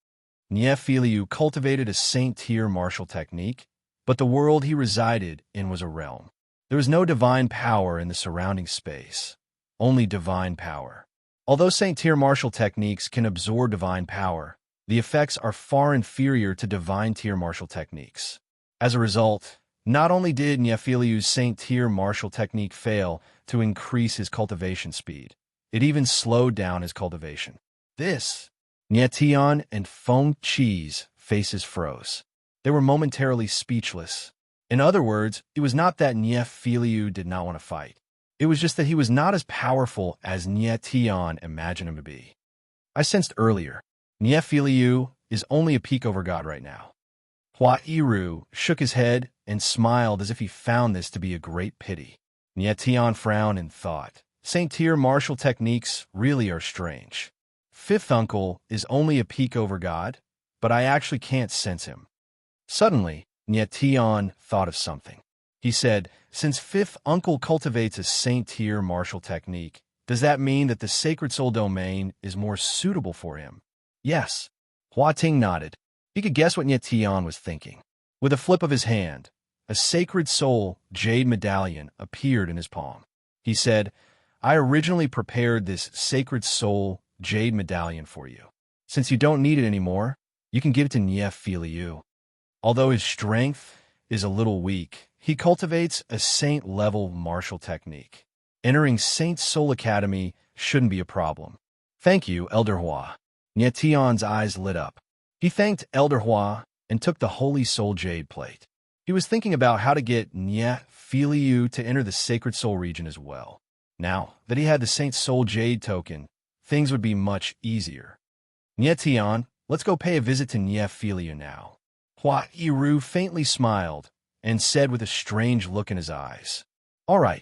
Niefiliu cultivated a saint tier martial technique, but the world he resided in was a realm. There was no divine power in the surrounding space, only divine power. Although saint-tier martial techniques can absorb divine power, the effects are far inferior to divine-tier martial techniques. As a result, not only did Niefiliu's saint-tier martial technique fail to increase his cultivation speed, it even slowed down his cultivation. Nietion and Feng Qi's faces froze. They were momentarily speechless. In other words, it was not that Niefiliu did not want to fight. It was just that he was not as powerful as Nietion imagined him to be. I sensed earlier, Niefiliu is only a peak over God right now. Hua Iru shook his head and smiled as if he found this to be a great pity. Nietion frowned and thought, Saint-tier martial techniques really are strange. Fifth uncle is only a peak over God, but I actually can't sense him. Suddenly, Nietion thought of something. He said, since fifth uncle cultivates a saint-tier martial technique, does that mean that the sacred soul domain is more suitable for him? Yes. Hua Ting nodded. He could guess what Nietion was thinking. With a flip of his hand, a sacred soul jade medallion appeared in his palm. He said, I originally prepared this sacred soul jade medallion for you. Since you don't need it anymore, you can give it to Niefiliu. Although his strength is a little weak, he cultivates a saint-level martial technique. Entering Saint Soul Academy shouldn't be a problem. Thank you, Elder Hua. Nietion's eyes lit up. He thanked Elder Hua and took the Holy Soul Jade plate. He was thinking about how to get Niefiliu to enter the Sacred Soul region as well. Now that he had the Saint Soul Jade token, things would be much easier. Nietion, let's go pay a visit to Niefiliu now. Hua Iru faintly smiled and said with a strange look in his eyes, All right.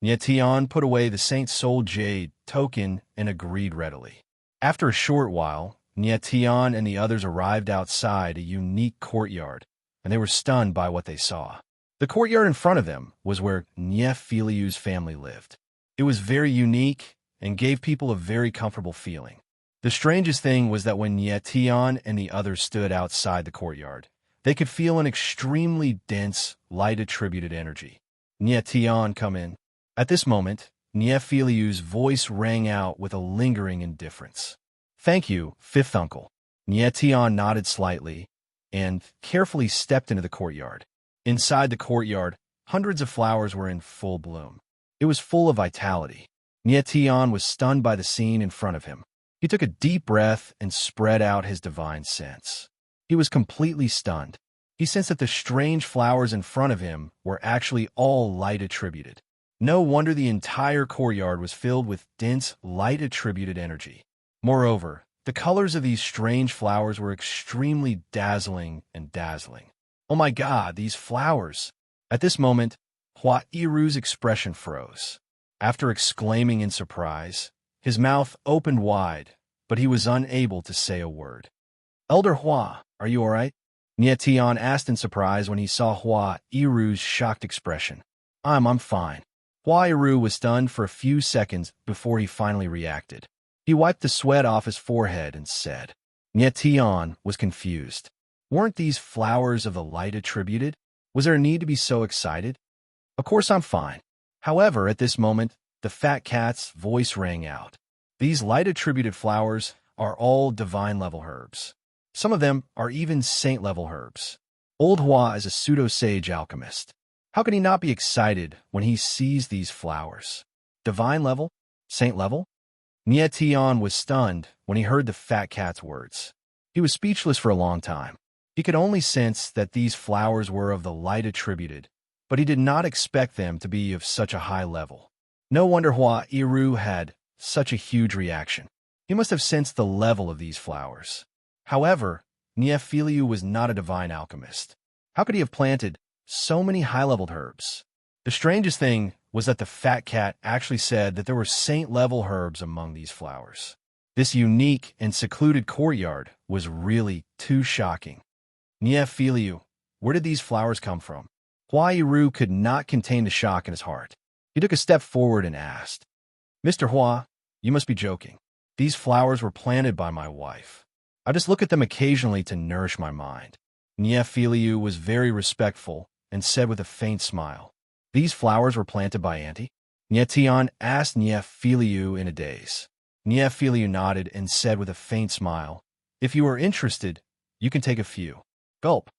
Nietion put away the Saint Soul Jade token and agreed readily. After a short while, Nietion and the others arrived outside a unique courtyard, and they were stunned by what they saw. The courtyard in front of them was where Niefiliu's family lived. It was very unique and gave people a very comfortable feeling. The strangest thing was that when Nietion and the others stood outside the courtyard, they could feel an extremely dense, light-attributed energy. Nietion, come in. At this moment, Niefiliu's voice rang out with a lingering indifference. Thank you, fifth uncle. Nietion nodded slightly and carefully stepped into the courtyard. Inside the courtyard, hundreds of flowers were in full bloom. It was full of vitality. Nietion was stunned by the scene in front of him. He took a deep breath and spread out his divine sense. He was completely stunned. He sensed that the strange flowers in front of him were actually all light-attributed. No wonder the entire courtyard was filled with dense, light-attributed energy. Moreover, The colors of these strange flowers were extremely dazzling and dazzling. Oh my God, these flowers! At this moment, Hua Iru's expression froze. After exclaiming in surprise, his mouth opened wide, but he was unable to say a word. Elder Hua, are you all right? Nie Tian asked in surprise when he saw Hua Iru's shocked expression. I'm fine. Hua Iru was stunned for a few seconds before he finally reacted. He wiped the sweat off his forehead and said. Nie Tian was confused. Weren't these flowers of the light attributed? Was there a need to be so excited? Of course I'm fine. However, at this moment, the fat cat's voice rang out. These light-attributed flowers are all divine-level herbs. Some of them are even saint-level herbs. Old Hua is a pseudo-sage alchemist. How can he not be excited when he sees these flowers? Divine level? Saint level? Nie Tian was stunned when he heard the fat cat's words. He was speechless for a long time. He could only sense that these flowers were of the light attributed, but he did not expect them to be of such a high level. No wonder Hua Iru had such a huge reaction. He must have sensed the level of these flowers. However, Nie Filiu was not a divine alchemist. How could he have planted so many high-leveled herbs? The strangest thing was that the fat cat actually said that there were saint-level herbs among these flowers. This unique and secluded courtyard was really too shocking. Nie Filiu, where did these flowers come from? Hua Iru could not contain the shock in his heart. He took a step forward and asked, Mr. Hua, you must be joking. These flowers were planted by my wife. I just look at them occasionally to nourish my mind. Nie Filiu was very respectful and said with a faint smile, These flowers were planted by Auntie? Nie Tian asked Nie Filiu in a daze. Nie Filiu nodded and said with a faint smile, If you are interested, you can take a few. Gulp.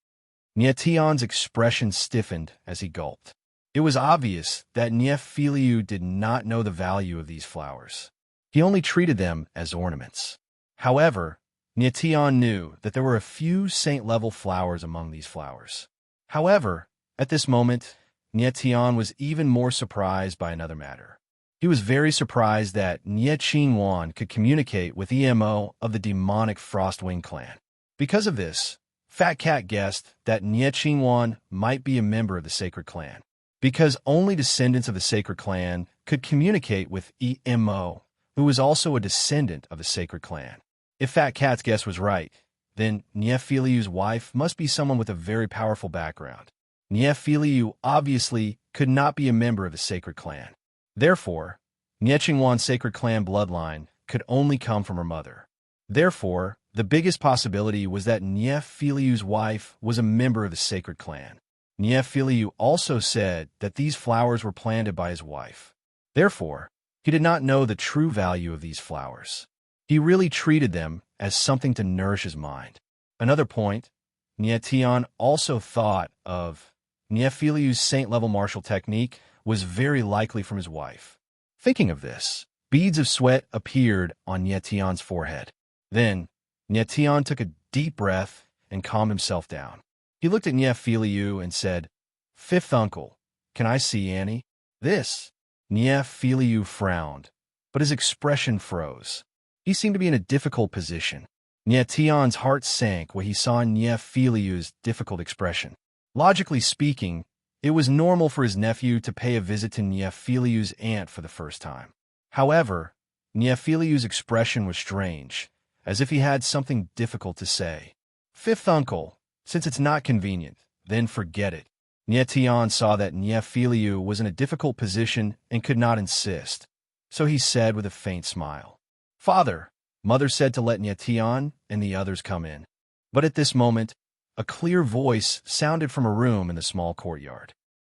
Nie Tian's expression stiffened as he gulped. It was obvious that Nie Filiu did not know the value of these flowers. He only treated them as ornaments. However, Nie Tian knew that there were a few saint-level flowers among these flowers. However, at this moment, Nie Tian was even more surprised by another matter. He was very surprised that Nie Qingwan could communicate with EMO of the demonic Frostwing clan. Because of this, Fat Cat guessed that Nie Qingwan might be a member of the Sacred Clan, because only descendants of the Sacred Clan could communicate with EMO, who was also a descendant of the Sacred Clan. If Fat Cat's guess was right, then Nie Filiu's wife must be someone with a very powerful background. Nie Filiu obviously could not be a member of the Sacred Clan. Therefore, Nie Qingwan's Sacred Clan bloodline could only come from her mother. Therefore, the biggest possibility was that Nie Filiu's wife was a member of the Sacred Clan. Nie Filiu also said that these flowers were planted by his wife. Therefore, he did not know the true value of these flowers. He really treated them as something to nourish his mind. Another point, Nie Tian also thought of Nie Filiu's saint-level martial technique was very likely from his wife. Thinking of this, beads of sweat appeared on Nie Tian's forehead. Then, Nie Tian took a deep breath and calmed himself down. He looked at Nie Filiu and said, Fifth uncle, can I see Annie? This. Nie Filiu frowned, but his expression froze. He seemed to be in a difficult position. Nie Tian's heart sank when he saw Nie Filiu's difficult expression. Logically speaking, it was normal for his nephew to pay a visit to Nie Filiu's aunt for the first time. However, Nie Filiu's expression was strange, as if he had something difficult to say. Fifth uncle, since it's not convenient, then forget it. Nie Tian saw that Nie Filiu was in a difficult position and could not insist, so he said with a faint smile, Father, Mother said to let Nie Tian and the others come in. But at this moment, a clear voice sounded from a room in the small courtyard.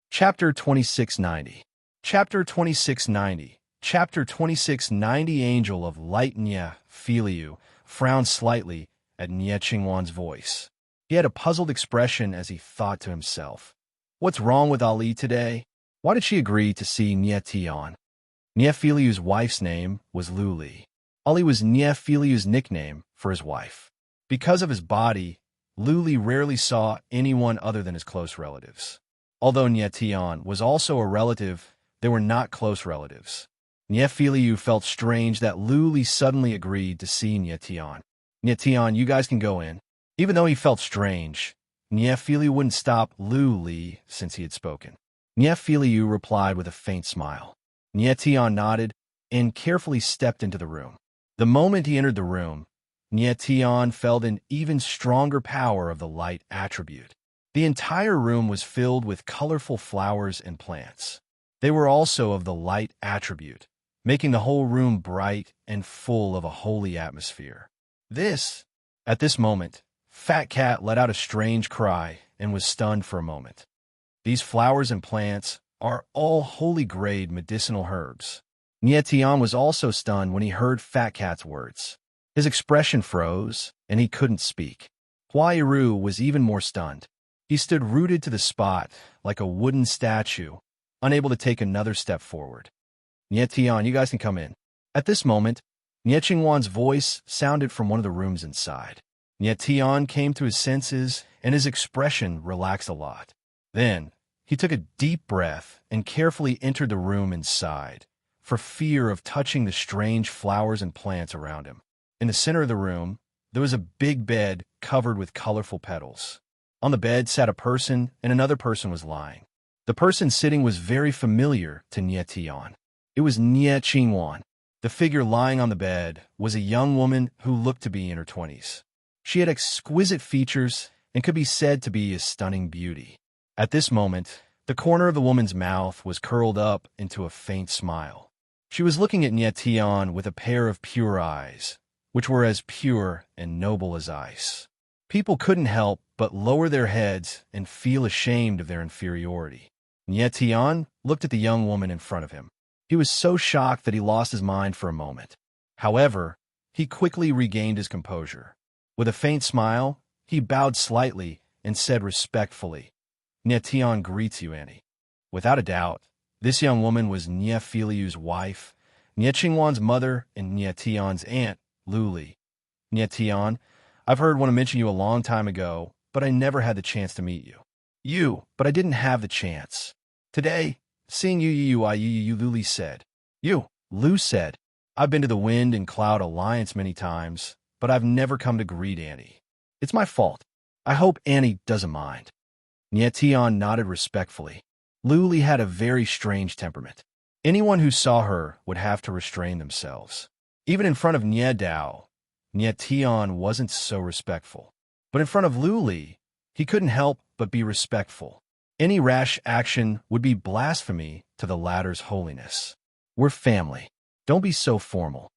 Chapter 2690. Chapter 2690. Chapter 2690. Angel of Light Nie Filiu frowned slightly at Nie Qingwan's voice. He had a puzzled expression as he thought to himself, What's wrong with Ali today? Why did she agree to see Nie Tian? Nie Filiu's wife's name was Luli. Ali was Nie Filiu's nickname for his wife. Because of his body, Luli rarely saw anyone other than his close relatives. Although Nie Tian was also a relative, they were not close relatives. Niefiliu felt strange that Lu Li suddenly agreed to see Nietian. Nietian, you guys can go in. Even though he felt strange, Niefiliu wouldn't stop Lu Li since he had spoken. Niefiliu replied with a faint smile. Nietian nodded and carefully stepped into the room. The moment he entered the room, Nietian felt an even stronger power of the light attribute. The entire room was filled with colorful flowers and plants. They were also of the light attribute, making the whole room bright and full of a holy atmosphere. At this moment, Fat Cat let out a strange cry and was stunned for a moment. These flowers and plants are all holy-grade medicinal herbs. Nietian was also stunned when he heard Fat Cat's words. His expression froze, and he couldn't speak. Huairu was even more stunned. He stood rooted to the spot like a wooden statue, unable to take another step forward. Nietian, you guys can come in. At this moment, Niechingwan's voice sounded from one of the rooms inside. Nietian came to his senses, and his expression relaxed a lot. Then, he took a deep breath and carefully entered the room inside, for fear of touching the strange flowers and plants around him. In the center of the room, there was a big bed covered with colorful petals. On the bed sat a person, and another person was lying. The person sitting was very familiar to Nietian. It was Nie Qingwan. The figure lying on the bed was a young woman who looked to be in her 20s. She had exquisite features and could be said to be a stunning beauty. At this moment, the corner of the woman's mouth was curled up into a faint smile. She was looking at Nietian with a pair of pure eyes, which were as pure and noble as ice. People couldn't help but lower their heads and feel ashamed of their inferiority. Nietian looked at the young woman in front of him. He was so shocked that he lost his mind for a moment. However, he quickly regained his composure. With a faint smile, he bowed slightly and said respectfully, Nietian greets you, Annie. Without a doubt, this young woman was Niefiliu's wife, Niechingwan's mother, and Nietian's aunt, Lu Li. Nietian, I've heard want to mention you a long time ago, but I never had the chance to meet you. But I didn't have the chance. Today, seeing you, Lu Li said. Lu said, I've been to the Wind and Cloud Alliance many times, but I've never come to greet Annie. It's my fault. I hope Annie doesn't mind. Nietian nodded respectfully. Lu Li had a very strange temperament. Anyone who saw her would have to restrain themselves. Even in front of Nie Dao, Nietian wasn't so respectful. But in front of Lu Li, he couldn't help but be respectful. Any rash action would be blasphemy to the latter's holiness. We're family. Don't be so formal.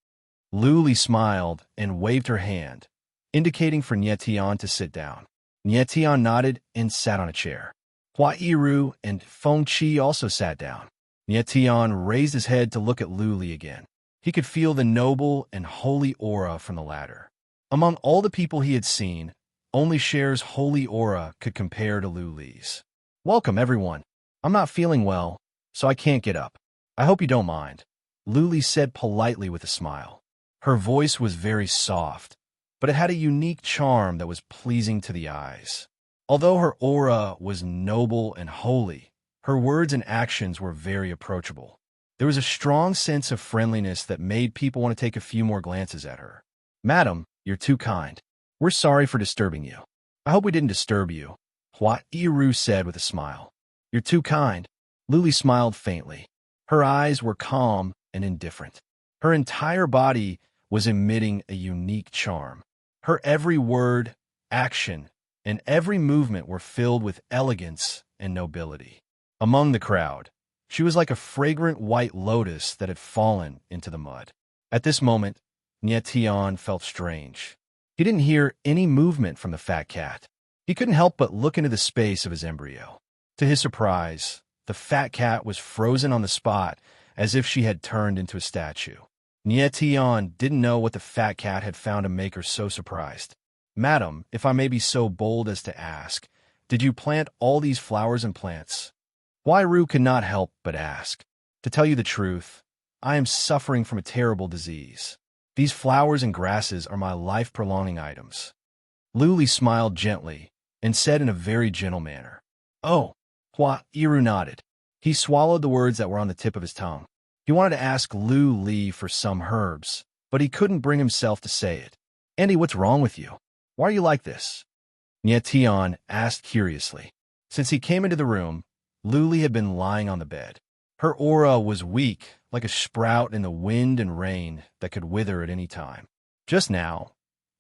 Lu Li smiled and waved her hand, indicating for Nietian to sit down. Nietian nodded and sat on a chair. Huairu and Feng Qi also sat down. Nietian raised his head to look at Lu Li again. He could feel the noble and holy aura from the latter. Among all the people he had seen, only Cher's holy aura could compare to Lu Li's. Welcome, everyone. I'm not feeling well, so I can't get up. I hope you don't mind, Lu Li said politely with a smile. Her voice was very soft, but it had a unique charm that was pleasing to the eyes. Although her aura was noble and holy, her words and actions were very approachable. There was a strong sense of friendliness that made people want to take a few more glances at her. Madam, you're too kind. We're sorry for disturbing you. I hope we didn't disturb you, Huairu said with a smile. You're too kind. Lu Li smiled faintly. Her eyes were calm and indifferent. Her entire body was emitting a unique charm. Her every word, action, and every movement were filled with elegance and nobility. Among the crowd, she was like a fragrant white lotus that had fallen into the mud. At this moment, Nietian felt strange. He didn't hear any movement from the fat cat. He couldn't help but look into the space of his embryo. To his surprise, the fat cat was frozen on the spot as if she had turned into a statue. Nietian didn't know what the fat cat had found to make her so surprised. Madam, if I may be so bold as to ask, did you plant all these flowers and plants? Huairu could not help but ask. To tell you the truth, I am suffering from a terrible disease. These flowers and grasses are my life-prolonging items. Lu Li smiled gently and said in a very gentle manner, Oh, Huairu nodded. He swallowed the words that were on the tip of his tongue. He wanted to ask Lu Li for some herbs, but he couldn't bring himself to say it. Andy, what's wrong with you? Why are you like this? Nie Tian asked curiously. Since he came into the room, Lu Li had been lying on the bed. Her aura was weak, like a sprout in the wind and rain that could wither at any time. Just now,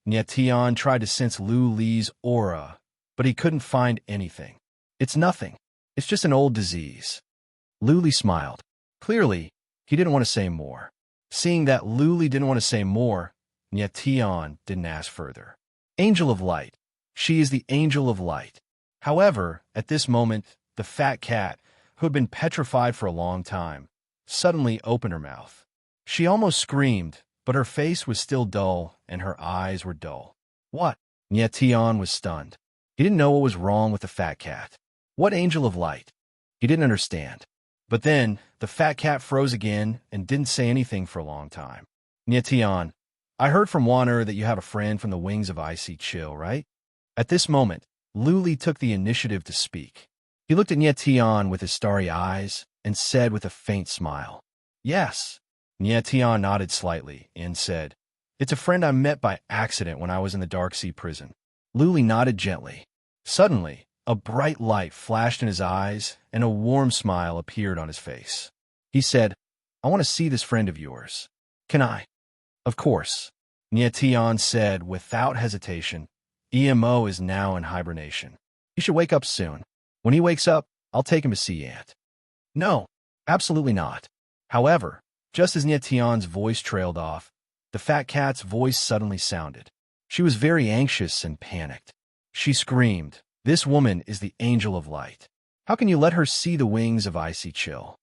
Nie Tian tried to sense Lu Li's aura, but he couldn't find anything. It's nothing. It's just an old disease. Lu Li smiled. Clearly, he didn't want to say more. Seeing that Lu Li didn't want to say more, Nie Tian didn't ask further. Angel of Light. She is the Angel of Light. However, at this moment, the fat cat, who had been petrified for a long time, suddenly opened her mouth. She almost screamed, but her face was still dull and her eyes were dull. What? Nie Tian was stunned. He didn't know what was wrong with the fat cat. What Angel of Light? He didn't understand. But then, the fat cat froze again and didn't say anything for a long time. Nie Tian, I heard from Wanner that you have a friend from the wings of Icy Chill, right? At this moment, Lu Li took the initiative to speak. He looked at Nie Tian with his starry eyes and said with a faint smile, Yes. Nie Tian nodded slightly and said, It's a friend I met by accident when I was in the Dark Sea prison. Lu Li nodded gently. Suddenly, a bright light flashed in his eyes and a warm smile appeared on his face. He said, I want to see this friend of yours. Can I? Of course. Nie Tian said without hesitation, EMO is now in hibernation. He should wake up soon. When he wakes up, I'll take him to see Aunt. No, absolutely not. However, just as Nie Tian's voice trailed off, the fat cat's voice suddenly sounded. She was very anxious and panicked. She screamed, This woman is the Angel of Light. How can you let her see the wings of Icy Chill?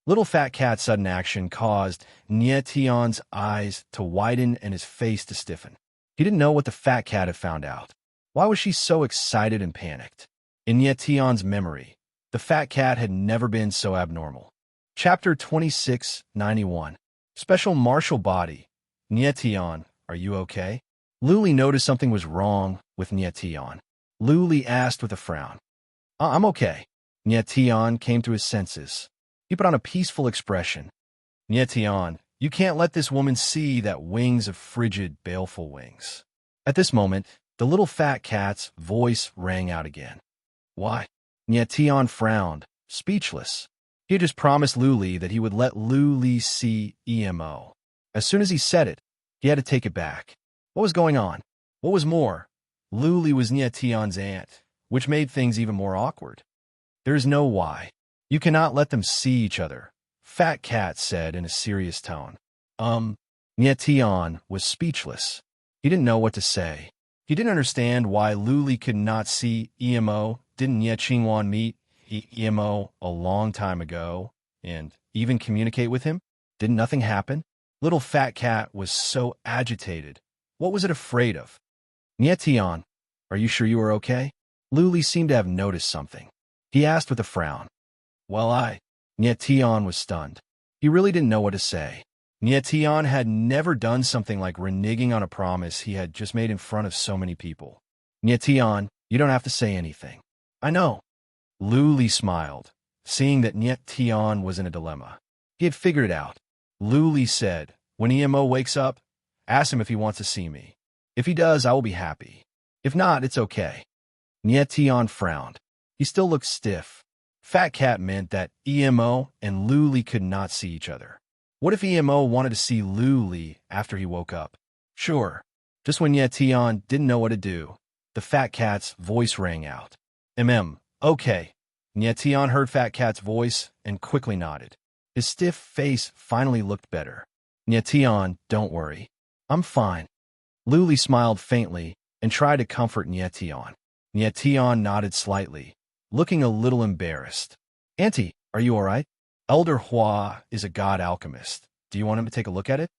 Little fat cat's sudden action caused Nie Tian's eyes to widen and his face to stiffen. He didn't know what the fat cat had found out. Why was she so excited and panicked? In Nie Tian's memory, the fat cat had never been so abnormal. Chapter 2691. Special Martial Body. Nie Tian, are you okay? Lu Li noticed something was wrong with Nie Tian. Lu Li asked with a frown. I'm okay. Nie Tian came to his senses. He put on a peaceful expression. Nie Tian, you can't let this woman see that wings of frigid, baleful wings. At this moment, the little fat cat's voice rang out again. Why? Nie Tian frowned, speechless. He had just promised Lu Li that he would let Lu Li see EMO. As soon as he said it, he had to take it back. What was going on? What was more, Lu Li was Nie Tian's aunt, which made things even more awkward. There is no why. You cannot let them see each other, Fat Cat said in a serious tone. Nie Tian was speechless. He didn't know what to say. He didn't understand why Lu Li could not see EMO. Didn't Nie Qingwan meet EMO a long time ago and even communicate with him? Didn't nothing happen? Little Fat Cat was so agitated. What was it afraid of? Nie Tian, are you sure you are okay? Lu Li seemed to have noticed something. He asked with a frown. Well, Nie Tian was stunned. He really didn't know what to say. Nie Tian had never done something like reneging on a promise he had just made in front of so many people. Nie Tian, you don't have to say anything. I know. Lu Li smiled, seeing that Nie Tian was in a dilemma. He had figured it out. Lu Li said, when EMO wakes up, ask him if he wants to see me. If he does, I will be happy. If not, it's okay. Nie Tian frowned. He still looked stiff. Fat Cat meant that EMO and Lu Li could not see each other. What if EMO wanted to see Lu Li after he woke up? Sure. Just when Nie Tian didn't know what to do, the Fat Cat's voice rang out. Okay. Nie Tian heard Fat Cat's voice and quickly nodded. His stiff face finally looked better. Nie Tian, don't worry. I'm fine. Lu Li smiled faintly and tried to comfort Nie Tian. Nie Tian nodded slightly, looking a little embarrassed. Auntie, are you all right? Elder Hua is a god alchemist. Do you want him to take a look at it?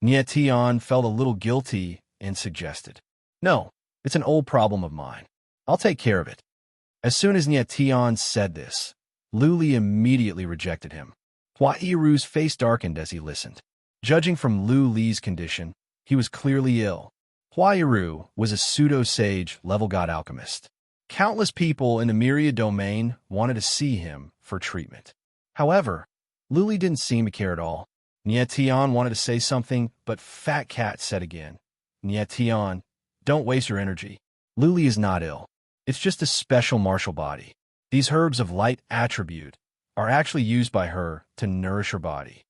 Nie Tian felt a little guilty and suggested. No, it's an old problem of mine. I'll take care of it. As soon as Nie Tian said this, Lu Li immediately rejected him. Hua Yiru's face darkened as he listened. Judging from Lu Li's condition, he was clearly ill. Hua Yiru was a pseudo-sage level god alchemist. Countless people in the Myriad domain wanted to see him for treatment. However, Luli didn't seem to care at all. Nietion wanted to say something, but Fat Cat said again, Nietion, don't waste your energy. Luli is not ill. It's just a special martial body. These herbs of light attribute are actually used by her to nourish her body.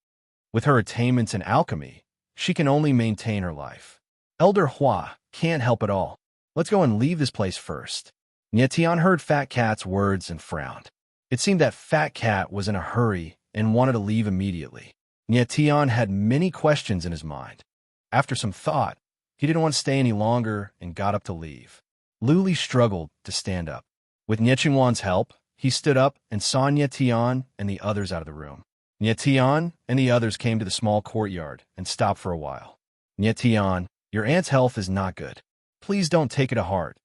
With her attainments in alchemy, she can only maintain her life. Elder Hua can't help at all. Let's go and leave this place first. Nietion heard Fat Cat's words and frowned. It seemed that Fat Cat was in a hurry and wanted to leave immediately. Nietion had many questions in his mind. After some thought, he didn't want to stay any longer and got up to leave. Luli struggled to stand up. With Nietion's help, he stood up and saw Nietion and the others out of the room. Nietion and the others came to the small courtyard and stopped for a while. Nietion, your aunt's health is not good. Please don't take it to heart,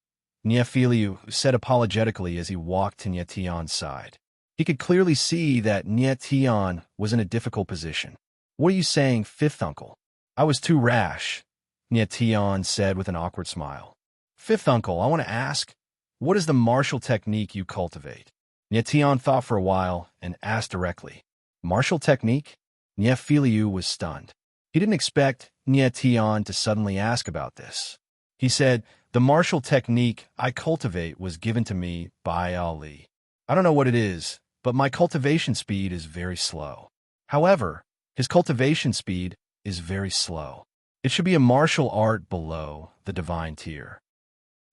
Niefiliu said apologetically as he walked to Nietion's side. He could clearly see that Nietion was in a difficult position. What are you saying, fifth uncle? I was too rash, Nietion said with an awkward smile. Fifth uncle, I want to ask, what is the martial technique you cultivate? Nietion thought for a while and asked directly. Martial technique? Niefiliu was stunned. He didn't expect Nietion to suddenly ask about this. He said, the martial technique I cultivate was given to me by Ali. I don't know what it is, but my cultivation speed is very slow. However, his cultivation speed is very slow. It should be a martial art below the divine tier.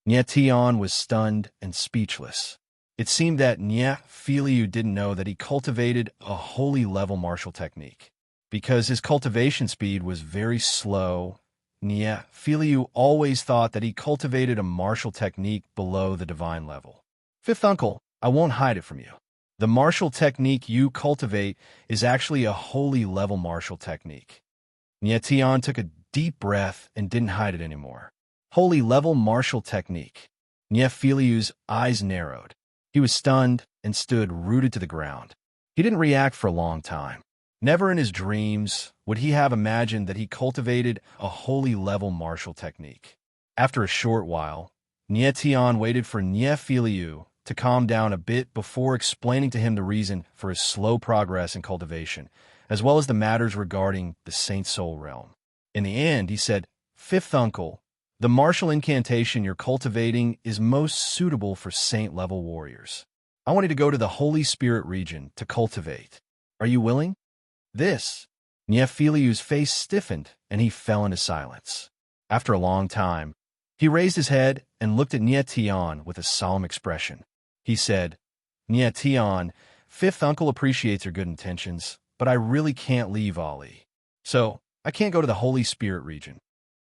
Nietion was stunned and speechless. It seemed that Niefiliu didn't know that he cultivated a holy level martial technique. Because his cultivation speed was very slow, Niefiliu always thought that he cultivated a martial technique below the divine level. Fifth uncle, I won't hide it from you. The martial technique you cultivate is actually a holy level martial technique. Nietion took a deep breath and didn't hide it anymore. Holy level martial technique. Niefiliu's eyes narrowed. He was stunned and stood rooted to the ground. He didn't react for a long time. Never in his dreams would he have imagined that he cultivated a holy level martial technique. After a short while, Nietion waited for Niefiliu to calm down a bit before explaining to him the reason for his slow progress in cultivation, as well as the matters regarding the Saint Soul realm. In the end, he said, Fifth uncle, the martial incantation you're cultivating is most suitable for saint-level warriors. I want you to go to the Holy Spirit region to cultivate. Are you willing? This. Niefiliu's face stiffened, and he fell into silence. After a long time, he raised his head and looked at Nietion with a solemn expression. He said, Nietion, fifth uncle appreciates your good intentions, but I really can't leave Ali. So, I can't go to the Holy Spirit region.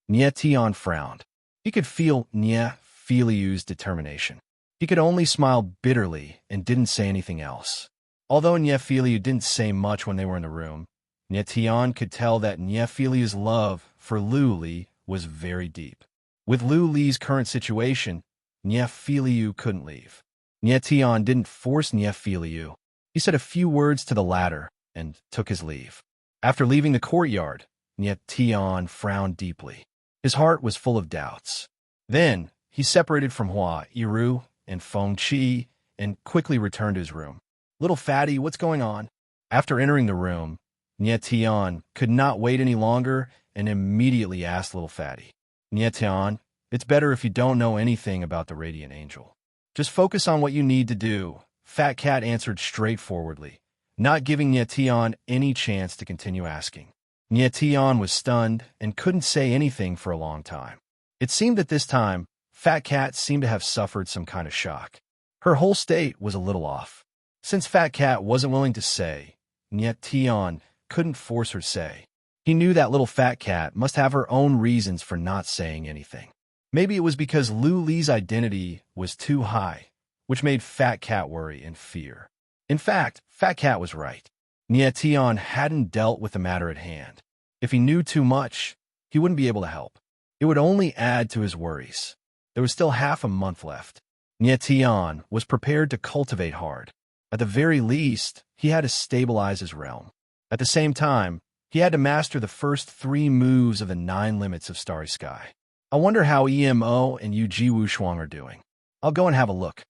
Nietion frowned. He could feel Niefiliu's determination. He could only smile bitterly and didn't say anything else. Although Niefiliu didn't say much when they were in the room, Nietion could tell that Niefiliu's love for Luli was very deep. With Luli's current situation, Niefiliu couldn't leave. Nietion didn't force Niefiliu. He said a few words to the latter and took his leave. After leaving the courtyard, Nietion frowned deeply. His heart was full of doubts. Then, he separated from Hua, Iru, and Feng Qi and quickly returned to his room. Little fatty, what's going on? After entering the room, Nietion could not wait any longer and immediately asked little fatty, Nietion, it's better if you don't know anything about the Radiant Angel. Just focus on what you need to do, Fat Cat answered straightforwardly, not giving Nietion any chance to continue asking. Nietion was stunned and couldn't say anything for a long time. It seemed that this time, Fat Cat seemed to have suffered some kind of shock. Her whole state was a little off. Since Fat Cat wasn't willing to say, Nietion couldn't force her to say. He knew that little Fat Cat must have her own reasons for not saying anything. Maybe it was because Luli's identity was too high, which made Fat Cat worry and fear. In fact, Fat Cat was right. Nietion hadn't dealt with the matter at hand. If he knew too much, he wouldn't be able to help. It would only add to his worries. There was still half a month left. Nietion was prepared to cultivate hard. At the very least, he had to stabilize his realm. At the same time, he had to master the first 3 moves of the 9 limits of Starry Sky. I wonder how EMO and Yuji Wushuang are doing. I'll go and have a look.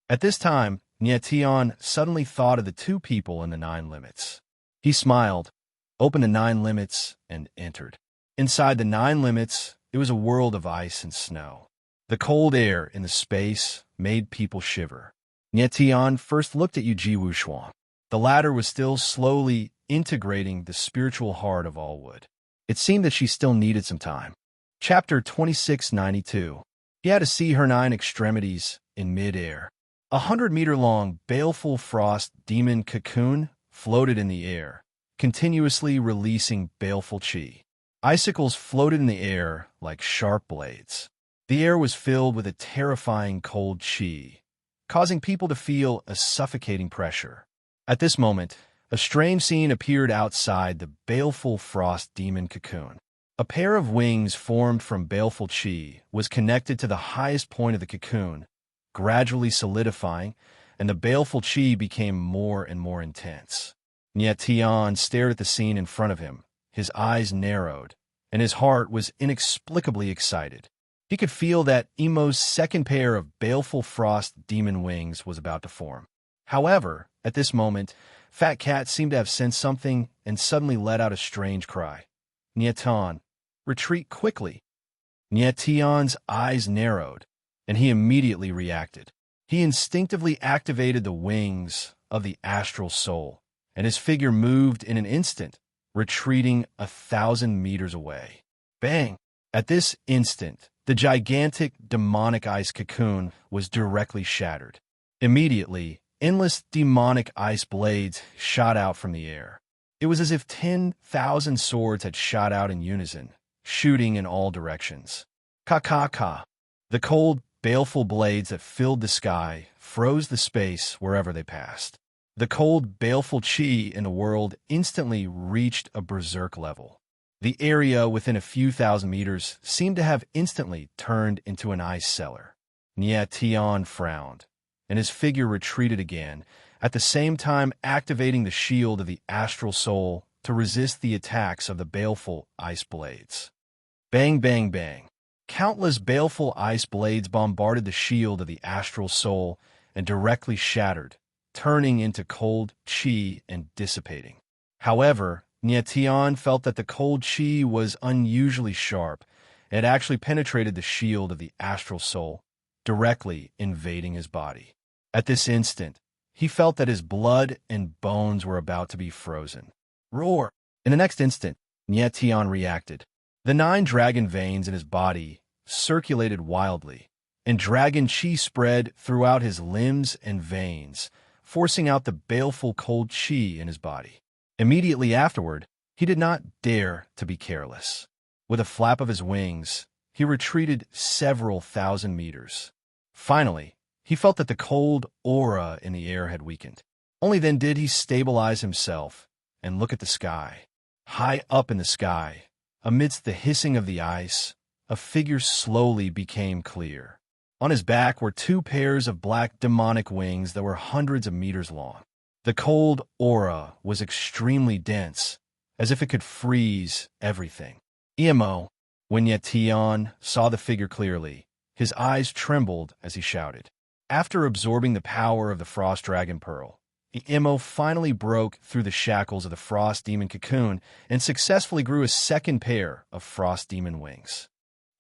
At this time, Nietion suddenly thought of the 2 people in the 9 limits. He smiled, opened the 9 limits, and entered. Inside the 9 limits, it was a world of ice and snow. The cold air in the space made people shiver. Nietian first looked at Yuji Wushuang. The latter was still slowly integrating the spiritual heart of all wood. It seemed that she still needed some time. Chapter 2692. He had to see her 9 extremities in mid-air. 100-meter-long, baleful frost demon cocoon floated in the air, continuously releasing baleful chi. Icicles floated in the air like sharp blades. The air was filled with a terrifying cold chi, causing people to feel a suffocating pressure. At this moment, a strange scene appeared outside the baleful frost demon cocoon. A pair of wings formed from baleful chi was connected to the highest point of the cocoon, gradually solidifying, and the baleful chi became more and more intense. Nietian stared at the scene in front of him. His eyes narrowed, and his heart was inexplicably excited. He could feel that Emo's second pair of baleful frost demon wings was about to form. However, at this moment, Fat Cat seemed to have sensed something and suddenly let out a strange cry. Nietan, retreat quickly. Nietian's eyes narrowed, and he immediately reacted. He instinctively activated the wings of the astral soul, and his figure moved in an instant, retreating 1,000 meters away. Bang! At this instant, the gigantic demonic ice cocoon was directly shattered. Immediately, endless demonic ice blades shot out from the air. It was as if 10,000 swords had shot out in unison, shooting in all directions. Ka-ka-ka! The cold, baleful blades that filled the sky froze the space wherever they passed. The cold, baleful chi in the world instantly reached a berserk level. The area within a few thousand meters seemed to have instantly turned into an ice cellar. Nietian frowned, and his figure retreated again, at the same time activating the shield of the astral soul to resist the attacks of the baleful ice blades. Bang, bang, bang. Countless baleful ice blades bombarded the shield of the astral soul and directly shattered, turning into cold chi and dissipating. However, Nietian felt that the cold chi was unusually sharp and had actually penetrated the shield of the astral soul, directly invading his body. At this instant, he felt that his blood and bones were about to be frozen. Roar! In the next instant, Nietian reacted. The 9 dragon veins in his body circulated wildly, and dragon chi spread throughout his limbs and veins, forcing out the baleful cold chi in his body. Immediately afterward, he did not dare to be careless. With a flap of his wings, he retreated several thousand meters. Finally, he felt that the cold aura in the air had weakened. Only then did he stabilize himself and look at the sky. High up in the sky, amidst the hissing of the ice, a figure slowly became clear. On his back were 2 pairs of black demonic wings that were hundreds of meters long. The cold aura was extremely dense, as if it could freeze everything. Emo, when Nietian saw the figure clearly, his eyes trembled as he shouted. After absorbing the power of the Frost Dragon Pearl, Emo finally broke through the shackles of the Frost Demon Cocoon and successfully grew a second pair of Frost Demon wings.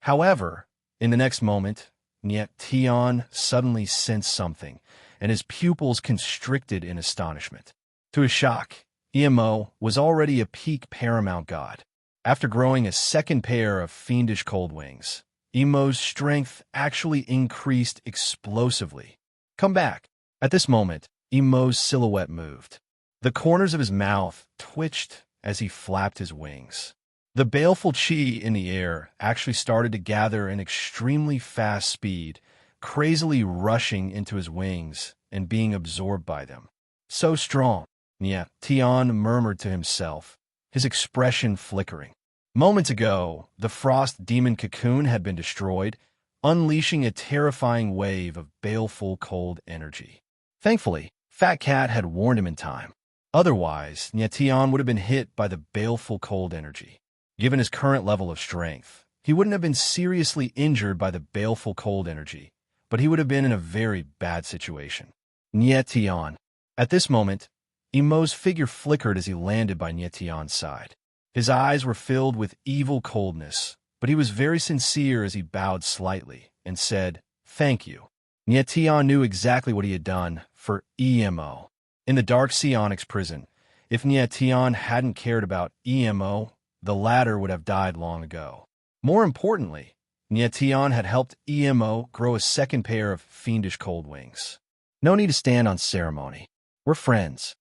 However, in the next moment, Nietian suddenly sensed something, and his pupils constricted in astonishment. To his shock, Emo was already a peak paramount god. After growing a second pair of fiendish cold wings, Emo's strength actually increased explosively. Come back. At this moment, Emo's silhouette moved. The corners of his mouth twitched as he flapped his wings. The baleful chi in the air actually started to gather in extremely fast speed, crazily rushing into his wings and being absorbed by them. So strong, Nietian murmured to himself, his expression flickering. Moments ago, the Frost Demon Cocoon had been destroyed, unleashing a terrifying wave of baleful cold energy. Thankfully, Fat Cat had warned him in time. Otherwise, Nietian would have been hit by the baleful cold energy. Given his current level of strength, he wouldn't have been seriously injured by the baleful cold energy, but he would have been in a very bad situation. Nietian. At this moment, Emo's figure flickered as he landed by Nietion's side. His eyes were filled with evil coldness, but he was very sincere as he bowed slightly and said, "Thank you." Nietion knew exactly what he had done for Emo. In the dark psionics prison, if Nietion hadn't cared about Emo, the latter would have died long ago. More importantly, Nietion had helped Emo grow a second pair of fiendish cold wings. No need to stand on ceremony. We're friends.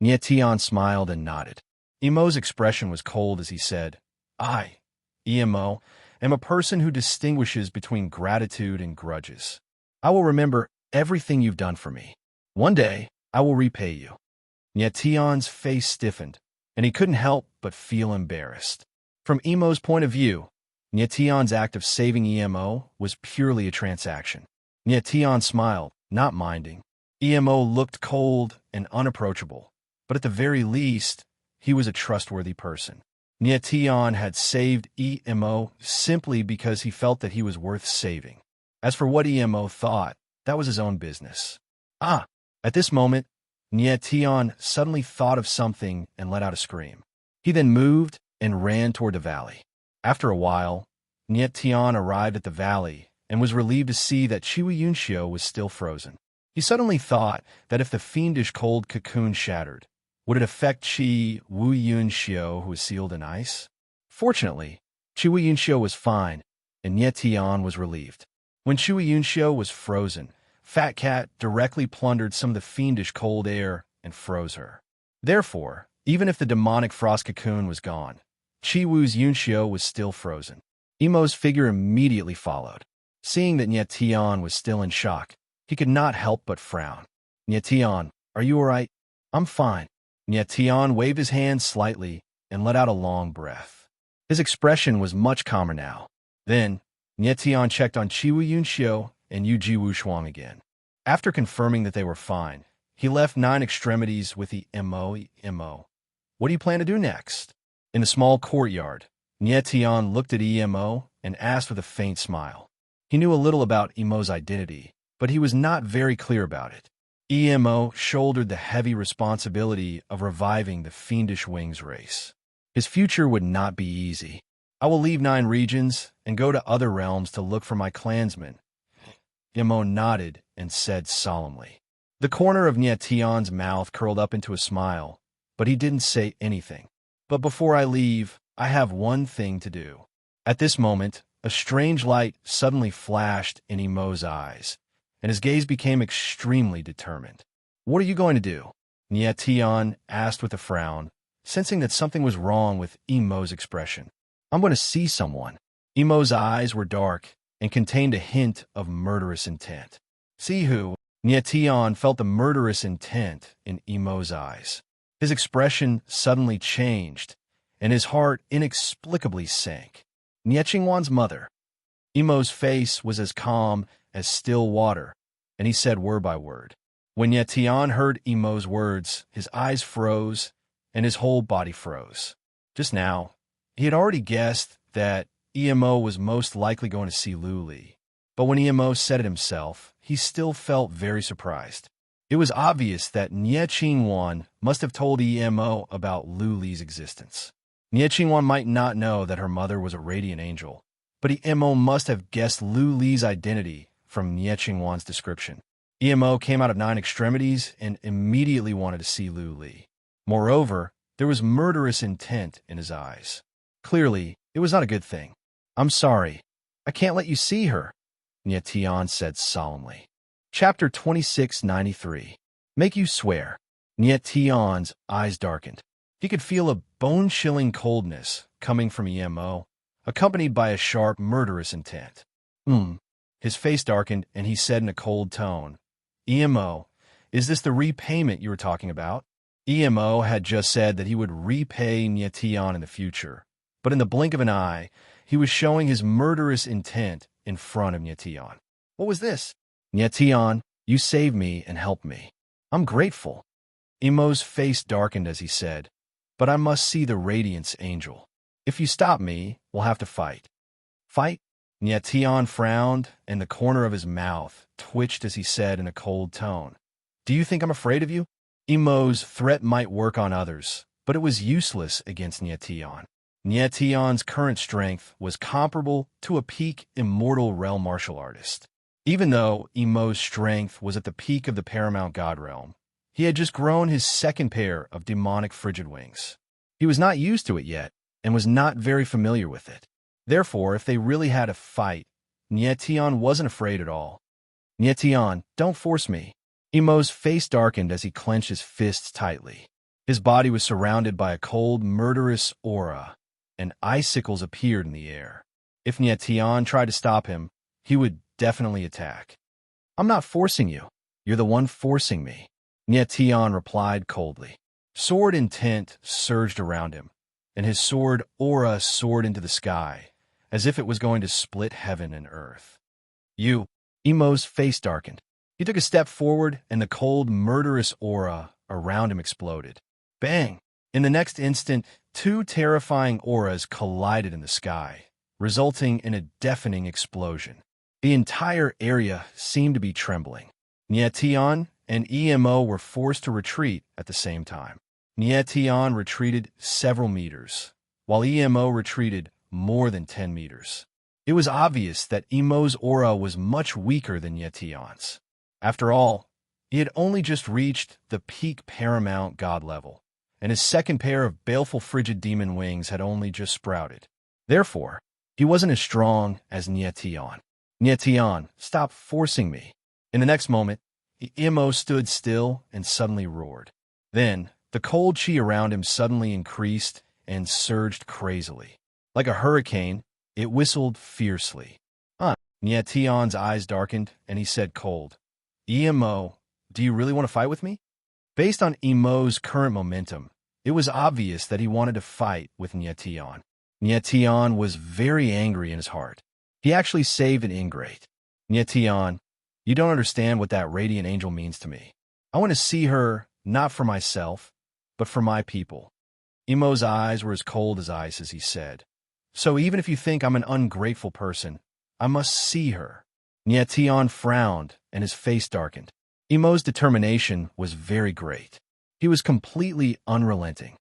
Nietion smiled and nodded. Emo's expression was cold as he said, "I, Emo, am a person who distinguishes between gratitude and grudges. I will remember everything you've done for me. One day, I will repay you." Nietion's face stiffened, and he couldn't help but feel embarrassed. From Emo's point of view, Nietion's act of saving Emo was purely a transaction. Nietion smiled, not minding. Emo looked cold and unapproachable, but at the very least, he was a trustworthy person. Nietion had saved Emo simply because he felt that he was worth saving. As for what Emo thought, that was his own business. At this moment, Nietion suddenly thought of something and let out a scream. He then moved and ran toward the valley. After a while, Nietion arrived at the valley and was relieved to see that Chiwu Yunshio was still frozen. He suddenly thought that if the fiendish cold cocoon shattered, would it affect Chiwu Yunshio, who was sealed in ice? Fortunately, Chiwu Yunshio was fine, and Nietion was relieved. When Chiwu Yunshio was frozen, Fat Cat directly plundered some of the fiendish cold air and froze her. Therefore, even if the demonic frost cocoon was gone, Chiwu's Yunshio was still frozen. Emo's figure immediately followed. Seeing that Nietion was still in shock, he could not help but frown. "Nietion, are you all right?" "I'm fine." Nietion waved his hand slightly and let out a long breath. His expression was much calmer now. Then, Nietion checked on Chiwu Yunshio and Yuji Wushuang again. After confirming that they were fine, he left 9 extremities with the Emo. "What do you plan to do next?" In the small courtyard, Nietion looked at Emo and asked with a faint smile. He knew a little about Emo's identity, but he was not very clear about it. Emo shouldered the heavy responsibility of reviving the fiendish wings race. His future would not be easy. "I will leave 9 regions and go to other realms to look for my clansmen." Emo nodded and said solemnly. The corner of Nietion's mouth curled up into a smile, but he didn't say anything. "But before I leave, I have one thing to do." At this moment, a strange light suddenly flashed in Emo's eyes, and his gaze became extremely determined. "What are you going to do?" Nietion asked with a frown, sensing that something was wrong with Emo's expression. "I'm going to see someone." Emo's eyes were dark and contained a hint of murderous intent. "See who?" Nietion felt the murderous intent in Emo's eyes. His expression suddenly changed, and his heart inexplicably sank. "Niechingwan's mother." Emo's face was as calm as still water, and he said word by word. When Nietion heard Emo's words, his eyes froze, and his whole body froze. Just now, he had already guessed that Emo was most likely going to see Lu Li. But when Emo said it himself, he still felt very surprised. It was obvious that Nie Qingwan must have told Emo about Lu Li's existence. Nie Qingwan might not know that her mother was a radiant angel, but Emo must have guessed Lu Li's identity from Nie Qingwan's description. Emo came out of 9 extremities and immediately wanted to see Lu Li. Moreover, there was murderous intent in his eyes. Clearly, it was not a good thing. "I'm sorry. I can't let you see her," Nietion said solemnly. Chapter 2693. Make you swear. Nietion's eyes darkened. He could feel a bone-chilling coldness coming from Emo, accompanied by a sharp, murderous intent. His face darkened, and he said in a cold tone, "Emo, is this the repayment you were talking about?" Emo had just said that he would repay Nietion in the future, but in the blink of an eye, he was showing his murderous intent in front of Nietion. "What was this?" "Nietion, you saved me and helped me. I'm grateful." Emo's face darkened as he said, "But I must see the Radiance Angel. If you stop me, we'll have to fight." "Fight?" Nietion frowned, and the corner of his mouth twitched as he said in a cold tone, "Do you think I'm afraid of you?" Emo's threat might work on others, but it was useless against Nietion. Nietion's current strength was comparable to a peak immortal realm martial artist. Even though Emo's strength was at the peak of the paramount god realm, he had just grown his second pair of demonic frigid wings. He was not used to it yet, and was not very familiar with it. Therefore, if they really had a fight, Nietion wasn't afraid at all. Nietion, don't force me. Emo's face darkened as he clenched his fists tightly. His body was surrounded by a cold, murderous aura, and icicles appeared in the air. If Nietion tried to stop him, he would definitely attack. I'm not forcing you. You're the one forcing me. Nietion replied coldly. Sword intent surged around him, and his sword aura soared into the sky, as if it was going to split heaven and earth. You. Emo's face darkened. He took a step forward, and the cold, murderous aura around him exploded. Bang! In the next instant, two terrifying auras collided in the sky, resulting in a deafening explosion. The entire area seemed to be trembling. Nietion and Emo were forced to retreat at the same time. Nietion retreated several meters, while Emo retreated more than 10 meters. It was obvious that Emo's aura was much weaker than Nietion's. After all, he had only just reached the peak paramount god level, and his second pair of baleful frigid demon wings had only just sprouted. Therefore, he wasn't as strong as Nietion. Nietion, stop forcing me. In the next moment, Emo stood still and suddenly roared. Then, the cold chi around him suddenly increased and surged crazily. Like a hurricane, it whistled fiercely. Nietion's eyes darkened, and he said cold, Emo, do you really want to fight with me? Based on Emo's current momentum, it was obvious that he wanted to fight with Nietion. Nietion was very angry in his heart. He actually saved an ingrate. Nietion, you don't understand what that radiant angel means to me. I want to see her, not for myself, but for my people. Emo's eyes were as cold as ice as he said, so even if you think I'm an ungrateful person, I must see her. Nietion frowned, and his face darkened. Emo's determination was very great. He was completely unrelenting.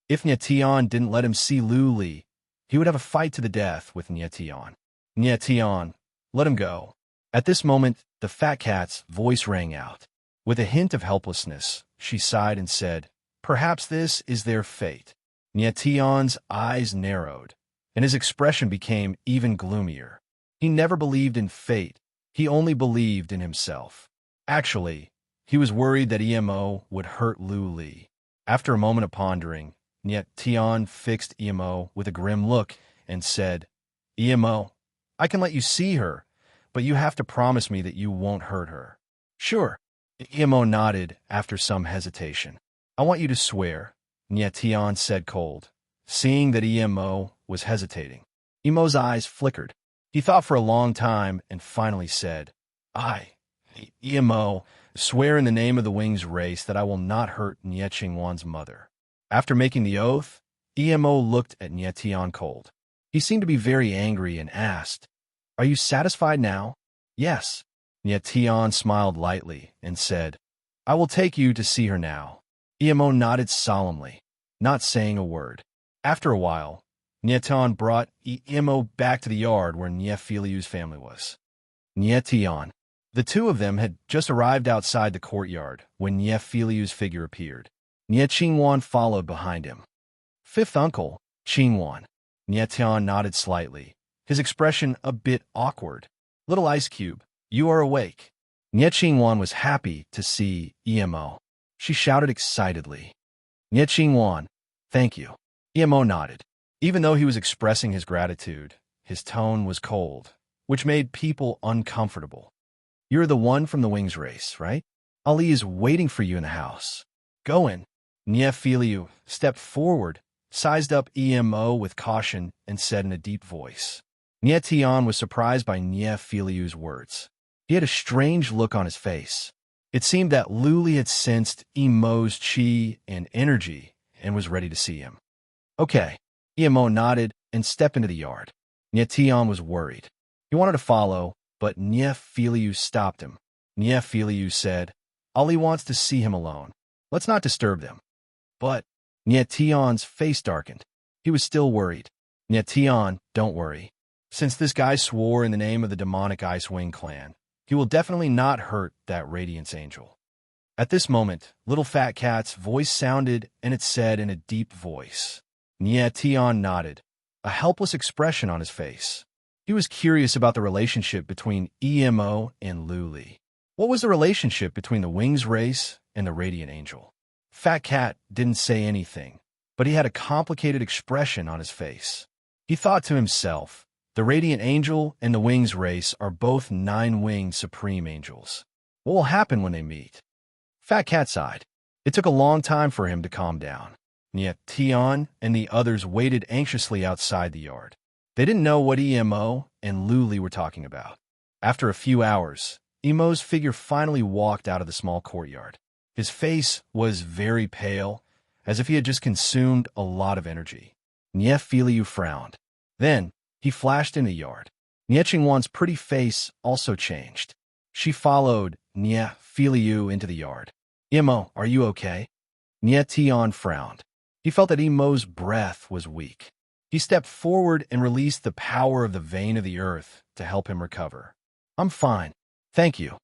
If Nietion didn't let him see Lu Li, he would have a fight to the death with Nietion. Nietion, let him go. At this moment, the fat cat's voice rang out. With a hint of helplessness, she sighed and said, perhaps this is their fate. Nietion's eyes narrowed, and his expression became even gloomier. He never believed in fate. He only believed in himself. Actually, he was worried that Emo would hurt Lu Li. After a moment of pondering, Nietion fixed Emo with a grim look and said, Emo, I can let you see her, but you have to promise me that you won't hurt her. Sure. Emo nodded after some hesitation. I want you to swear, Nietion said cold, seeing that Emo was hesitating. Emo's eyes flickered. He thought for a long time and finally said, Emo, swear in the name of the Wings race that I will not hurt Nieqingwan's mother. After making the oath, Emo looked at Nietion cold. He seemed to be very angry and asked, Are you satisfied now? Yes. Nietion smiled lightly and said, I will take you to see her now. Emo nodded solemnly, not saying a word. After a while, Nietion brought Emo back to the yard where Niefiliu's family was. Nietion. The two of them had just arrived outside the courtyard when Niefiliu's figure appeared. Nieqingwan followed behind him. Fifth uncle, Qingwan. Nietion nodded slightly, his expression a bit awkward. Little Ice Cube, you are awake. Nieqingwan was happy to see Emo. She shouted excitedly. Nieqingwan, thank you. Emo nodded. Even though he was expressing his gratitude, his tone was cold, which made people uncomfortable. You're the one from the Wings race, right? Ali is waiting for you in the house. Go in. Niefiliu stepped forward, sized up Emo with caution, and said in a deep voice. Nietion was surprised by Niefiliu's words. He had a strange look on his face. It seemed that Lu Li had sensed Emo's chi and energy and was ready to see him. Okay. Emo nodded and stepped into the yard. Nietion was worried. He wanted to follow, but Niefiliu stopped him. Niefiliu said, Ali wants to see him alone. Let's not disturb them. But Nietion's face darkened. He was still worried. Nietion, don't worry. Since this guy swore in the name of the demonic Icewing clan, he will definitely not hurt that Radiance Angel. At this moment, Little Fat Cat's voice sounded, and it said in a deep voice. Nietion nodded, a helpless expression on his face. He was curious about the relationship between EMO and Luli. What was the relationship between the Wings race and the Radiant Angel? Fat Cat didn't say anything, but he had a complicated expression on his face. He thought to himself, the Radiant Angel and the Wings race are both 9-winged Supreme Angels. What will happen when they meet? Fat Cat sighed. It took a long time for him to calm down. Nietion and the others waited anxiously outside the yard. They didn't know what EMO and Luli were talking about. After a few hours, Emo's figure finally walked out of the small courtyard. His face was very pale, as if he had just consumed a lot of energy. Niefiliu frowned. Then, he flashed in the yard. Niechingwan's pretty face also changed. She followed Niefiliu into the yard. Emo, are you okay? Nietion frowned. He felt that Emo's breath was weak. He stepped forward and released the power of the vein of the earth to help him recover. I'm fine. Thank you.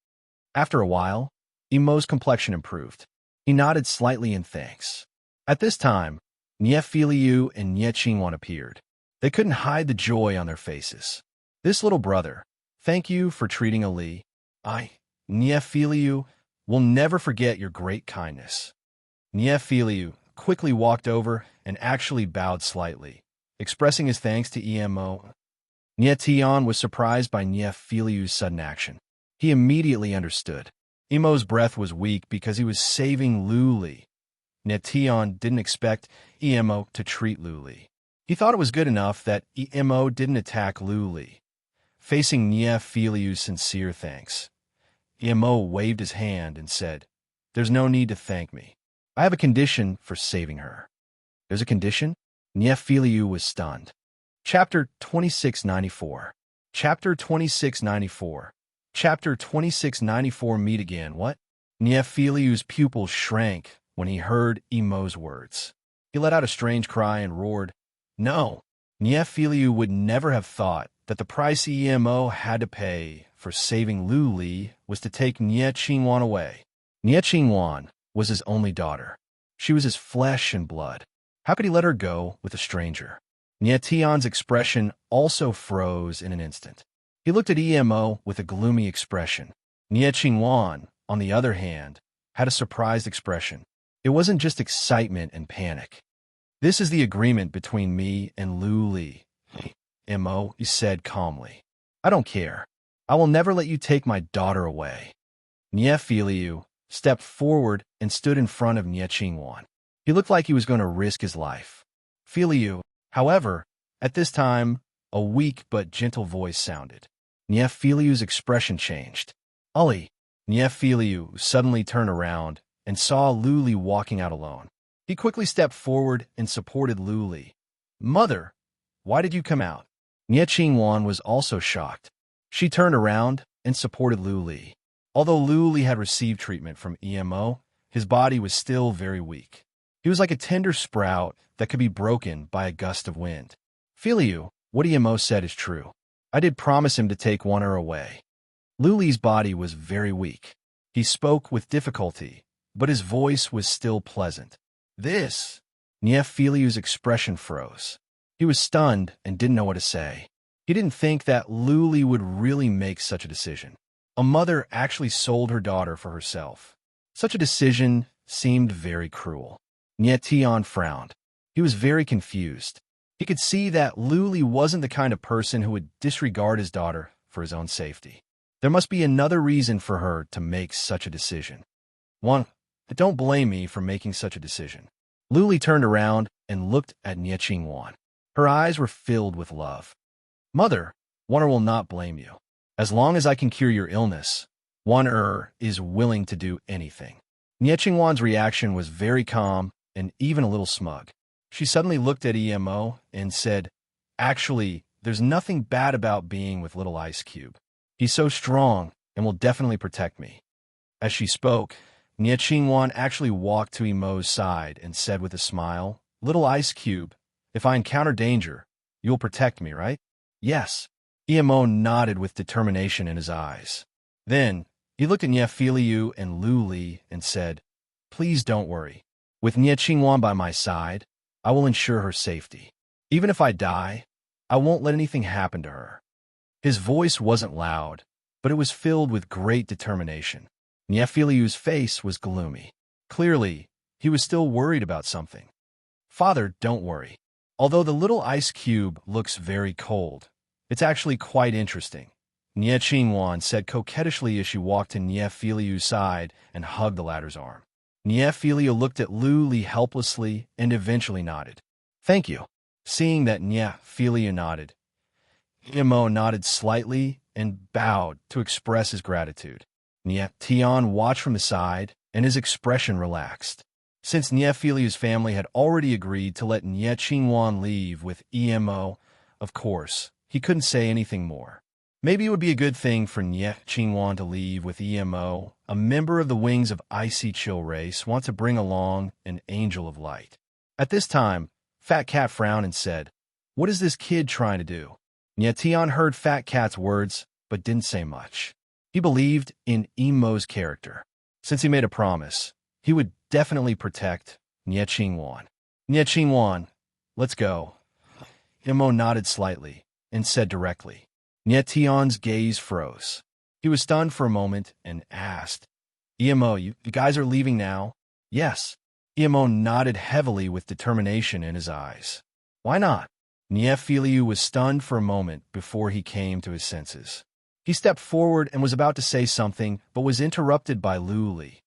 After a while, Emo's complexion improved. He nodded slightly in thanks. At this time, Niefiliu and Niechingwan appeared. They couldn't hide the joy on their faces. This little brother, thank you for treating Ali. Niefiliu, will never forget your great kindness. Niefiliu quickly walked over and actually bowed slightly, expressing his thanks to EMO. Nietion was surprised by Niefiliu's sudden action. He immediately understood. Emo's breath was weak because he was saving Luli. Nietion didn't expect EMO to treat Luli. He thought it was good enough that EMO didn't attack Luli. Facing Niefiliu's sincere thanks, EMO waved his hand and said, "There's no need to thank me. I have a condition for saving her." There's a condition? Niefiliu was stunned. Chapter 2694. Chapter 2694. Chapter 2694 Meet again. What? Niefiliu's pupils shrank when he heard Emo's words. He let out a strange cry and roared, "No!" Niefiliu would never have thought that the price EMO had to pay for saving Luli was to take Niechingwan away. Niechingwan was his only daughter. She was his flesh and blood. How could he let her go with a stranger? Nietion's expression also froze in an instant. He looked at EMO with a gloomy expression. Niechingwan, on the other hand, had a surprised expression. It wasn't just excitement and panic. "This is the agreement between me and Luli," EMO said calmly. "I don't care. I will never let you take my daughter away." Niefiliu stepped forward and stood in front of Niechingwan. He looked like he was going to risk his life. Filiu, however, at this time, a weak but gentle voice sounded. Niefiliu's expression changed. "Ali!" Niefiliu suddenly turned around and saw Luli walking out alone. He quickly stepped forward and supported Luli. "Mother, why did you come out?" Niechingwan was also shocked. She turned around and supported Luli. Although Luli had received treatment from EMO, his body was still very weak. He was like a tender sprout that could be broken by a gust of wind. "Filiu, what EMO said is true. I did promise him to take Wanner away." Luli's body was very weak. He spoke with difficulty, but his voice was still pleasant. "This..." Niefiliu's expression froze. He was stunned and didn't know what to say. He didn't think that Luli would really make such a decision. A mother actually sold her daughter for herself. Such a decision seemed very cruel. Nietion frowned. He was very confused. He could see that Luli wasn't the kind of person who would disregard his daughter for his own safety. There must be another reason for her to make such a decision. Don't blame me for making such a decision." Luli turned around and looked at Niechingwan. Her eyes were filled with love. "Mother, Wanner will not blame you. As long as I can cure your illness, Wanner is willing to do anything." Niechingwan's reaction was very calm and even a little smug. She suddenly looked at EMO and said, "Actually, there's nothing bad about being with little Ice Cube. He's so strong and will definitely protect me." As she spoke, Nie Qingwan actually walked to Emo's side and said with a smile, "Little ice cube, if I encounter danger, you'll protect me, right?" "Yes." Emo nodded with determination in his eyes. Then, he looked at Nie Filiu and Lu Li and said, "Please don't worry. With Nie Qingwan by my side, I will ensure her safety. Even if I die, I won't let anything happen to her." His voice wasn't loud, but it was filled with great determination. Nie Filiu's face was gloomy. Clearly, he was still worried about something. "Father, don't worry. Although the little ice cube looks very cold, it's actually quite interesting," Nie Qingwan said coquettishly as she walked to Nie Filiu's side and hugged the latter's arm. Nie Filiu looked at Lu Li helplessly and eventually nodded. "Thank you." Seeing that Nie Filiu nodded, Emo nodded slightly and bowed to express his gratitude. Nie Tian watched from the side, and his expression relaxed. Since Nie Filiu's family had already agreed to let Nie Qingwan leave with Emo, of course, he couldn't say anything more. Maybe it would be a good thing for Nie Qingwan to leave with Emo. A member of the Wings of Icy Chill race want to bring along an angel of light. At this time, Fat Cat frowned and said, "What is this kid trying to do?" Nie Tian heard Fat Cat's words, but didn't say much. He believed in Emo's character. Since he made a promise, he would definitely protect Nie Qingwan. "Nie Qingwan, let's go." Emo nodded slightly and said directly. Nie Tian's gaze froze. He was stunned for a moment and asked, "Emo, you guys are leaving now?" "Yes." Emo nodded heavily with determination in his eyes. "Why not?" Nie Filiu was stunned for a moment before he came to his senses. He stepped forward and was about to say something, but was interrupted by Lu Li.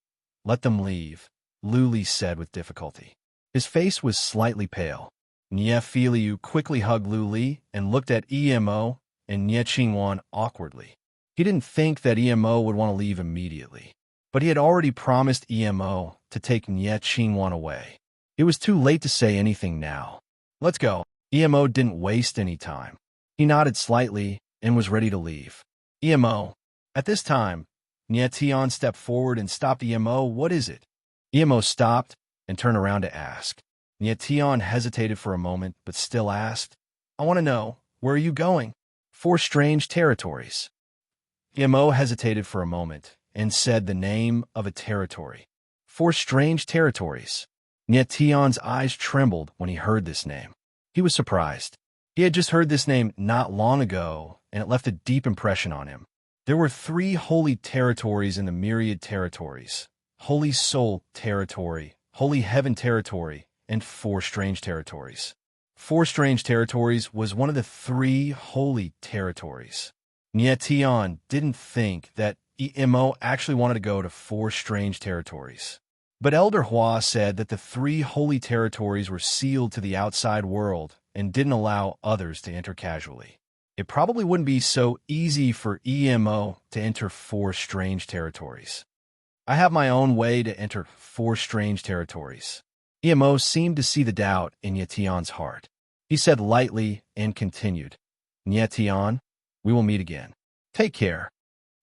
"Let them leave," Lu Li said with difficulty. His face was slightly pale. Nie Filiu quickly hugged Lu Li and looked at Emo and Nie Qingwan awkwardly. He didn't think that Emo would want to leave immediately, but he had already promised Emo to take Nie Qingwan away. It was too late to say anything now. "Let's go." Emo didn't waste any time. He nodded slightly and was ready to leave. "Emo." At this time, Nie Tian stepped forward and stopped Emo. "What is it?" Emo stopped and turned around to ask. Nie Tian hesitated for a moment, but still asked, "I want to know, where are you going?" "4 strange territories." Emo hesitated for a moment and said the name of a territory. 4 strange territories. Nie Tian's eyes trembled when he heard this name. He was surprised. He had just heard this name not long ago, and it left a deep impression on him. There were 3 holy territories in the myriad territories: Holy Soul Territory, Holy Heaven Territory, and 4 strange territories. 4 strange territories was one of the 3 holy territories. Nie Tian didn't think that Emo actually wanted to go to 4 strange territories. But Elder Hua said that the 3 holy territories were sealed to the outside world and didn't allow others to enter casually. It probably wouldn't be so easy for Emo to enter 4 strange territories. "I have my own way to enter 4 strange territories." Emo seemed to see the doubt in Nie Tian's heart. He said lightly and continued, "Nie Tian, we will meet again. Take care."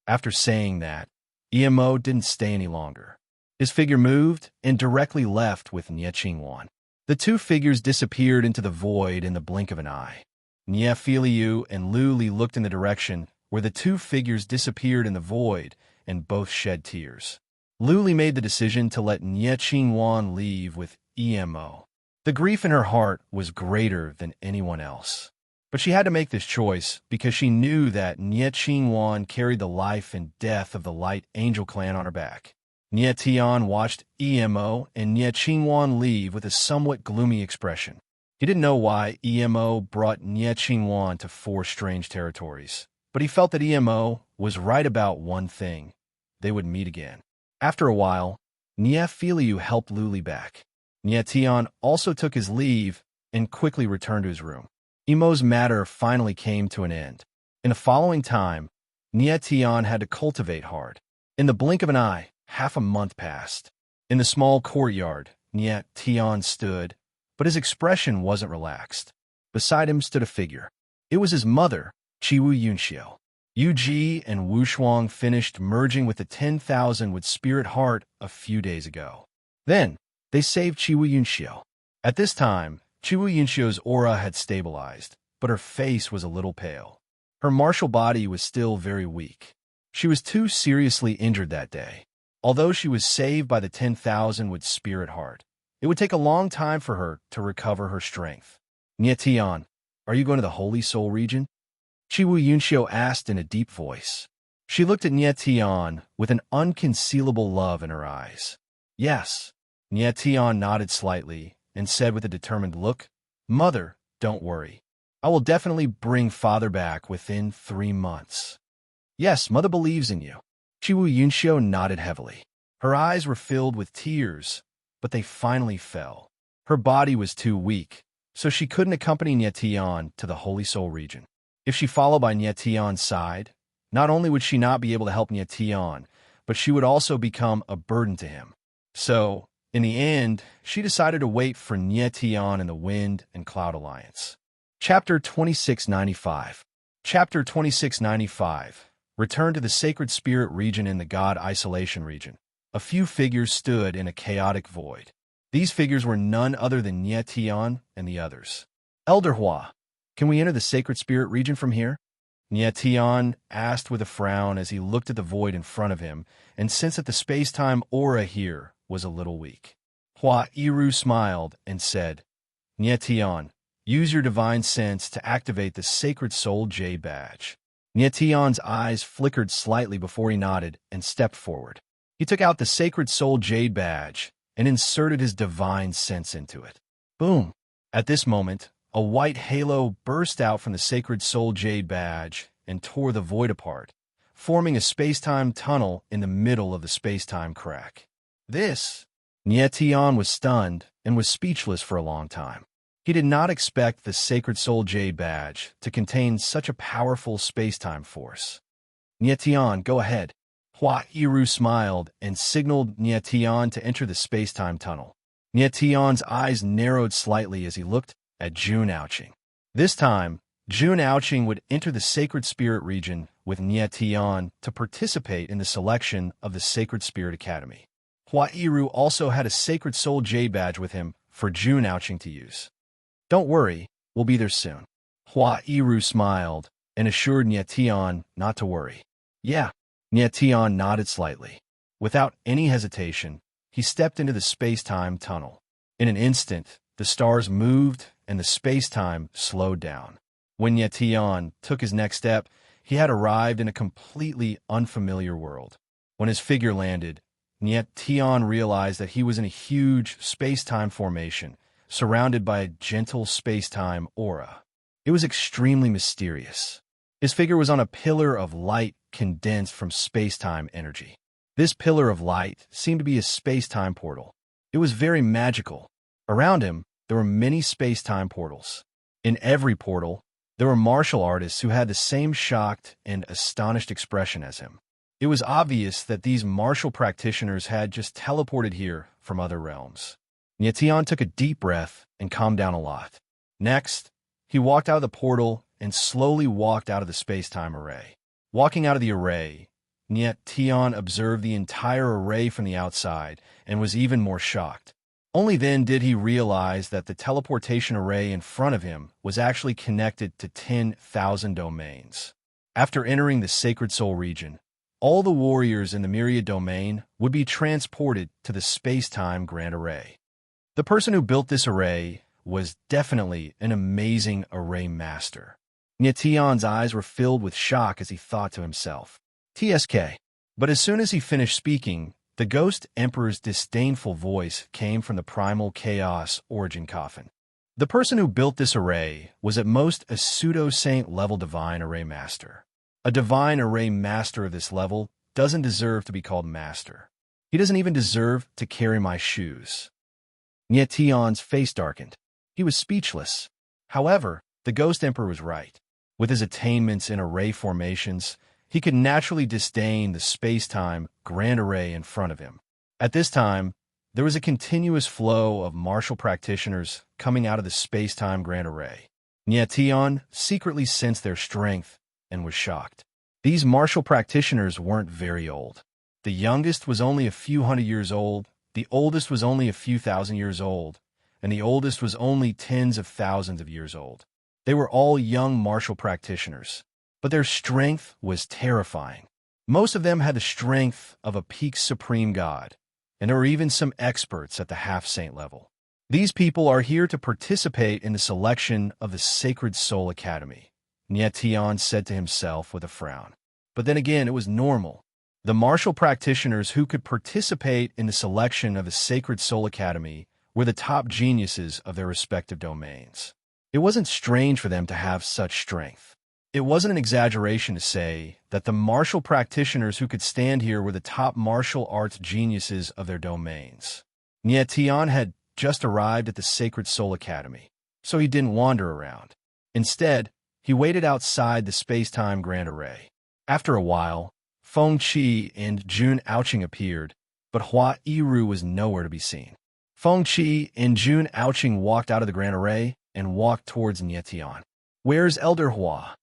After saying that, Emo didn't stay any longer. His figure moved and directly left with Nie Qingwan. The 2 figures disappeared into the void in the blink of an eye. Nie Filiu and Lu Li looked in the direction where the 2 figures disappeared in the void and both shed tears. Lu Li made the decision to let Nie Qingwan leave with Emo. The grief in her heart was greater than anyone else. But she had to make this choice because she knew that Nie Qingwan carried the life and death of the Light Angel clan on her back. Nie Tian watched Emo and Nie Qingwan leave with a somewhat gloomy expression. He didn't know why Emo brought Nie Qingwan to 4 strange territories, but he felt that Emo was right about one thing: they would meet again. After a while, Nie Filiu helped Lu Li back. Nie Tian also took his leave and quickly returned to his room. Emo's matter finally came to an end. In the following time, Nie Tian had to cultivate hard. In the blink of an eye, half a month passed. In the small courtyard, Nie Tian stood, but his expression wasn't relaxed. Beside him stood a figure. It was his mother, Chiwu Yunxiu. Yu and Wu Shuang finished merging with the 10,000 with Spirit Heart a few days ago. Then, they saved Qiwu Yunxiu. At this time, Qiwu Yunxiu's aura had stabilized, but her face was a little pale. Her martial body was still very weak. She was too seriously injured that day. Although she was saved by the 10,000 with Spirit Heart, it would take a long time for her to recover her strength. Nie Tian, are you going to the Holy Soul region? Qiwu Yunxiu asked in a deep voice. She looked at Nie Tian with an unconcealable love in her eyes. Yes. Nie Tian nodded slightly and said with a determined look, Mother, don't worry. I will definitely bring Father back within 3 months. Yes, Mother believes in you. Qiwu Yunxiu nodded heavily. Her eyes were filled with tears, but they finally fell. Her body was too weak, so she couldn't accompany Nie Tian to the Holy Soul region. If she followed by Nie Tian's side, not only would she not be able to help Nie Tian, but she would also become a burden to him. So, in the end, she decided to wait for Nie Tian in the Wind and Cloud Alliance. Chapter 2695. Chapter 2695. Return to the Sacred Spirit region in the God Isolation region. A few figures stood in a chaotic void. These figures were none other than Nie Tian and the others. Elder Hua, can we enter the Sacred Spirit region from here? Nie Tian asked with a frown as he looked at the void in front of him and sensed that the space-time aura here was a little weak. Hua Yiru smiled and said, Nie Tian, use your divine sense to activate the Sacred Soul Jade Badge. Nie Tian's eyes flickered slightly before he nodded and stepped forward. He took out the Sacred Soul Jade Badge and inserted his divine sense into it. Boom! At this moment, a white halo burst out from the Sacred Soul Jade Badge and tore the void apart, forming a space-time tunnel in the middle of the space-time crack. This! Nie Tian was stunned and was speechless for a long time. He did not expect the Sacred Soul Jade Badge to contain such a powerful space-time force. Nie Tian, go ahead. Hua Yiru smiled and signaled Nie Tian to enter the space-time tunnel. Nie Tian's eyes narrowed slightly as he looked at Jun Aoqing. This time, Jun Aoqing would enter the Sacred Spirit region with Nie Tian to participate in the selection of the Sacred Spirit Academy. Hua Yiru also had a Sacred Soul Jade Badge with him for Jun Aoqing to use. Don't worry, we'll be there soon. Hua Yiru smiled and assured Nie Tian not to worry. Yeah, Nie Tian nodded slightly. Without any hesitation, he stepped into the space-time tunnel. In an instant, the stars moved and the space-time slowed down. When Nie Tian took his next step, he had arrived in a completely unfamiliar world. When his figure landed, Nie Tian realized that he was in a huge space-time formation, surrounded by a gentle space-time aura. It was extremely mysterious. His figure was on a pillar of light condensed from space-time energy. This pillar of light seemed to be a space-time portal. It was very magical. Around him, there were many space-time portals. In every portal, there were martial artists who had the same shocked and astonished expression as him. It was obvious that these martial practitioners had just teleported here from other realms. Nie Tian took a deep breath and calmed down a lot. Next, he walked out of the portal and slowly walked out of the space-time array. Walking out of the array, Nie Tian observed the entire array from the outside and was even more shocked. Only then did he realize that the teleportation array in front of him was actually connected to 10,000 domains. After entering the Sacred Soul region, all the warriors in the Myriad domain would be transported to the space-time Grand Array. The person who built this array was definitely an amazing array master. Nie Tian's eyes were filled with shock as he thought to himself, TSK. But as soon as he finished speaking, the Ghost Emperor's disdainful voice came from the Primal Chaos Origin Coffin. The person who built this array was at most a pseudo-saint level divine array master. A divine array master of this level doesn't deserve to be called master. He doesn't even deserve to carry my shoes. Nie Tian's face darkened. He was speechless. However, the Ghost Emperor was right. With his attainments in array formations, he could naturally disdain the space-time Grand Array in front of him. At this time, there was a continuous flow of martial practitioners coming out of the space-time Grand Array. Nie Tian secretly sensed their strength and was shocked. These martial practitioners weren't very old. The youngest was only a few hundred years old, the oldest was only a few thousand years old, and the oldest was only tens of thousands of years old. They were all young martial practitioners, but their strength was terrifying. Most of them had the strength of a peak supreme god, and there were even some experts at the half-saint level. These people are here to participate in the selection of the Sacred Soul Academy, Nietian said to himself with a frown. But then again, it was normal. The martial practitioners who could participate in the selection of the Sacred Soul Academy were the top geniuses of their respective domains. It wasn't strange for them to have such strength. It wasn't an exaggeration to say that the martial practitioners who could stand here were the top martial arts geniuses of their domains. Nietian had just arrived at the Sacred Soul Academy, so he didn't wander around. Instead, he waited outside the space-time Grand Array. After a while, Feng Qi and Jun Ouching appeared, but Hua Yiru was nowhere to be seen. Feng Qi and Jun Ouching walked out of the Grand Array and walked towards Nietian. "Where's Elder Hua?"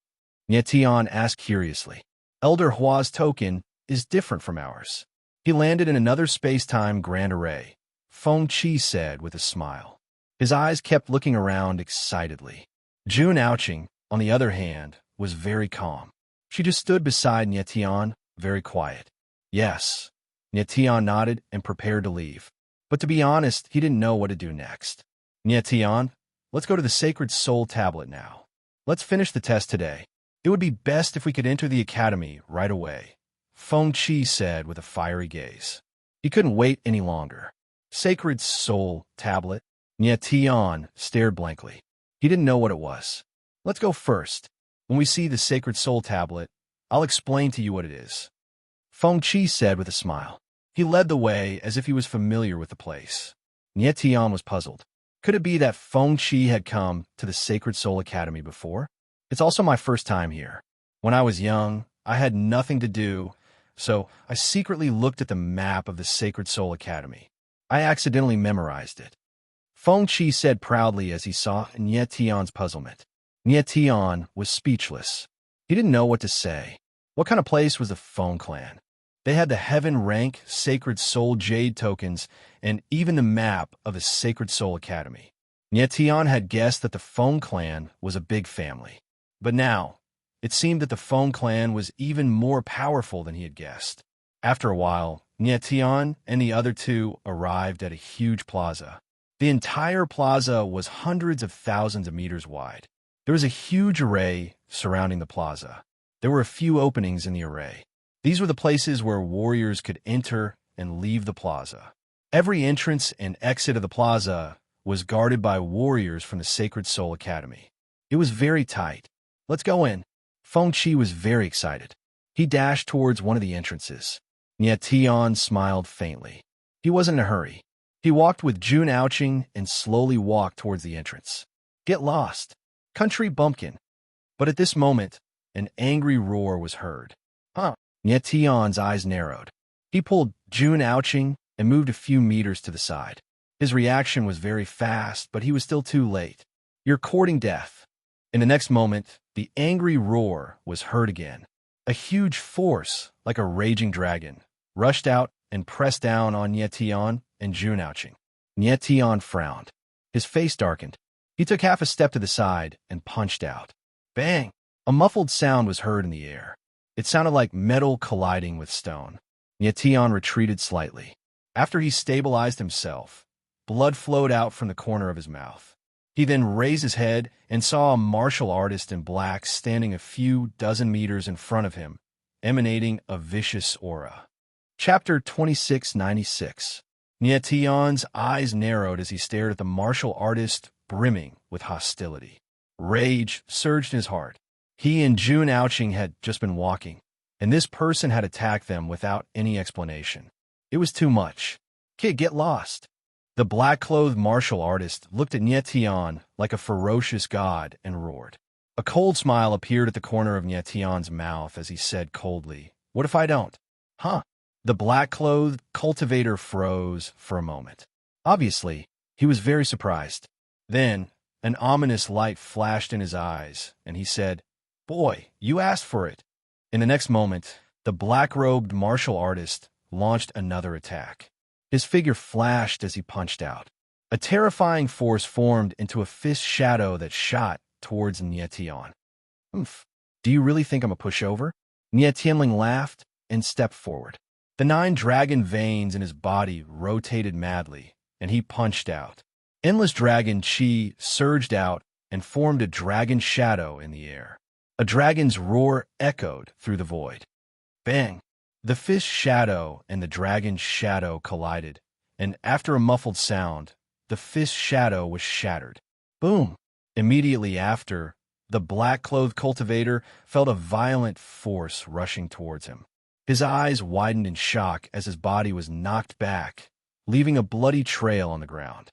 Nietian asked curiously. "Elder Hua's token is different from ours. He landed in another space-time Grand Array," Feng Qi said with a smile. His eyes kept looking around excitedly. Jun Ouching, on the other hand, was very calm. She just stood beside Nietian, very quiet. "Yes." Nietian nodded and prepared to leave. But to be honest, he didn't know what to do next. "Nietian, let's go to the Sacred Soul Tablet now. Let's finish the test today. It would be best if we could enter the academy right away," Feng Qi said with a fiery gaze. He couldn't wait any longer. Sacred Soul Tablet? Nietian stared blankly. He didn't know what it was. "Let's go first. When we see the Sacred Soul Tablet, I'll explain to you what it is," Feng Qi said with a smile. He led the way as if he was familiar with the place. Nietian was puzzled. Could it be that Feng Qi had come to the Sacred Soul Academy before? "It's also my first time here. When I was young, I had nothing to do, so I secretly looked at the map of the Sacred Soul Academy. I accidentally memorized it," Feng Qi said proudly as he saw Nietian's puzzlement. Nietian was speechless. He didn't know what to say. What kind of place was the Feng clan? They had the Heaven rank Sacred Soul Jade tokens and even the map of the Sacred Soul Academy. Nietian had guessed that the Feng clan was a big family. But now, it seemed that the Feng clan was even more powerful than he had guessed. After a while, Nietian and the other two arrived at a huge plaza. The entire plaza was hundreds of thousands of meters wide. There was a huge array surrounding the plaza. There were a few openings in the array. These were the places where warriors could enter and leave the plaza. Every entrance and exit of the plaza was guarded by warriors from the Sacred Soul Academy. It was very tight. "Let's go in." Feng Qi was very excited. He dashed towards one of the entrances. Nietian smiled faintly. He wasn't in a hurry. He walked with Jun Ouching and slowly walked towards the entrance. "Get lost. Country bumpkin." But at this moment, an angry roar was heard. "Huh?" Nietian's eyes narrowed. He pulled Jun Ouching and moved a few meters to the side. His reaction was very fast, but he was still too late. "You're courting death." In the next moment, the angry roar was heard again. A huge force, like a raging dragon, rushed out and pressed down on Nietian and Jun Ouching. Nietian frowned. His face darkened. He took half a step to the side and punched out. Bang! A muffled sound was heard in the air. It sounded like metal colliding with stone. Nietian retreated slightly. After he stabilized himself, blood flowed out from the corner of his mouth. He then raised his head and saw a martial artist in black standing a few dozen meters in front of him, emanating a vicious aura. Chapter 2696. Nietian's eyes narrowed as he stared at the martial artist, brimming with hostility. Rage surged in his heart. He and Jun Ouching had just been walking, and this person had attacked them without any explanation. It was too much. "Kid, get lost." The black-clothed martial artist looked at Nietian like a ferocious god and roared. A cold smile appeared at the corner of Nietian's mouth as he said coldly, "What if I don't?" "Huh?" The black-clothed cultivator froze for a moment. Obviously, he was very surprised. Then, an ominous light flashed in his eyes, and he said, "Boy, you asked for it. In the next moment, the black-robed martial artist launched another attack. His figure flashed as he punched out. A terrifying force formed into a fist shadow that shot towards Nietion. "Oomph. Do you really think I'm a pushover?" Tianling laughed and stepped forward. The 9 dragon veins in his body rotated madly, and he punched out. Endless dragon chi surged out and formed a dragon shadow in the air. A dragon's roar echoed through the void. Bang! The fist shadow and the dragon's shadow collided, and after a muffled sound, the fist shadow was shattered. Boom! Immediately after, the black-clothed cultivator felt a violent force rushing towards him. His eyes widened in shock as his body was knocked back, leaving a bloody trail on the ground.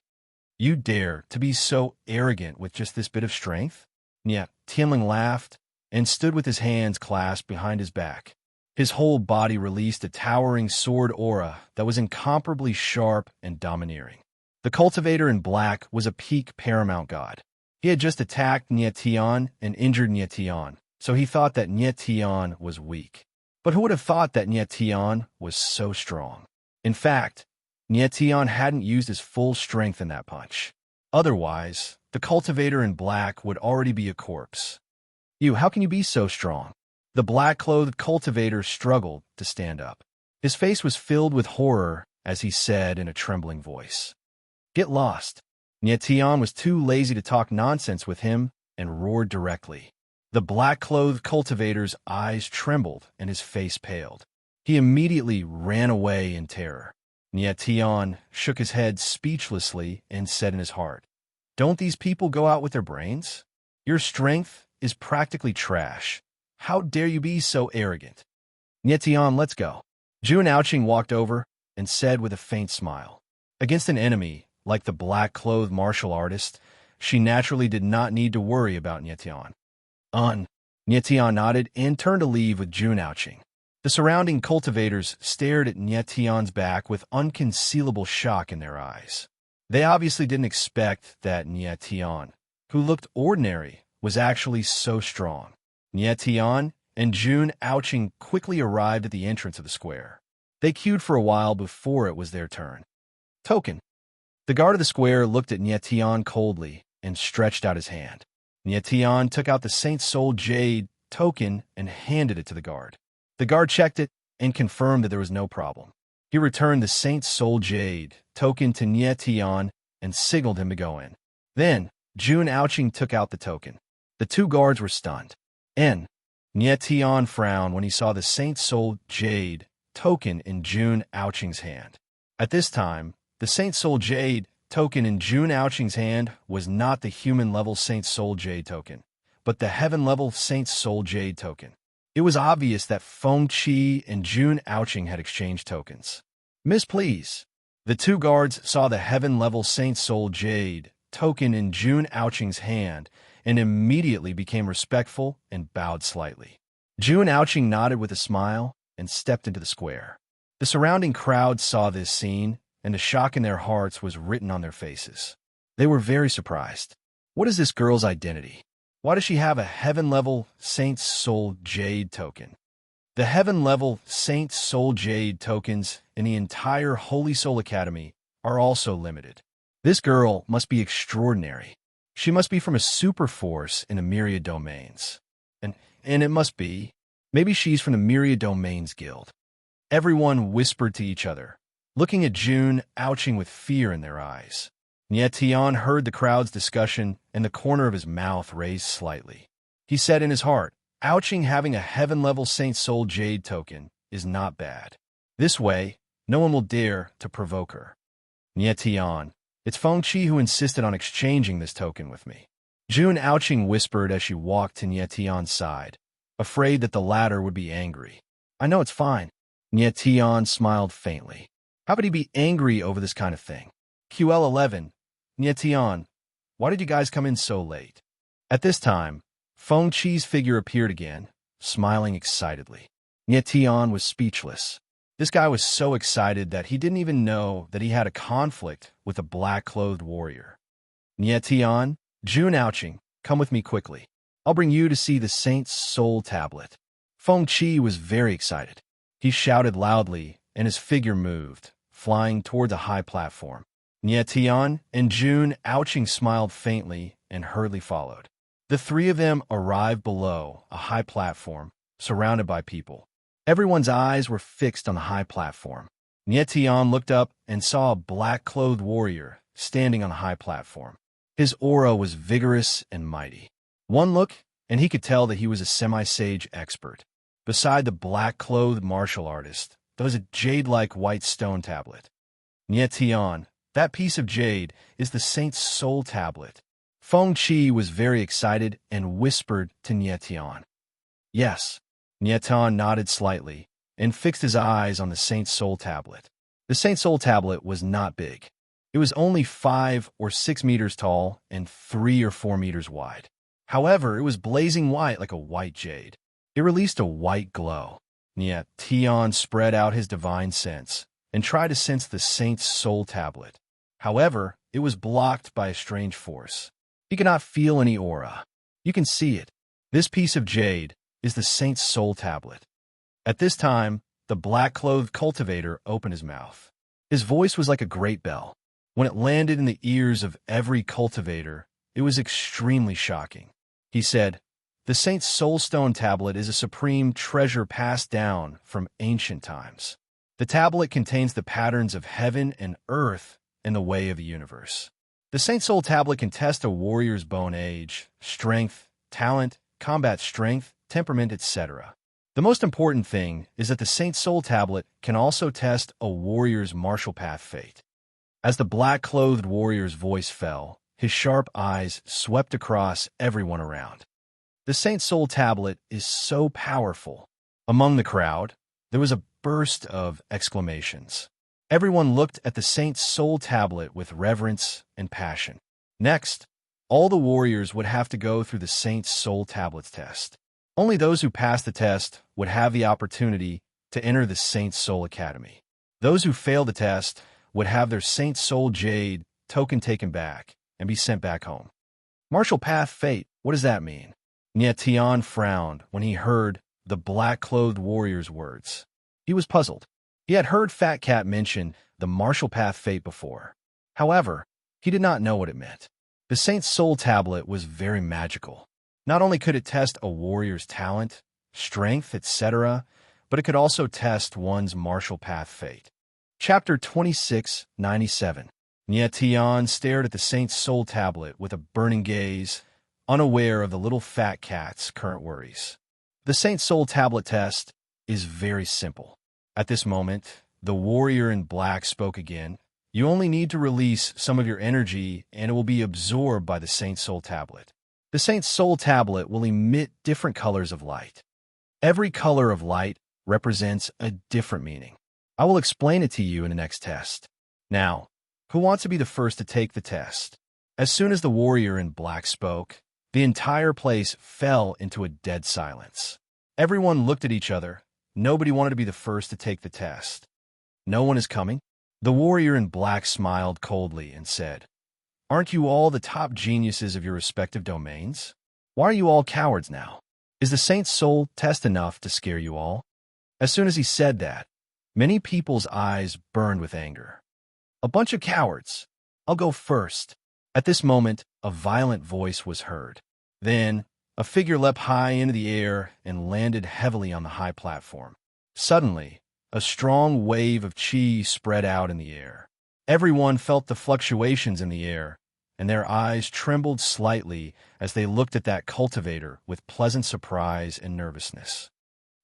"You dare to be so arrogant with just this bit of strength?" Tianling laughed and stood with his hands clasped behind his back. His whole body released a towering sword aura that was incomparably sharp and domineering. The cultivator in black was a peak paramount god. He had just attacked Nietion and injured Nietion, so he thought that Nietion was weak. But who would have thought that Nietion was so strong? In fact, Nietion hadn't used his full strength in that punch. Otherwise, the cultivator in black would already be a corpse. How can you be so strong?" The black-clothed cultivator struggled to stand up. His face was filled with horror as he said in a trembling voice, "Get lost." Nietion was too lazy to talk nonsense with him and roared directly. The black-clothed cultivator's eyes trembled and his face paled. He immediately ran away in terror. Nietion shook his head speechlessly and said in his heart, "Don't these people go out with their brains? Your strength is practically trash. How dare you be so arrogant?" "Nietion, let's go." Jun Aoqing walked over and said with a faint smile. Against an enemy like the black-clothed martial artist, she naturally did not need to worry about Nietion. Nietion nodded and turned to leave with Jun Aoqing. The surrounding cultivators stared at Nietion's back with unconcealable shock in their eyes. They obviously didn't expect that Nietion, who looked ordinary, was actually so strong. Nietion and Jun Aoqing quickly arrived at the entrance of the square. They queued for a while before it was their turn. "Token." The guard of the square looked at Nietion coldly and stretched out his hand. Nietion took out the Saint Soul Jade token and handed it to the guard. The guard checked it and confirmed that there was no problem. He returned the Saint Soul Jade token to Nietion and signaled him to go in. Then, Jun Aoqing took out the token. The 2 guards were stunned. Nietion frowned when he saw the Saint Soul Jade token in Jun Aoqing's hand. At this time, the Saint Soul Jade token in Jun Aoqing's hand was not the human-level Saint Soul Jade token, but the heaven-level Saint Soul Jade token. It was obvious that Feng Qi and Jun Aoqing had exchanged tokens. "Miss, please." The 2 guards saw the heaven-level Saint Soul Jade token in Jun Aoqing's hand and immediately became respectful and bowed slightly. Jun Aoqing nodded with a smile and stepped into the square. The surrounding crowd saw this scene, and the shock in their hearts was written on their faces. They were very surprised. What is this girl's identity? Why does she have a heaven-level Saint Soul Jade token? The heaven-level Saint Soul Jade tokens in the entire Holy Soul Academy are also limited. This girl must be extraordinary. She must be from a super force in the Myriad Domains. And it must be, maybe she's from the Myriad Domains Guild. Everyone whispered to each other, looking at Jun Aoqing with fear in their eyes. Nietion heard the crowd's discussion, and the corner of his mouth raised slightly. He said in his heart, "Aoqing having a heaven-level Saint Soul Jade token is not bad. This way, no one will dare to provoke her." "Nietion, it's Feng Qi who insisted on exchanging this token with me." Jun Aoqing whispered as she walked to Nietion's side, afraid that the latter would be angry. "I know it's fine." Nietion smiled faintly. How could he be angry over this kind of thing? QL11, Nietion, why did you guys come in so late? At this time, Feng Qi's figure appeared again, smiling excitedly. Nietion was speechless. This guy was so excited that he didn't even know that he had a conflict with a black-clothed warrior. "Nietion, Jun Aoqing, come with me quickly. I'll bring you to see the Saint's Soul Tablet." Feng Chi was very excited. He shouted loudly, and his figure moved, flying toward the high platform. Nie Tian and June, ouching, smiled faintly and hurriedly followed. The three of them arrived below a high platform, surrounded by people. Everyone's eyes were fixed on the high platform. Nie Tian looked up and saw a black-clothed warrior standing on the high platform. His aura was vigorous and mighty. One look, and he could tell that he was a semi-sage expert. Beside the black-clothed martial artist, there was a jade-like white stone tablet. Nie Tian, that piece of jade is the Saint's soul tablet. Feng Chi was very excited and whispered to Nie Tian. Yes. Nie Tian nodded slightly and fixed his eyes on the Saint's soul tablet. The Saint's soul tablet was not big. It was only 5 or 6 meters tall and 3 or 4 meters wide. However, it was blazing white like a white jade. It released a white glow. Nie Tian spread out his divine sense and tried to sense the Saint's soul tablet. However, it was blocked by a strange force. He could not feel any aura. You can see it. This piece of jade is the Saint's soul tablet. At this time, the black-clothed cultivator opened his mouth. His voice was like a great bell. When it landed in the ears of every cultivator, it was extremely shocking. He said, "The Saint's soulstone tablet is a supreme treasure passed down from ancient times. The tablet contains the patterns of heaven and earth in the way of the universe. The Saint's soul tablet can test a warrior's bone age, strength, talent, combat strength, temperament, etc. The most important thing is that the Saint's soul tablet can also test a warrior's martial path fate." As the black-clothed warrior's voice fell, his sharp eyes swept across everyone around. The Saint's soul tablet is so powerful. Among the crowd, there was a burst of exclamations. Everyone looked at the Saint's soul tablet with reverence and passion. Next, all the warriors would have to go through the Saint's soul tablet's test. Only those who passed the test would have the opportunity to enter the Saint's Soul Academy. Those who failed the test would have their Saint's Soul Jade token taken back and be sent back home. Martial path fate, what does that mean? Nie Tian frowned when he heard the black-clothed warrior's words. He was puzzled. He had heard Fat Cat mention the martial path fate before. However, he did not know what it meant. The Saint's Soul Tablet was very magical. Not only could it test a warrior's talent, strength, etc., but it could also test one's martial path fate. Chapter 2697. Nie Tian stared at the Saint's Soul Tablet with a burning gaze, unaware of the little fat cat's current worries. The Saint's Soul Tablet test is very simple. At this moment, the warrior in black spoke again. You only need to release some of your energy and it will be absorbed by the Saint's Soul Tablet. The Saint's Soul Tablet will emit different colors of light. Every color of light represents a different meaning. I will explain it to you in the next test. Now, who wants to be the first to take the test? As soon as the warrior in black spoke, the entire place fell into a dead silence. Everyone looked at each other. Nobody wanted to be the first to take the test. No one is coming? The warrior in black smiled coldly and said, "Aren't you all the top geniuses of your respective domains? Why are you all cowards now? Is the Saint's Soul test enough to scare you all?" As soon as he said that, many people's eyes burned with anger. "A bunch of cowards. I'll go first." At this moment, a violent voice was heard. Then, a figure leapt high into the air and landed heavily on the high platform. Suddenly, a strong wave of chi spread out in the air. Everyone felt the fluctuations in the air, and their eyes trembled slightly as they looked at that cultivator with pleasant surprise and nervousness.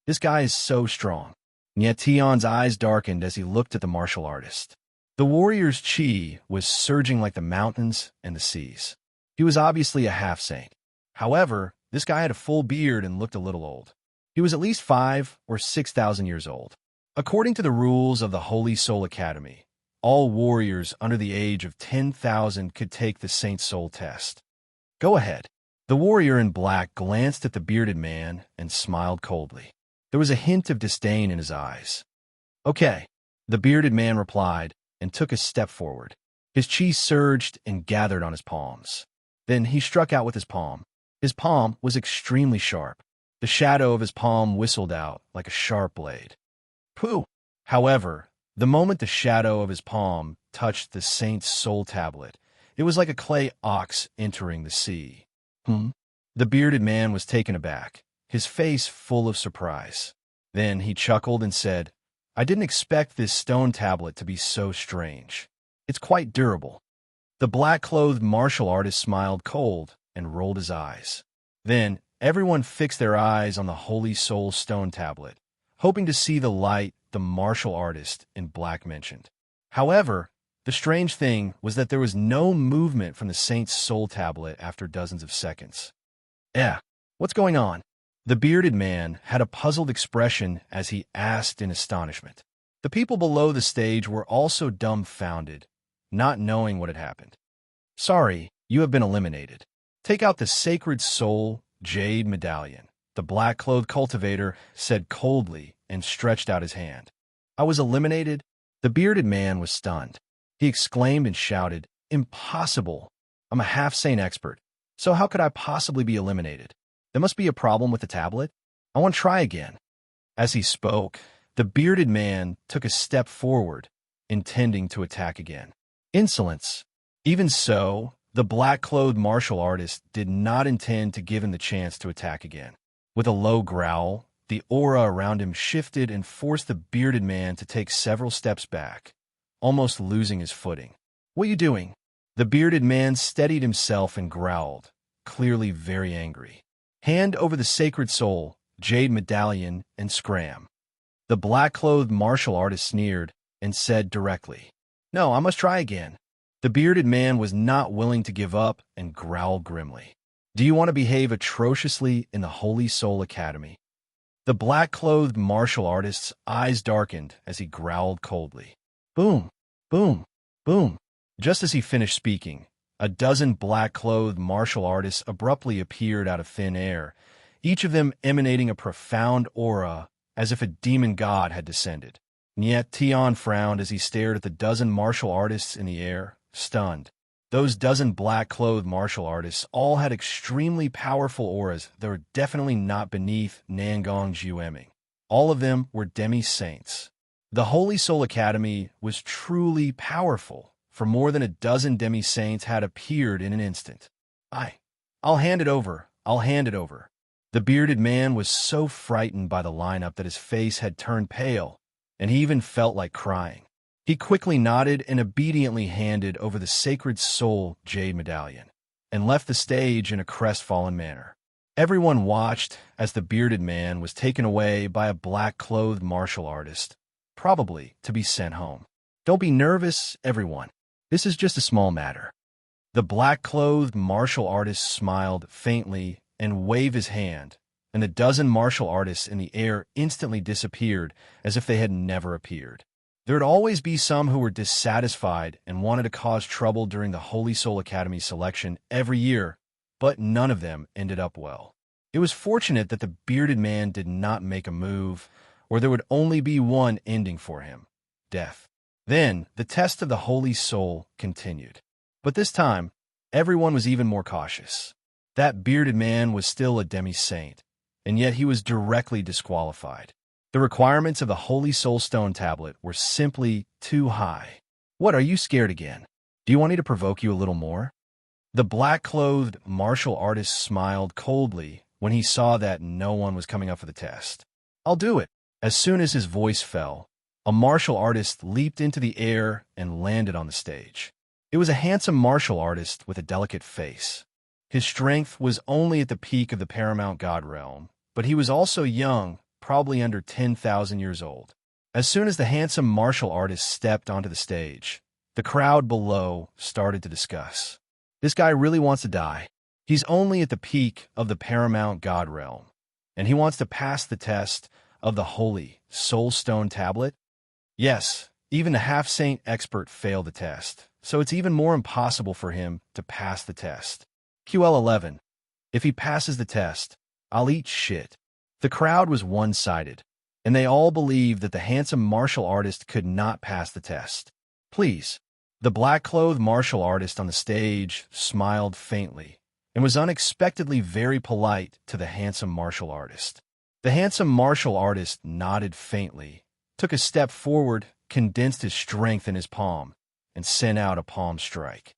This guy is so strong. Nie Tian's eyes darkened as he looked at the martial artist. The warrior's chi was surging like the mountains and the seas. He was obviously a half-saint. However, this guy had a full beard and looked a little old. He was at least 5,000 or 6,000 years old. According to the rules of the Holy Soul Academy, all warriors under the age of 10,000 could take the Saint's Soul test. Go ahead. The warrior in black glanced at the bearded man and smiled coldly. There was a hint of disdain in his eyes. Okay, the bearded man replied and took a step forward. His chi surged and gathered on his palms. Then he struck out with his palm. His palm was extremely sharp. The shadow of his palm whistled out like a sharp blade. Pooh! However, the moment the shadow of his palm touched the saint's soul tablet, it was like a clay ox entering the sea. The bearded man was taken aback, his face full of surprise. Then he chuckled and said, I didn't expect this stone tablet to be so strange. It's quite durable. The black-clothed martial artist smiled cold and rolled his eyes. Then everyone fixed their eyes on the Holy Soul stone tablet, hoping to see the light the martial artist in black mentioned. However, the strange thing was that there was no movement from the saint's soul tablet after dozens of seconds. What's going on? The bearded man had a puzzled expression as he asked in astonishment. The people below the stage were also dumbfounded, not knowing what had happened. Sorry, you have been eliminated. Take out the sacred soul jade medallion, the black-clothed cultivator said coldly and stretched out his hand. I was eliminated? The bearded man was stunned. He exclaimed and shouted, Impossible! I'm a half-saint expert, so how could I possibly be eliminated? There must be a problem with the tablet. I want to try again. As he spoke, the bearded man took a step forward, intending to attack again. Insolence. Even so, the black-clothed martial artist did not intend to give him the chance to attack again. With a low growl, the aura around him shifted and forced the bearded man to take several steps back, almost losing his footing. What are you doing? The bearded man steadied himself and growled, clearly very angry. Hand over the sacred soul, jade medallion, and scram. The black-clothed martial artist sneered and said directly, No, I must try again. The bearded man was not willing to give up and growled grimly. Do you want to behave atrociously in the Holy Soul Academy? The black-clothed martial artist's eyes darkened as he growled coldly. Boom, boom, boom. Just as he finished speaking, a dozen black-clothed martial artists abruptly appeared out of thin air, each of them emanating a profound aura as if a demon god had descended. Yet Tion frowned as he stared at the dozen martial artists in the air, stunned. Those dozen black-clothed martial artists all had extremely powerful auras that were definitely not beneath Nangong Jiueming. All of them were demi-saints. The Holy Soul Academy was truly powerful, for more than a dozen demi-saints had appeared in an instant. I'll hand it over. I'll hand it over. The bearded man was so frightened by the lineup that his face had turned pale, and he even felt like crying. He quickly nodded and obediently handed over the sacred soul jade medallion, and left the stage in a crestfallen manner. Everyone watched as the bearded man was taken away by a black-clothed martial artist, probably to be sent home. Don't be nervous, everyone. This is just a small matter. The black-clothed martial artist smiled faintly and waved his hand, and the dozen martial artists in the air instantly disappeared as if they had never appeared. There would always be some who were dissatisfied and wanted to cause trouble during the Holy Soul Academy selection every year, but none of them ended up well. It was fortunate that the bearded man did not make a move, or there would only be one ending for him: death. Then, the test of the Holy Soul continued. But this time, everyone was even more cautious. That bearded man was still a demi-saint, and yet he was directly disqualified. The requirements of the Holy Soul Stone Tablet were simply too high. What, are you scared again? Do you want me to provoke you a little more? The black-clothed martial artist smiled coldly when he saw that no one was coming up for the test. I'll do it. As soon as his voice fell, a martial artist leaped into the air and landed on the stage. It was a handsome martial artist with a delicate face. His strength was only at the peak of the Paramount God realm, but he was also young, probably under 10,000 years old. As soon as the handsome martial artist stepped onto the stage, the crowd below started to discuss. This guy really wants to die. He's only at the peak of the Paramount God realm, and he wants to pass the test of the Holy Soul Stone Tablet? Yes, even the half-saint expert failed the test, so it's even more impossible for him to pass the test. QL11. If he passes the test, I'll eat shit. The crowd was one-sided, and they all believed that the handsome martial artist could not pass the test. Please. The black-clothed martial artist on the stage smiled faintly and was unexpectedly very polite to the handsome martial artist. The handsome martial artist nodded faintly, took a step forward, condensed his strength in his palm, and sent out a palm strike.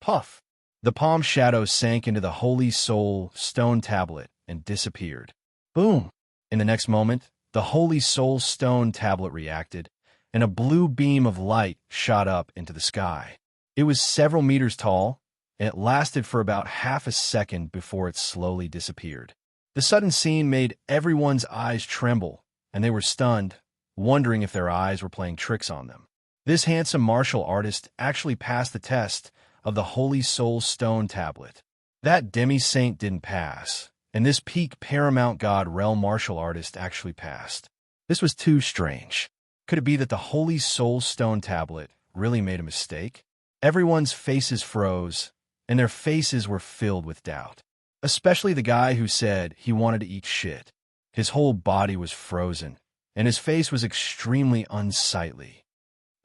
Puff! The palm shadow sank into the Holy Soul stone tablet and disappeared. Boom! In the next moment, the Holy Soul stone tablet reacted, and a blue beam of light shot up into the sky. It was several meters tall, and it lasted for about half a second before it slowly disappeared. The sudden scene made everyone's eyes tremble, and they were stunned, wondering if their eyes were playing tricks on them. This handsome martial artist actually passed the test of the Holy Soul stone tablet. That demi-saint didn't pass, and this peak paramount god realm martial artist actually passed. This was too strange. Could it be that the Holy Soul stone tablet really made a mistake? Everyone's faces froze, and their faces were filled with doubt. Especially the guy who said he wanted to eat shit. His whole body was frozen, and his face was extremely unsightly.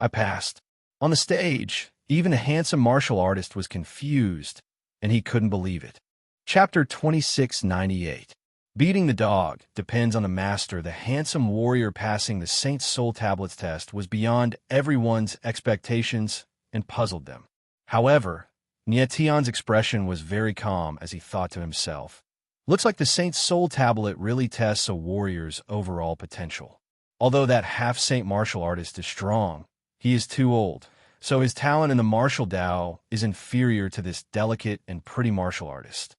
I passed. On the stage, even a handsome martial artist was confused, and he couldn't believe it. Chapter 2698. Beating the dog depends on the master. The handsome warrior passing the Saint's Soul Tablets test was beyond everyone's expectations and puzzled them. However, Nietion's expression was very calm as he thought to himself, "Looks like the Saint's Soul Tablet really tests a warrior's overall potential. Although that half-saint martial artist is strong, he is too old, so his talent in the martial Tao is inferior to this delicate and pretty martial artist."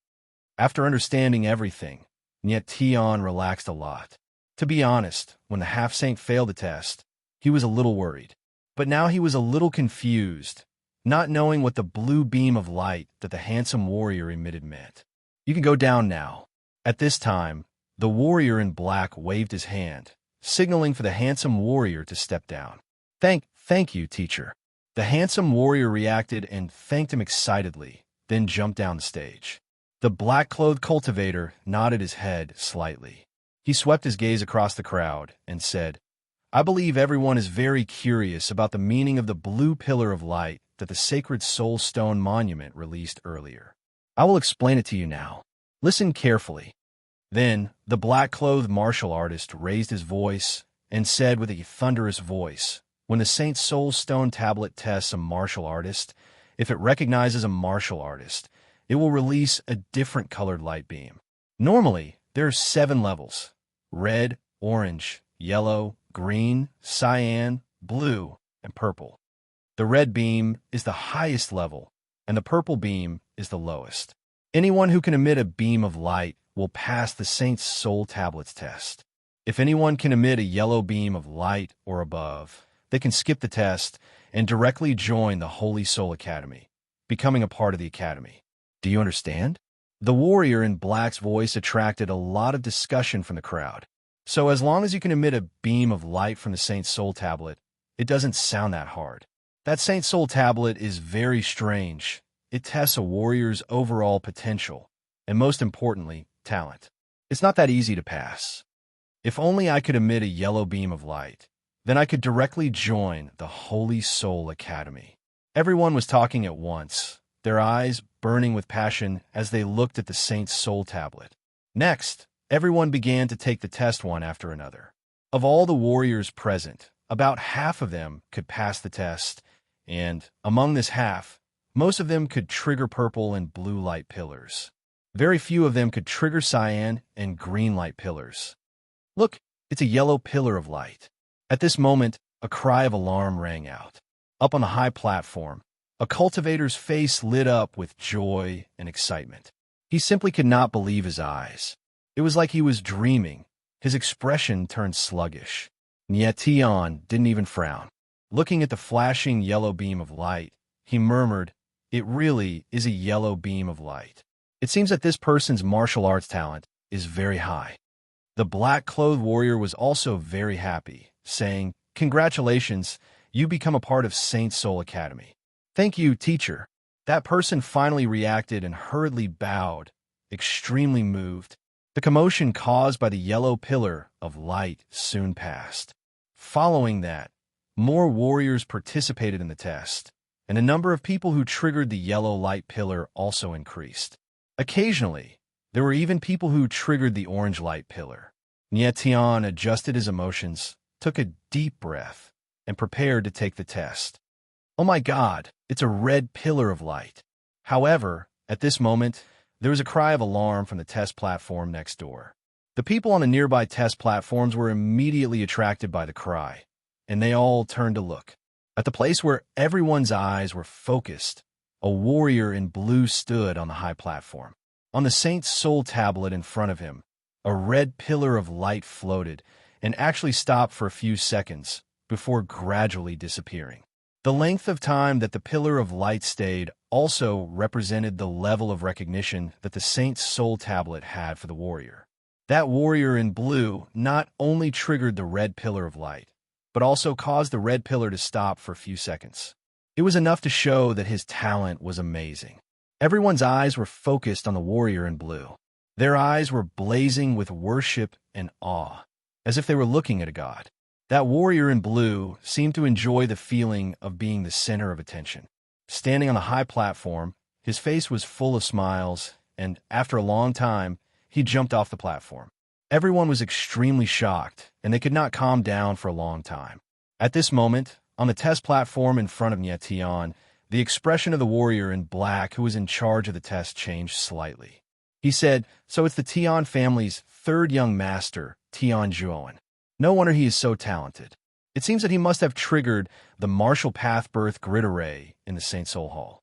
After understanding everything, Nietion relaxed a lot. To be honest, when the half-saint failed the test, he was a little worried. But now he was a little confused, not knowing what the blue beam of light that the handsome warrior emitted meant. "You can go down now." At this time, the warrior in black waved his hand, signaling for the handsome warrior to step down. Thank you, teacher." The handsome warrior reacted and thanked him excitedly, then jumped down the stage. The black-clothed cultivator nodded his head slightly. He swept his gaze across the crowd and said, "I believe everyone is very curious about the meaning of the blue pillar of light that the Sacred Soul Stone Monument released earlier. I will explain it to you now. Listen carefully." Then, the black-clothed martial artist raised his voice and said with a thunderous voice, "When the Saint Soul Stone Tablet tests a martial artist, if it recognizes a martial artist, it will release a different colored light beam. Normally, there are 7 levels: red, orange, yellow, green, cyan, blue, and purple. The red beam is the highest level, and the purple beam is the lowest. Anyone who can emit a beam of light will pass the Saint's Soul Tablets test. If anyone can emit a yellow beam of light or above, they can skip the test and directly join the Holy Soul Academy, becoming a part of the Academy. Do you understand?" The warrior in black's voice attracted a lot of discussion from the crowd. So as long as you can emit a beam of light from the Saint's Soul Tablet, it doesn't sound that hard. That Saint's Soul Tablet is very strange. It tests a warrior's overall potential, and most importantly, talent. It's not that easy to pass. If only I could emit a yellow beam of light, then I could directly join the Holy Soul Academy. Everyone was talking at once, their eyes burning with passion as they looked at the Saint's Soul Tablet. Next, everyone began to take the test one after another. Of all the warriors present, about half of them could pass the test, and among this half, most of them could trigger purple and blue light pillars. Very few of them could trigger cyan and green light pillars. "Look, it's a yellow pillar of light." At this moment, a cry of alarm rang out. Up on the high platform, a cultivator's face lit up with joy and excitement. He simply could not believe his eyes. It was like he was dreaming. His expression turned sluggish. Nietion didn't even frown. Looking at the flashing yellow beam of light, he murmured, "It really is a yellow beam of light. It seems that this person's martial arts talent is very high." The black-clothed warrior was also very happy, saying, "Congratulations, you become a part of Saint Soul Academy." "Thank you, teacher." That person finally reacted and hurriedly bowed, extremely moved. The commotion caused by the yellow pillar of light soon passed. Following that, more warriors participated in the test, and the number of people who triggered the yellow light pillar also increased. Occasionally, there were even people who triggered the orange light pillar. Tian adjusted his emotions, took a deep breath, and prepared to take the test. Oh my God, it's a red pillar of light. However, at this moment, there was a cry of alarm from the test platform next door. The people on the nearby test platforms were immediately attracted by the cry, and they all turned to look. At the place where everyone's eyes were focused, a warrior in blue stood on the high platform. On the Saint's soul tablet in front of him, a red pillar of light floated and actually stopped for a few seconds before gradually disappearing. The length of time that the pillar of light stayed also represented the level of recognition that the Saint's soul tablet had for the warrior. That warrior in blue not only triggered the red pillar of light, but also caused the red pillar to stop for a few seconds. It was enough to show that his talent was amazing. Everyone's eyes were focused on the warrior in blue. Their eyes were blazing with worship and awe, as if they were looking at a god. That warrior in blue seemed to enjoy the feeling of being the center of attention. Standing on the high platform, his face was full of smiles, and after a long time, he jumped off the platform. Everyone was extremely shocked, and they could not calm down for a long time. At this moment, on the test platform in front of Tian, the expression of the warrior in black who was in charge of the test changed slightly. He said, "So it's the Tian family's third young master, Tian Juoan. No wonder he is so talented. It seems that he must have triggered the martial path birth grid array in the Saint Soul Hall."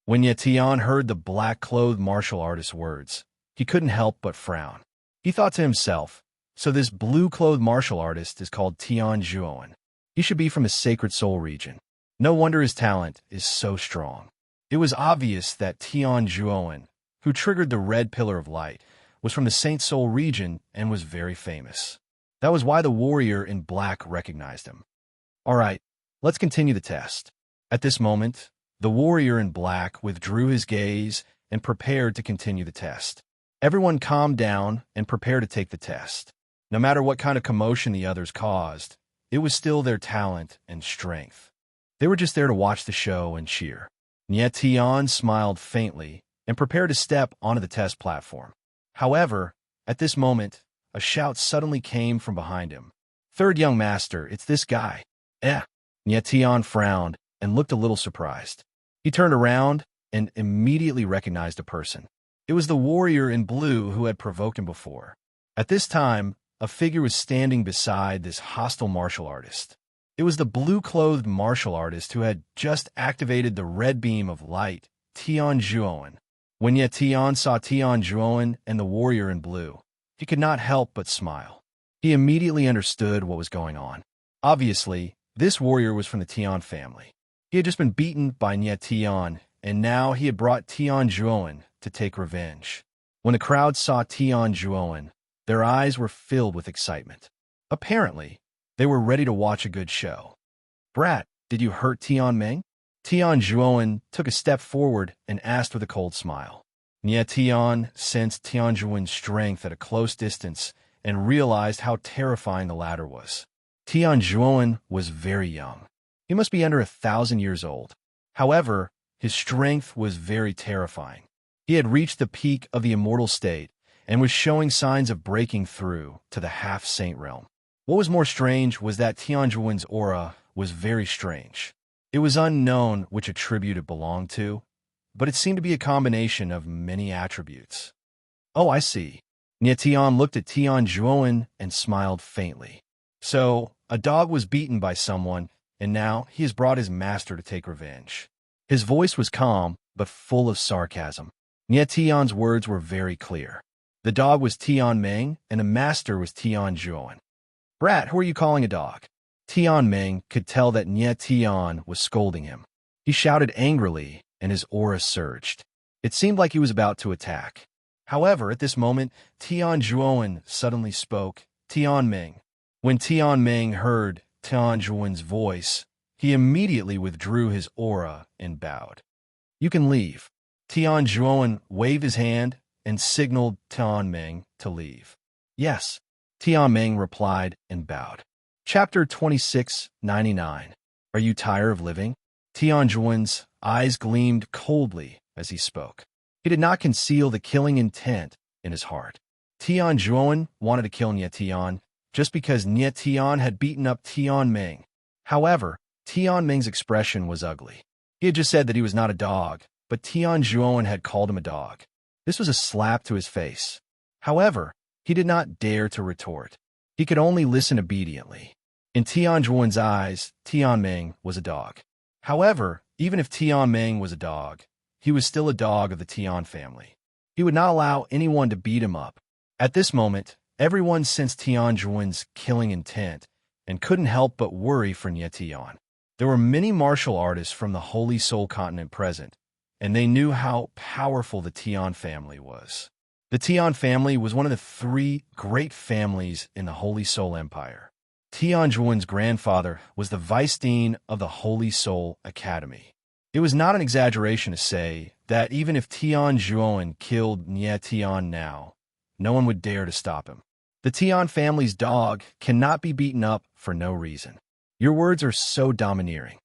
When Tian heard the black-clothed martial artist's words, he couldn't help but frown. He thought to himself, so this blue-clothed martial artist is called Tian Juoan. He should be from the Sacred Soul region. No wonder his talent is so strong. It was obvious that Tian Juoan, who triggered the red pillar of light, was from the Saint Soul region and was very famous. That was why the warrior in black recognized him. All right, let's continue the test. At this moment, the warrior in black withdrew his gaze and prepared to continue the test. Everyone calmed down and prepared to take the test. No matter what kind of commotion the others caused, it was still their talent and strength. They were just there to watch the show and cheer. Tian smiled faintly and prepared to step onto the test platform. However, at this moment, a shout suddenly came from behind him. "Third young master, it's this guy." Tian frowned and looked a little surprised. He turned around and immediately recognized a person. It was the warrior in blue who had provoked him before. At this time, a figure was standing beside this hostile martial artist. It was the blue-clothed martial artist who had just activated the red beam of light, Tian Juoan. When Tian saw Tian Juoan and the warrior in blue, he could not help but smile. He immediately understood what was going on. Obviously, this warrior was from the Tian family. He had just been beaten by Tian, and now he had brought Tian Juoan to take revenge. When the crowd saw Tian Juoan, their eyes were filled with excitement. Apparently, they were ready to watch a good show. "Brat, did you hurt Tian Meng?" Tian Juoan took a step forward and asked with a cold smile. Tian sensed Tian Juoan's strength at a close distance and realized how terrifying the latter was. Tian Juoan was very young. He must be under 1,000 years old. However, his strength was very terrifying. He had reached the peak of the immortal state and was showing signs of breaking through to the half-saint realm. What was more strange was that Tian Juoan's aura was very strange. It was unknown which attribute it belonged to, but it seemed to be a combination of many attributes. "Oh, I see." Tian looked at Tian Juoan and smiled faintly. "So, a dog was beaten by someone, and now he has brought his master to take revenge." His voice was calm, but full of sarcasm. Tian's words were very clear. The dog was Tian Meng, and the master was Tian Juoan. "Brat, who are you calling a dog?" Tian Meng could tell that Tian was scolding him. He shouted angrily, and his aura surged. It seemed like he was about to attack. However, at this moment, Tian Juoan suddenly spoke, "Tian Meng." When Tian Meng heard Tian Juoan's voice, he immediately withdrew his aura and bowed. "You can leave." Tian Juoan waved his hand and signaled Tian Meng to leave. "Yes," Tian Meng replied and bowed. Chapter 2699. Are you tired of living? Tian Juoan's eyes gleamed coldly as he spoke. He did not conceal the killing intent in his heart. Tian Juan wanted to kill Nie Tian just because Nie Tian had beaten up Tian Ming. However, Tian Ming's expression was ugly. He had just said that he was not a dog, but Tian Juan had called him a dog. This was a slap to his face. However, he did not dare to retort. He could only listen obediently. In Tian Juan's eyes, Tian Ming was a dog. However, even if Tian Ming was a dog, he was still a dog of the Tian family. He would not allow anyone to beat him up. At this moment, everyone sensed Tian Juan's killing intent and couldn't help but worry for Nie Tian. There were many martial artists from the Holy Soul continent present, and they knew how powerful the Tian family was. The Tian family was one of the 3 great families in the Holy Soul Empire. Tian Juan's grandfather was the vice dean of the Holy Soul Academy. It was not an exaggeration to say that even if Tian Juan killed Nie Tian now, no one would dare to stop him. The Tian family's dog cannot be beaten up for no reason. Your words are so domineering.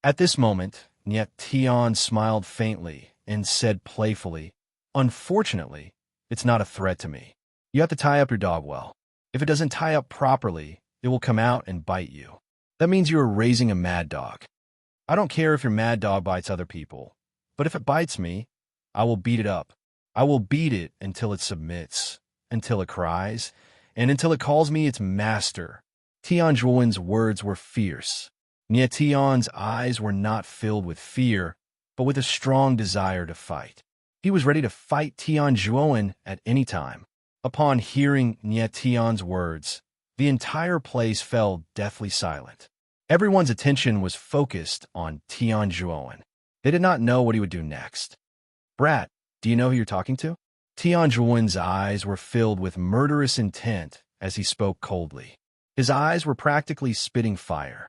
At this moment, Nie Tian smiled faintly and said playfully, "Unfortunately, it's not a threat to me. You have to tie up your dog well. If it doesn't tie up properly, it will come out and bite you. That means you are raising a mad dog. I don't care if your mad dog bites other people, but if it bites me, I will beat it up. I will beat it until it submits, until it cries, and until it calls me its master." Tian Juan's words were fierce. Nie Tian's eyes were not filled with fear, but with a strong desire to fight. He was ready to fight Tian Juan at any time. Upon hearing Nie Tian's words, the entire place fell deathly silent. Everyone's attention was focused on Tian Juan. They did not know what he would do next. "Brat, do you know who you're talking to?" Tian Juan's eyes were filled with murderous intent as he spoke coldly. His eyes were practically spitting fire.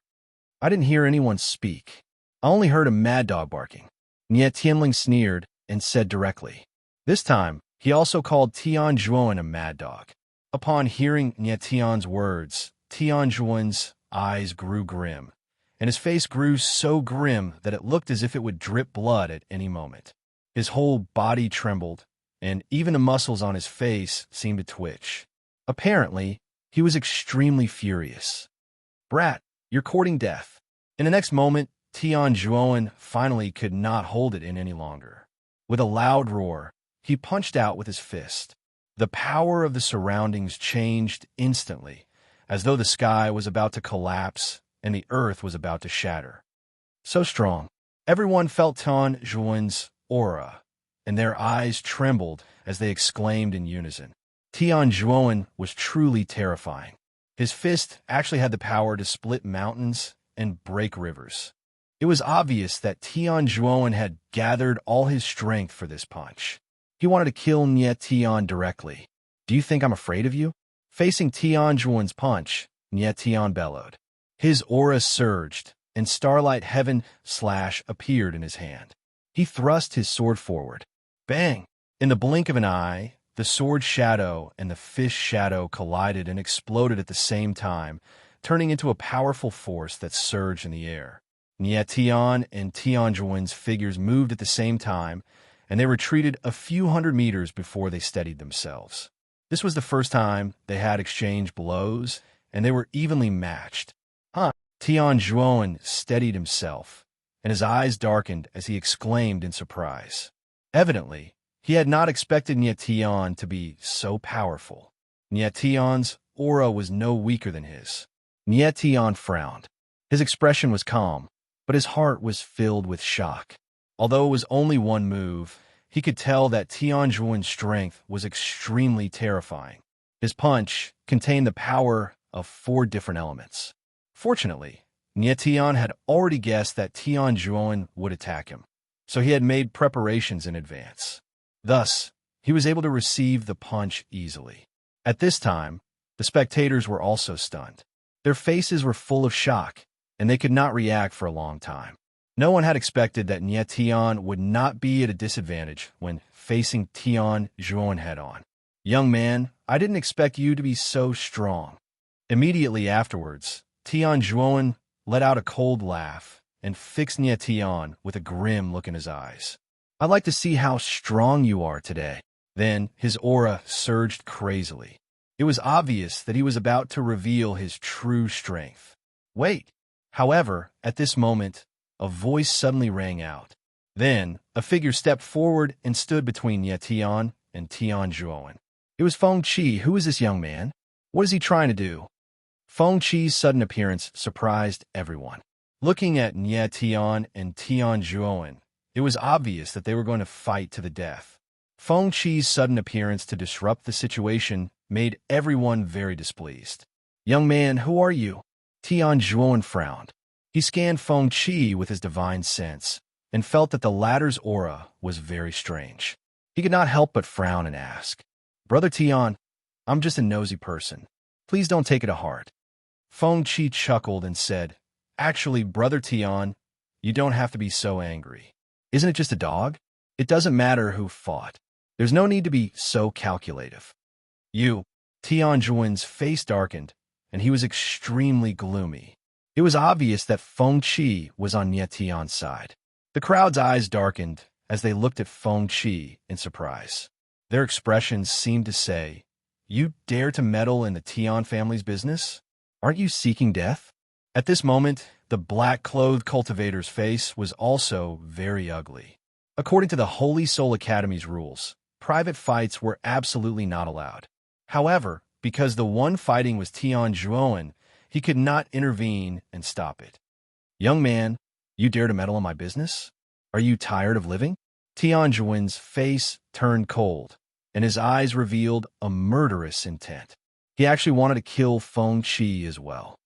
"I didn't hear anyone speak. I only heard a mad dog barking." Nie Tianling sneered and said directly. This time, he also called Tian Juan a mad dog. Upon hearing Nie Tian's words, Tian Juan's eyes grew grim, and his face grew so grim that it looked as if it would drip blood at any moment. His whole body trembled, and even the muscles on his face seemed to twitch. Apparently, he was extremely furious. "Brat, you're courting death." In the next moment, Tian Juan finally could not hold it in any longer. With a loud roar, he punched out with his fist. The power of the surroundings changed instantly, as though the sky was about to collapse and the earth was about to shatter. So strong, everyone felt Tian Juan's aura, and their eyes trembled as they exclaimed in unison. Tian Juan was truly terrifying. His fist actually had the power to split mountains and break rivers. It was obvious that Tian Juan had gathered all his strength for this punch. He wanted to kill Nie Tian directly. "Do you think I'm afraid of you?" Facing Tian Juan's punch, Nie Tian bellowed. His aura surged, and starlight heaven slash appeared in his hand. He thrust his sword forward. Bang! In the blink of an eye, the sword shadow and the fish shadow collided and exploded at the same time, turning into a powerful force that surged in the air. Nie Tian and Tian Juan's figures moved at the same time, and they retreated a few hundred meters before they steadied themselves. This was the first time they had exchanged blows, and they were evenly matched. Tian Juan steadied himself, and his eyes darkened as he exclaimed in surprise. Evidently, he had not expected Nie Tian to be so powerful. Nie Tian's aura was no weaker than his. Nie Tian frowned. His expression was calm, but his heart was filled with shock. Although it was only one move, he could tell that Tian Juan's strength was extremely terrifying. His punch contained the power of 4 different elements. Fortunately, Nie Tian had already guessed that Tian Juan would attack him, so he had made preparations in advance. Thus, he was able to receive the punch easily. At this time, the spectators were also stunned. Their faces were full of shock, and they could not react for a long time. No one had expected that Nie Tian would not be at a disadvantage when facing Tian Juan head-on. "Young man, I didn't expect you to be so strong." Immediately afterwards, Tian Juan let out a cold laugh and fixed Nie Tian with a grim look in his eyes. I'd like to see how strong you are today. Then his aura surged crazily. It was obvious that he was about to reveal his true strength. Wait. However, at this moment, a voice suddenly rang out. Then, a figure stepped forward and stood between Tian and Tianjuan. It was Feng Qi. Who is this young man? What is he trying to do? Feng Qi's sudden appearance surprised everyone. Looking at Tian and Tianjuan, it was obvious that they were going to fight to the death. Feng Qi's sudden appearance to disrupt the situation made everyone very displeased. Young man, who are you? Tianjuan frowned. He scanned Feng Qi with his divine sense and felt that the latter's aura was very strange. He could not help but frown and ask, Brother Tian, I'm just a nosy person. Please don't take it to heart. Feng Qi chuckled and said, Actually, Brother Tian, you don't have to be so angry. Isn't it just a dog? It doesn't matter who fought. There's no need to be so calculative. Tianjuan's face darkened, and he was extremely gloomy. It was obvious that Feng Qi was on Tian's side. The crowd's eyes darkened as they looked at Feng Qi in surprise. Their expressions seemed to say, You dare to meddle in the Tian family's business? Aren't you seeking death? At this moment, the black-clothed cultivator's face was also very ugly. According to the Holy Soul Academy's rules, private fights were absolutely not allowed. However, because the one fighting was Tianjuan, he could not intervene and stop it. Young man, you dare to meddle in my business? Are you tired of living? Tianjuan's face turned cold, and his eyes revealed a murderous intent. He actually wanted to kill Feng Qi as well.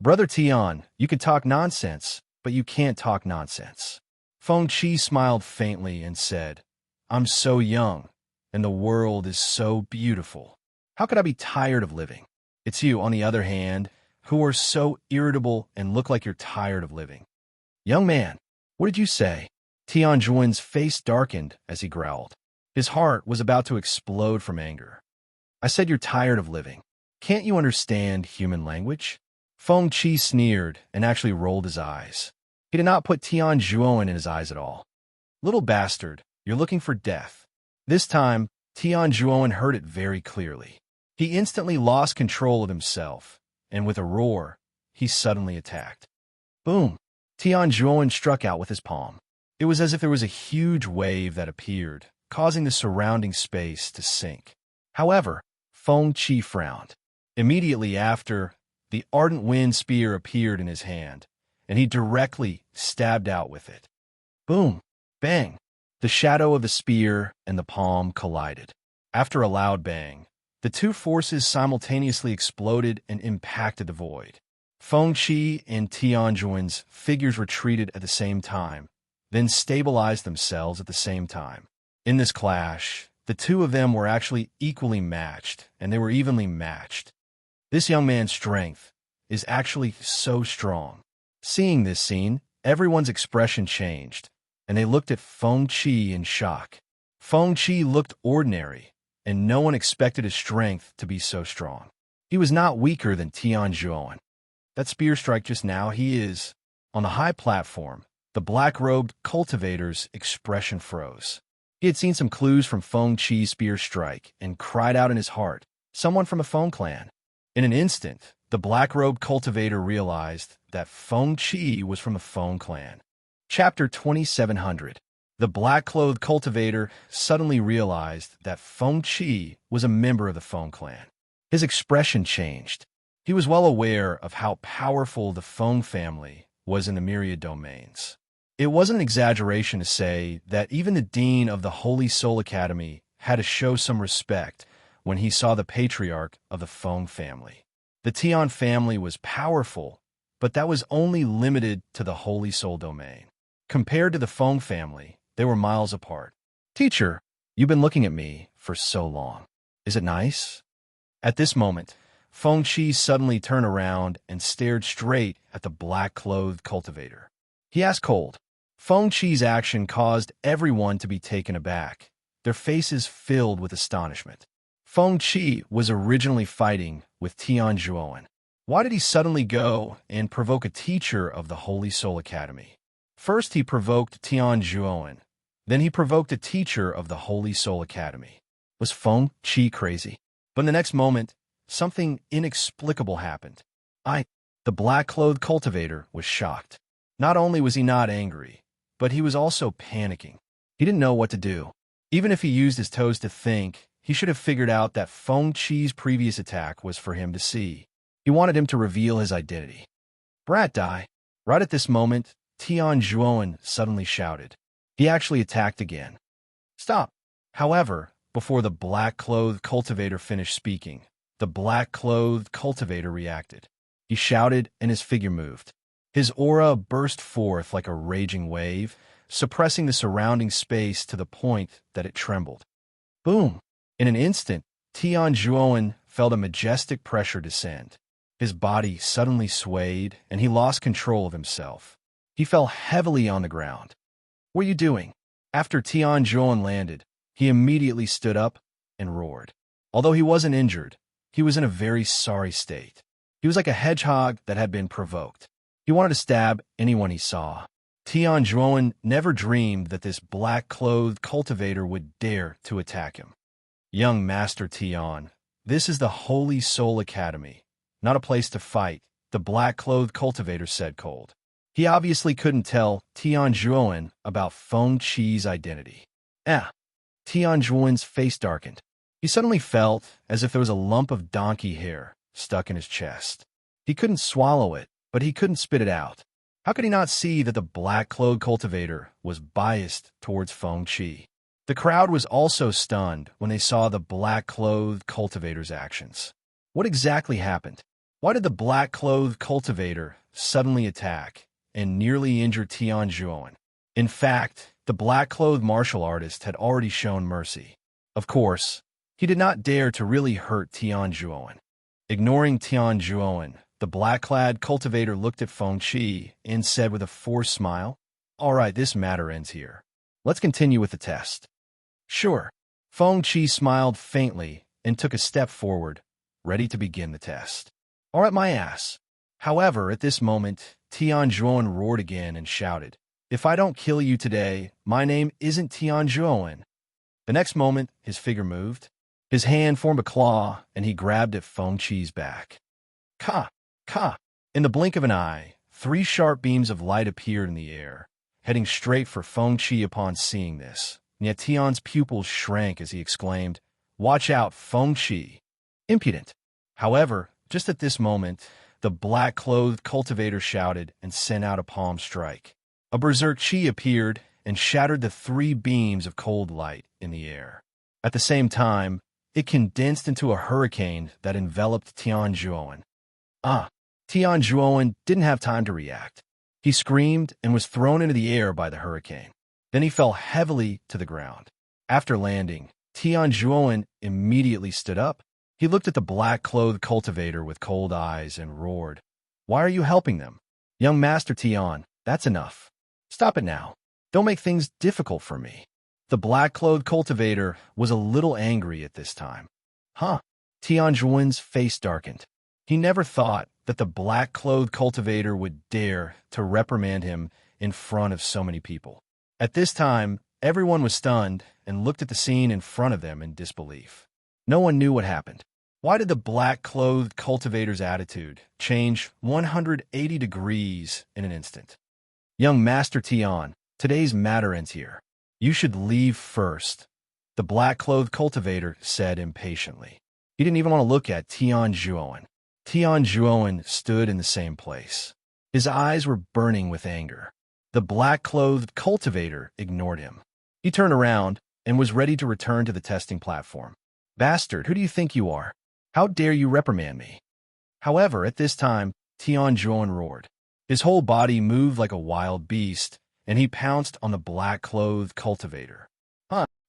Brother Tian, you can talk nonsense, but you can't talk nonsense. Feng Qi smiled faintly and said, I'm so young, and the world is so beautiful. How could I be tired of living? It's you, on the other hand, who are so irritable and look like you're tired of living. Young man, what did you say? Tianjuan's face darkened as he growled. His heart was about to explode from anger. I said you're tired of living. Can't you understand human language? Feng Qi sneered and actually rolled his eyes. He did not put Tianjuan in his eyes at all. Little bastard, you're looking for death. This time, Tianjuan heard it very clearly. He instantly lost control of himself, and with a roar, he suddenly attacked. Boom! Tianjuan struck out with his palm. It was as if there was a huge wave that appeared, causing the surrounding space to sink. However, Feng Qi frowned. Immediately after, the ardent wind spear appeared in his hand, and he directly stabbed out with it. Boom! Bang! The shadow of the spear and the palm collided. After a loud bang, the two forces simultaneously exploded and impacted the void. Feng Qi and Tianjuan's figures retreated at the same time, then stabilized themselves at the same time. In this clash, the two of them were actually equally matched, and they were evenly matched. This young man's strength is actually so strong. Seeing this scene, everyone's expression changed, and they looked at Feng Qi in shock. Feng Qi looked ordinary, and no one expected his strength to be so strong. He was not weaker than Tianjuan. That spear strike just now, he is. On the high platform, the black-robed cultivator's expression froze. He had seen some clues from Feng Qi's spear strike and cried out in his heart, someone from a Feng clan. In an instant, the black-robed cultivator realized that Feng Qi was from a Feng clan. Chapter 2700. The black-clothed cultivator suddenly realized that Feng Qi was a member of the Feng clan. His expression changed. He was well aware of how powerful the Feng family was in the myriad domains. It wasn't an exaggeration to say that even the dean of the Holy Soul Academy had to show some respect when he saw the patriarch of the Feng family. The Tian family was powerful, but that was only limited to the Holy Soul domain. Compared to the Feng family, they were miles apart. Teacher, you've been looking at me for so long. Is it nice? At this moment, Feng Qi suddenly turned around and stared straight at the black-clothed cultivator. He asked cold. Feng Qi's action caused everyone to be taken aback, their faces filled with astonishment. Feng Qi was originally fighting with Tianjuan. Why did he suddenly go and provoke a teacher of the Holy Soul Academy? First he provoked Tianjuan, Then he provoked a teacher of the Holy Soul Academy. Was Feng Qi crazy? But in the next moment, something inexplicable happened. The black-clothed cultivator was shocked. Not only was he not angry, but he was also panicking. He didn't know what to do. Even if he used his toes to think, he should have figured out that Feng Qi's previous attack was for him to see. He wanted him to reveal his identity. Brat die. Right at this moment, Tian Zhuowen suddenly shouted. He actually attacked again. Stop. However, before the black-clothed cultivator finished speaking, the black-clothed cultivator reacted. He shouted and his figure moved. His aura burst forth like a raging wave, suppressing the surrounding space to the point that it trembled. Boom! In an instant, Tian Zhuowen felt a majestic pressure descend. His body suddenly swayed, and he lost control of himself. He fell heavily on the ground. What are you doing? After Tian Zhuowen landed, he immediately stood up and roared. Although he wasn't injured, he was in a very sorry state. He was like a hedgehog that had been provoked. He wanted to stab anyone he saw. Tian Zhuowen never dreamed that this black-clothed cultivator would dare to attack him. Young Master Tian, this is the Holy Soul Academy, not a place to fight, the black-clothed cultivator said cold. He obviously couldn't tell Tian Zhuowen about Feng Qi's identity. Tian Zhuowen's face darkened. He suddenly felt as if there was a lump of donkey hair stuck in his chest. He couldn't swallow it, but he couldn't spit it out. How could he not see that the black-clothed cultivator was biased towards Feng Qi? The crowd was also stunned when they saw the black-clothed cultivator's actions. What exactly happened? Why did the black-clothed cultivator suddenly attack and nearly injure Tian Zhuowen? In fact, the black-clothed martial artist had already shown mercy. Of course, he did not dare to really hurt Tian Zhuowen. Ignoring Tian Zhuowen, the black-clad cultivator looked at Feng Qi and said with a forced smile, "All right, this matter ends here. Let's continue with the test." Sure. Feng Qi smiled faintly and took a step forward, ready to begin the test. All right, my ass. However, at this moment, Tian Zhuowen roared again and shouted, "If I don't kill you today, my name isn't Tian Zhuowen." The next moment, his figure moved. His hand formed a claw, and he grabbed at Feng Qi's back. Ka! Ka! In the blink of an eye, 3 sharp beams of light appeared in the air, heading straight for Feng Qi. Upon seeing this, Tian's pupils shrank as he exclaimed, "Watch out, Feng Qi! Impudent!" However, just at this moment, the black-clothed cultivator shouted and sent out a palm strike. A berserk chi appeared and shattered the 3 beams of cold light in the air. At the same time, it condensed into a hurricane that enveloped Tian Zhuowen. Tian Zhuowen didn't have time to react. He screamed and was thrown into the air by the hurricane. Then he fell heavily to the ground. After landing, Tian Zhuowen immediately stood up. He looked at the black-clothed cultivator with cold eyes and roared, "Why are you helping them? Young Master Tian, that's enough. Stop it now. Don't make things difficult for me." The black-clothed cultivator was a little angry at this time. Tian Zhuowen's face darkened. He never thought that the black-clothed cultivator would dare to reprimand him in front of so many people. At this time, everyone was stunned and looked at the scene in front of them in disbelief. No one knew what happened. Why did the black-clothed cultivator's attitude change 180 degrees in an instant? Young Master Tian, today's matter ends here. You should leave first, the black-clothed cultivator said impatiently. He didn't even want to look at Tian Zhuowen. Tian Zhuowen stood in the same place. His eyes were burning with anger. The black-clothed cultivator ignored him. He turned around and was ready to return to the testing platform. "Bastard, who do you think you are? How dare you reprimand me?" However, at this time, Tian Zhuowen roared. His whole body moved like a wild beast, and he pounced on the black-clothed cultivator.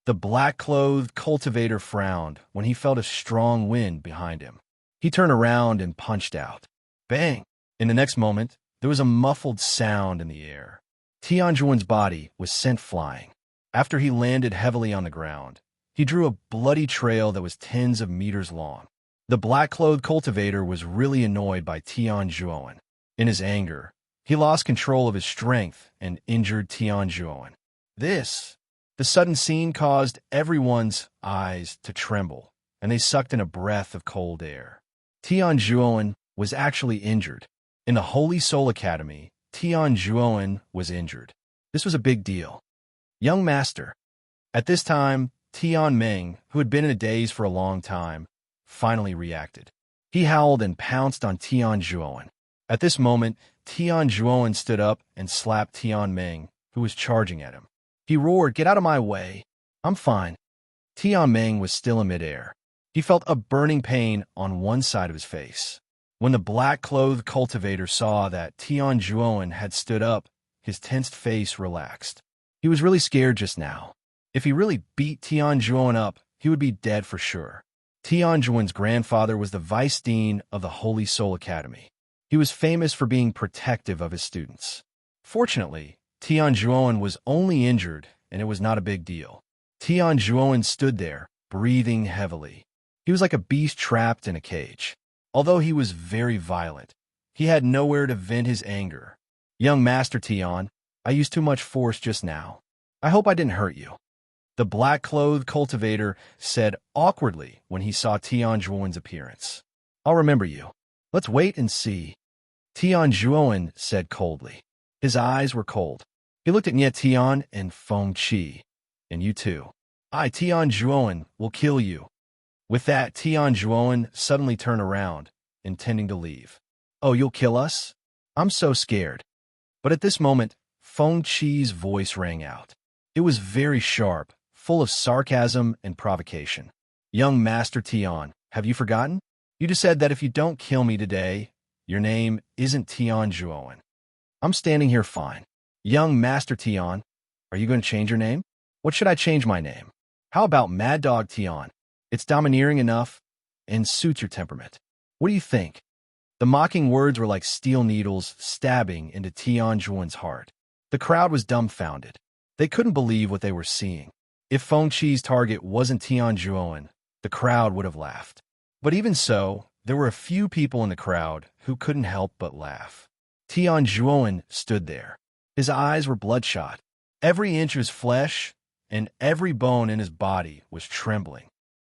The black-clothed cultivator frowned when he felt a strong wind behind him. He turned around and punched out. Bang! In the next moment, there was a muffled sound in the air. Tian Zhuowen's body was sent flying. After he landed heavily on the ground, he drew a bloody trail that was tens of meters long. The black-clothed cultivator was really annoyed by Tian Zhuowen. In his anger, he lost control of his strength and injured Tian Zhuowen. This The sudden scene caused everyone's eyes to tremble, and they sucked in a breath of cold air. Tianjuan was actually injured. In the Holy Soul Academy, Tianjuan was injured. This was a big deal. Young master. At this time, Tian Ming, who had been in a daze for a long time, finally reacted. He howled and pounced on Tianjuan. At this moment, Tianjuan stood up and slapped Tian Ming, who was charging at him. He roared, "Get out of my way. I'm fine." Tian Ming was still in midair. He felt a burning pain on one side of his face. When the black-clothed cultivator saw that Tianjuan had stood up, his tensed face relaxed. He was really scared just now. If he really beat Tianjuan up, he would be dead for sure. Tianjuan's grandfather was the vice dean of the Holy Soul Academy. He was famous for being protective of his students. Fortunately, Tianjuan was only injured, and it was not a big deal. Tianjuan stood there, breathing heavily. He was like a beast trapped in a cage. Although he was very violent, he had nowhere to vent his anger. "Young Master Tian, I used too much force just now. I hope I didn't hurt you," the black-clothed cultivator said awkwardly when he saw Tianjuan's appearance. "I'll remember you. Let's wait and see," Tianjuan said coldly. His eyes were cold. He looked at Nie Tian and Feng Qi. "And you too. I, Tianjuan, will kill you." With that, Tianjuan suddenly turned around, intending to leave. "Oh, you'll kill us? I'm so scared." But at this moment, Feng Qi's voice rang out. It was very sharp, full of sarcasm and provocation. "Young Master Tian, have you forgotten? You just said that if you don't kill me today, your name isn't Tianjuan. I'm standing here fine. Young Master Tian, are you going to change your name? What should I change my name? How about Mad Dog Tian? It's domineering enough and suits your temperament. What do you think?" The mocking words were like steel needles stabbing into Tianjuan's heart. The crowd was dumbfounded. They couldn't believe what they were seeing. If Feng Qi's target wasn't Tianjuan, the crowd would have laughed. But even so, there were a few people in the crowd who couldn't help but laugh. Tianjuan stood there. His eyes were bloodshot. Every inch of his flesh and every bone in his body was trembling.